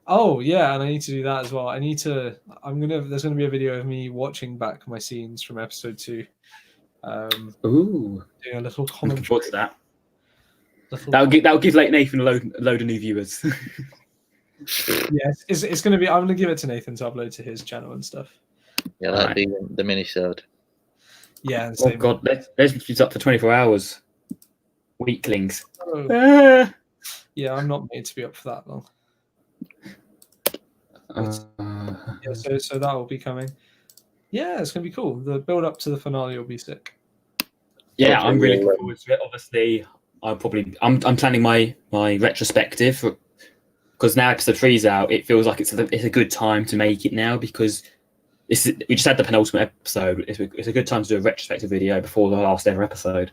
Speaker 3: Oh yeah, and I need to do that as well. There's gonna be a video of me watching back my scenes from episode 2.
Speaker 2: Ooh,
Speaker 3: Doing a little
Speaker 2: looking
Speaker 3: commentary.
Speaker 2: forward to that. That'll give like Nathan a load of new viewers.
Speaker 3: Yeah, it's gonna be. I'm gonna give it to Nathan to upload to his channel and stuff.
Speaker 1: Yeah, that'd be the mini-sode.
Speaker 3: Yeah.
Speaker 2: Oh God, let's up for 24 hours. Weaklings.
Speaker 3: Oh. Yeah, I'm not made to be up for that long. Yeah, so that will be coming. Yeah, it's gonna be cool. The build up to the finale will be sick.
Speaker 2: Yeah, I'm really looking forward to it. Obviously, I'm planning my retrospective because now episode 3's out. It feels like it's a good time to make it now because we just had the penultimate episode. It's a good time to do a retrospective video before the last ever episode.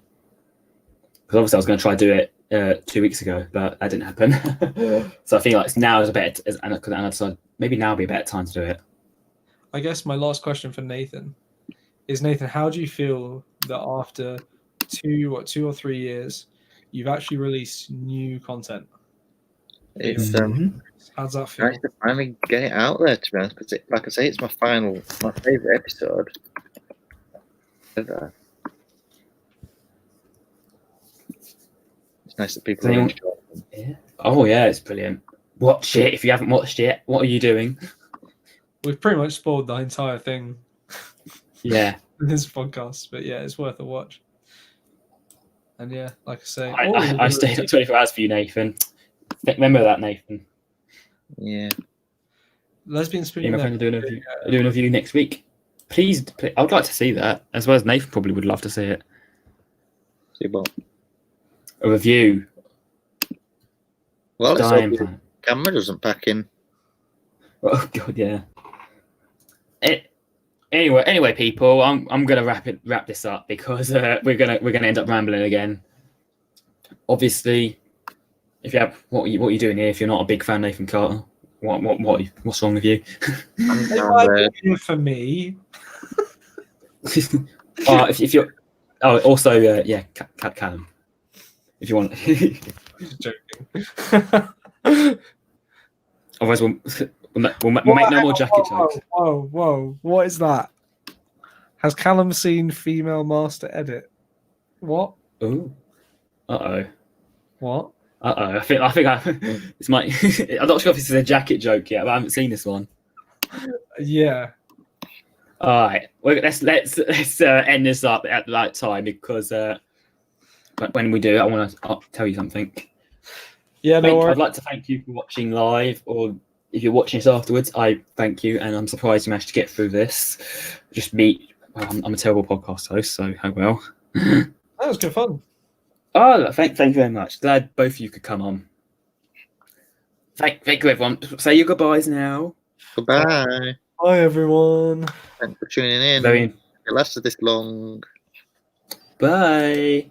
Speaker 2: Because obviously I was going to try to do it 2 weeks ago, but that didn't happen. So I feel like now is a better, and I decided maybe now would be a better time to do it.
Speaker 3: I guess my last question for Nathan is, Nathan, how do you feel that after 2 or 3 years, you've actually released new content?
Speaker 1: It's
Speaker 3: How's that feel?
Speaker 1: nice to finally get it out there, to be honest, because like I say, it's my favourite episode ever. It's nice that people enjoy it.
Speaker 2: Yeah. Oh yeah, it's brilliant. Watch it if you haven't watched it. What are you doing?
Speaker 3: We've pretty much spoiled the entire thing.
Speaker 2: Yeah.
Speaker 3: In this podcast, but yeah, it's worth a watch. And yeah, like I say,
Speaker 2: I stayed up 24 hours for you, Nathan. Remember that, Nathan.
Speaker 1: Yeah.
Speaker 3: Lesbian Spoon.
Speaker 2: Me and my friend are doing a review next week. Please, I would like to see that, as well as Nathan probably would love to see it.
Speaker 1: See what?
Speaker 2: A review.
Speaker 1: Well, let's hope the camera doesn't pack in.
Speaker 2: Oh God, yeah. Anyway, people, I'm gonna wrap this up because we're gonna end up rambling again. Obviously, if you have what are you doing here? If you're not a big fan of Nathan Carter, what's wrong with you?
Speaker 3: For me.
Speaker 2: If you're also yeah, Callum. If you want.
Speaker 3: Joking.
Speaker 2: Otherwise, we'll make no more jacket jokes.
Speaker 3: Whoa! What is that? Has Callum seen female master edit? What?
Speaker 2: Ooh. Uh-oh.
Speaker 3: What?
Speaker 2: Uh-oh. I think it's my. I'm not sure if this is a jacket joke yet, but I haven't seen this one.
Speaker 3: Yeah.
Speaker 2: All right. Well, let's end this up at the right time because when we do, I'll tell you something.
Speaker 3: Yeah,
Speaker 2: I'd like to thank you for watching live, or if you're watching this afterwards, I thank you, and I'm surprised you managed to get through this. Just me. I'm a terrible podcast host, so oh well.
Speaker 3: That was good fun.
Speaker 2: Oh, thank you very much. Glad both of you could come on. Thank you, everyone. Say your goodbyes now.
Speaker 1: Goodbye.
Speaker 3: Bye, everyone.
Speaker 1: Thanks for tuning in.
Speaker 2: Very.
Speaker 1: It lasted this long.
Speaker 2: Bye.